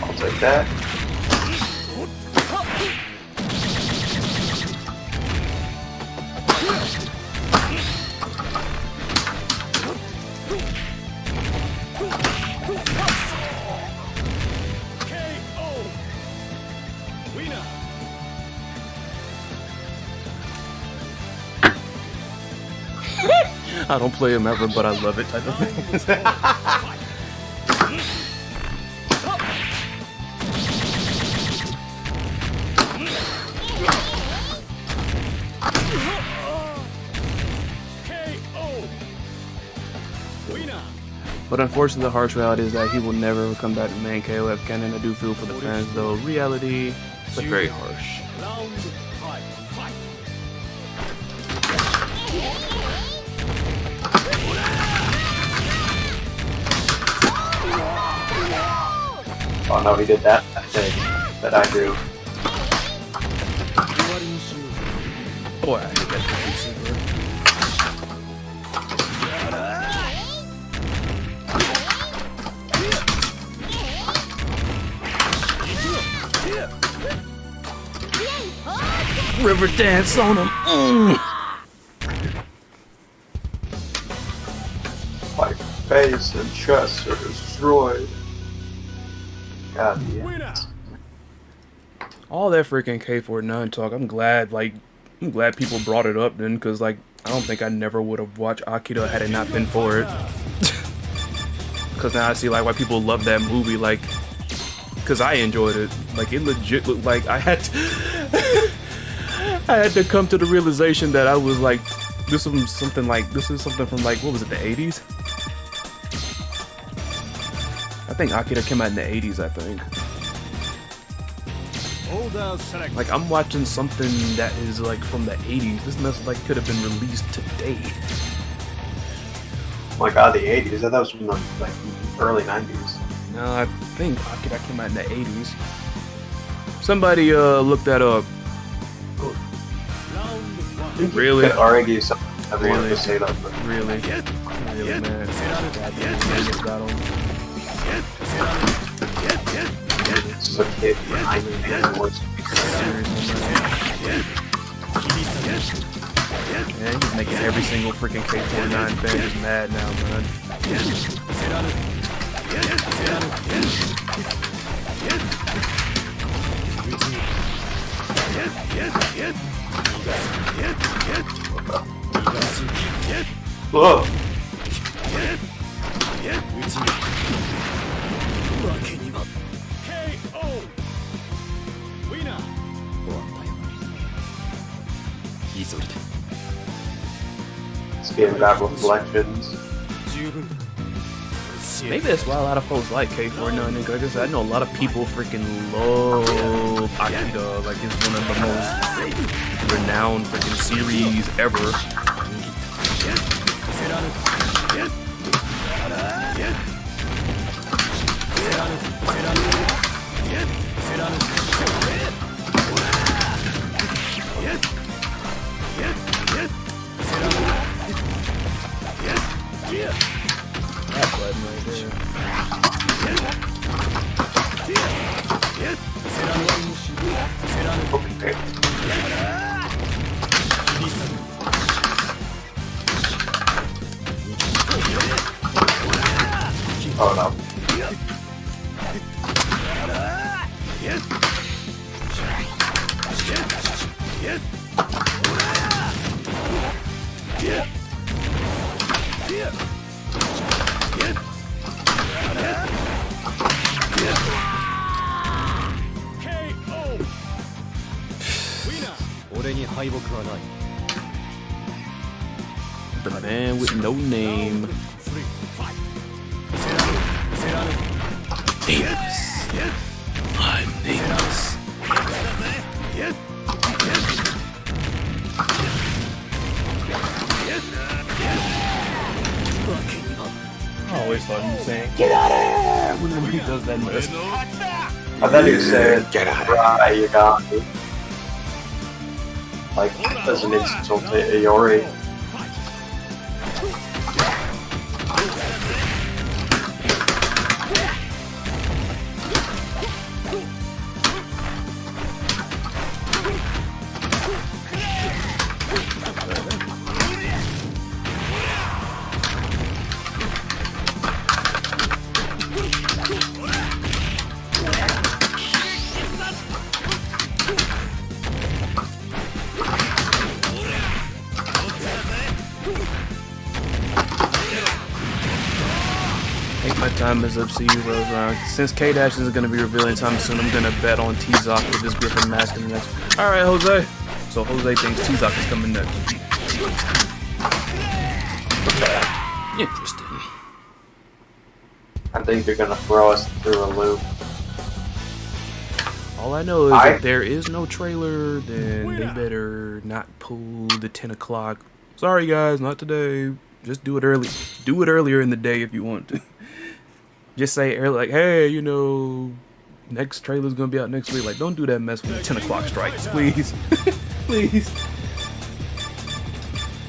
[SPEAKER 2] I'll take that.
[SPEAKER 4] KO. Winner.
[SPEAKER 1] I don't play him ever, but I love it type of thing.
[SPEAKER 4] KO. Winner.
[SPEAKER 1] But unfortunately, the harsh reality is that he will never come back to main KOF canon. I do feel for the fans, though. Reality, but very harsh.
[SPEAKER 4] Round 5, fight.
[SPEAKER 2] Oh no, he did that thing that I do.
[SPEAKER 1] Boy, I hate that freaking super. River dance on him.
[SPEAKER 2] My face and chest are destroyed. God damn.
[SPEAKER 4] Winner.
[SPEAKER 1] All that freaking K49 talk. I'm glad people brought it up then, because like I don't think I never would have watched Akira had it not been for it. Because now I see like why people love that movie, like, because I enjoyed it. Like it legit looked like I had to come to the realization that I was like, this is something from like, what was it, the 80s? I think Akira came out in the 80s, I think.
[SPEAKER 4] Order select.
[SPEAKER 1] Like, I'm watching something that is, like, from the 80s. This must, like, could have been released today.
[SPEAKER 2] Oh my god, the 80s. I thought it was from the like early 90s.
[SPEAKER 1] No, I think Akira came out in the 80s. Somebody, look that up.
[SPEAKER 4] Round 1.
[SPEAKER 1] Really?
[SPEAKER 2] Could argue something. I wanted
[SPEAKER 1] Really?
[SPEAKER 2] to say that, but
[SPEAKER 1] Really? Really, man. Goddamn, this battle.
[SPEAKER 2] it's a kid behind me and worse.
[SPEAKER 1] Seriously, man. Yeah, he's making every single freaking K49 fan just mad now, man.
[SPEAKER 2] Whoa!
[SPEAKER 4] KO. Winner.
[SPEAKER 2] This game got reflections.
[SPEAKER 1] Maybe that's why a lot of folks like K49. Like I said, I know a lot of people freaking love Akira. Like it's one of the most renowned freaking series ever.
[SPEAKER 4] 俺に敗北はない
[SPEAKER 1] The man with no name.
[SPEAKER 3] Nameless. I'm nameless.
[SPEAKER 1] I always thought he was saying, "Get out of here!" whenever he does that mess.
[SPEAKER 2] I thought he said,
[SPEAKER 3] Get out of
[SPEAKER 2] right, you got me. Like, as an insult to Iori.
[SPEAKER 1] I think my time is up, see you, Rose. Since K-Dash isn't going to be revealed anytime soon, I'm going to bet on T-Zoc with this Griffin mask in next. Alright, Jose. So Jose thinks T-Zoc is coming next. Interesting.
[SPEAKER 2] I think they're gonna throw us through a loop.
[SPEAKER 1] All I know is if there is no trailer, then they better not pull the 10 o'clock. Sorry guys, not today. Just do it early. Do it earlier in the day if you want to. Just say early, like, hey, you know, next trailer's gonna be out next week. Like, don't do that mess with the 10 o'clock strikes, please. Please.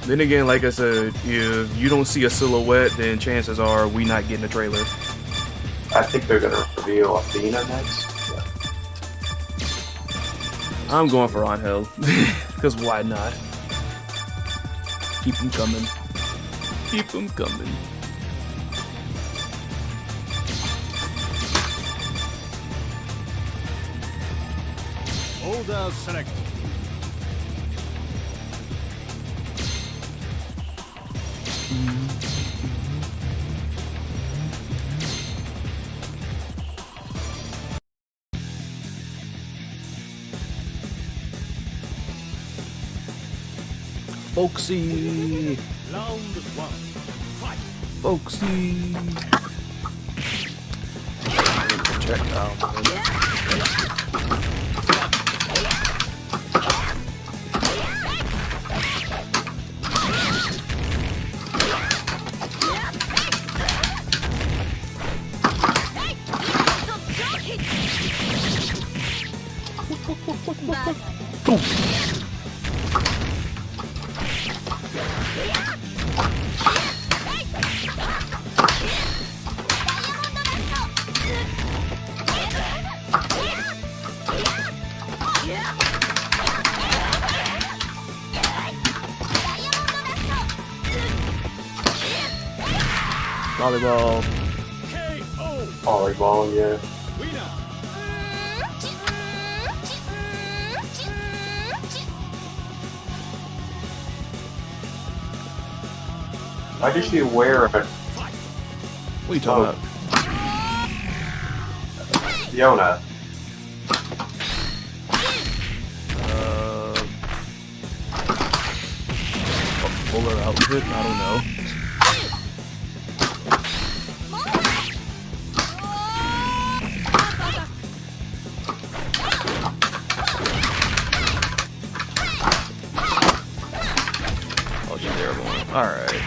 [SPEAKER 1] Then again, like I said, if you don't see a silhouette, then chances are we not getting a trailer.
[SPEAKER 2] I think they're gonna reveal Athena next.
[SPEAKER 1] I'm going for Angel. Because why not? Keep them coming. Keep them coming.
[SPEAKER 4] Order select
[SPEAKER 1] Folksy.
[SPEAKER 4] round 1 fight
[SPEAKER 1] Folksy. Projectile. Volleyball.
[SPEAKER 4] KO
[SPEAKER 2] Volleyball, yeah.
[SPEAKER 4] winner
[SPEAKER 2] Why did she wear a
[SPEAKER 1] What are you talking about?
[SPEAKER 2] Fiona?
[SPEAKER 1] A fuller outfit? I don't know. Oh, she's airborne. Alright.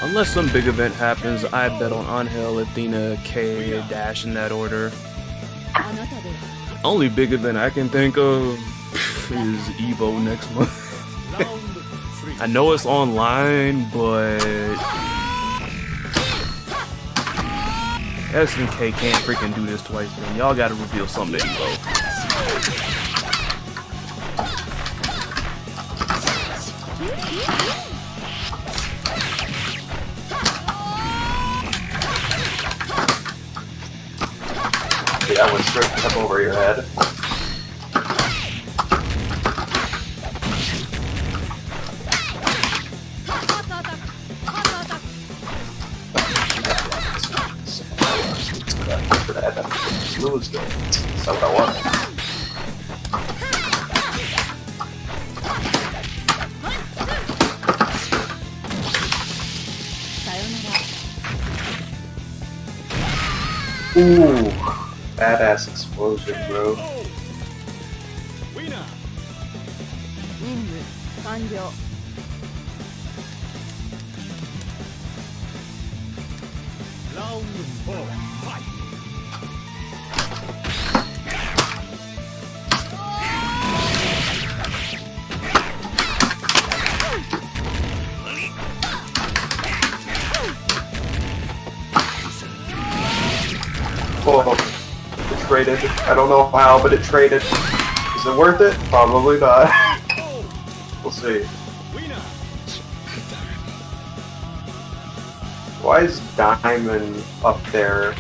[SPEAKER 1] Unless some big event happens, I bet on Angel, Athena, K, Dash in that order. Only big event I can think of is Evo next month.
[SPEAKER 4] round 3
[SPEAKER 1] I know it's online, but S and K can't freaking do this twice, man. Y'all gotta reveal something to Evo.
[SPEAKER 2] The that went straight up over your head. For that, lose it. That's what I want. Ooh, badass explosion, bro.
[SPEAKER 4] Winner.
[SPEAKER 5] 任務完了。
[SPEAKER 4] Round 4. Fight.
[SPEAKER 2] Oh, it traded. I don't know how, but it traded. Is it worth it? Probably not. We'll see.
[SPEAKER 4] Winner.
[SPEAKER 2] Why is Diamond up there?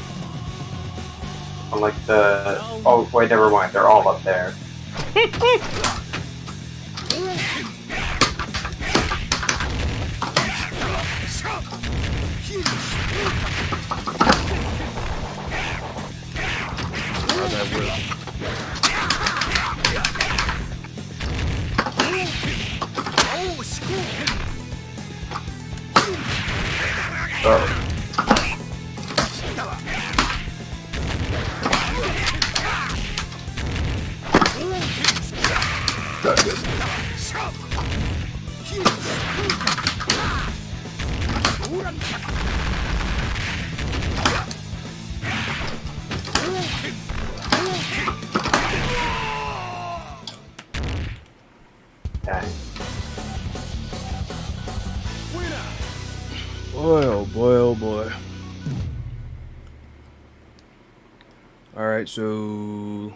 [SPEAKER 2] On like the... Oh, wait, never mind. They're all up there. Oh. That's good. Dang.
[SPEAKER 1] Boy, oh boy, oh boy. Alright, so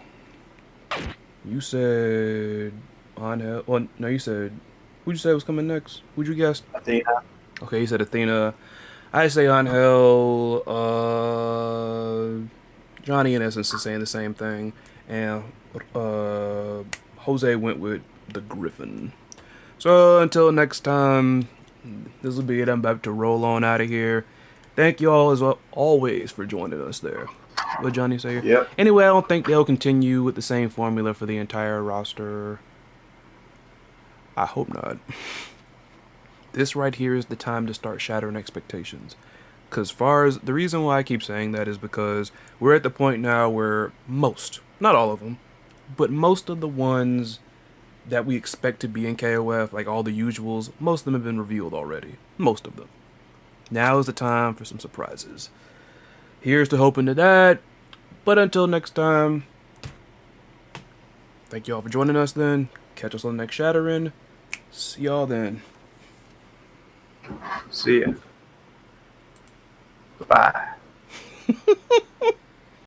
[SPEAKER 1] you said Angel. Well, no, you said, who'd you say was coming next? Who'd you guess?
[SPEAKER 2] Athena.
[SPEAKER 1] Okay, you said Athena. I say Angel. Johnny, in essence, is saying the same thing. And Jose went with the Griffin. So until next time, this will be it. I'm about to roll on out of here. Thank you all as always for joining us there. What Johnny say?
[SPEAKER 2] Yep.
[SPEAKER 1] Anyway, I don't think they'll continue with the same formula for the entire roster. I hope not. This right here is the time to start shattering expectations. Because far as the reason why I keep saying that is because we're at the point now where most, not all of them, but most of the ones that we expect to be in KOF, like all the usuals, most of them have been revealed already. Most of them. Now is the time for some surprises. Here's to hoping to that. But until next time, thank you all for joining us then. Catch us on the next Shattering. See y'all then.
[SPEAKER 2] See ya. Bye.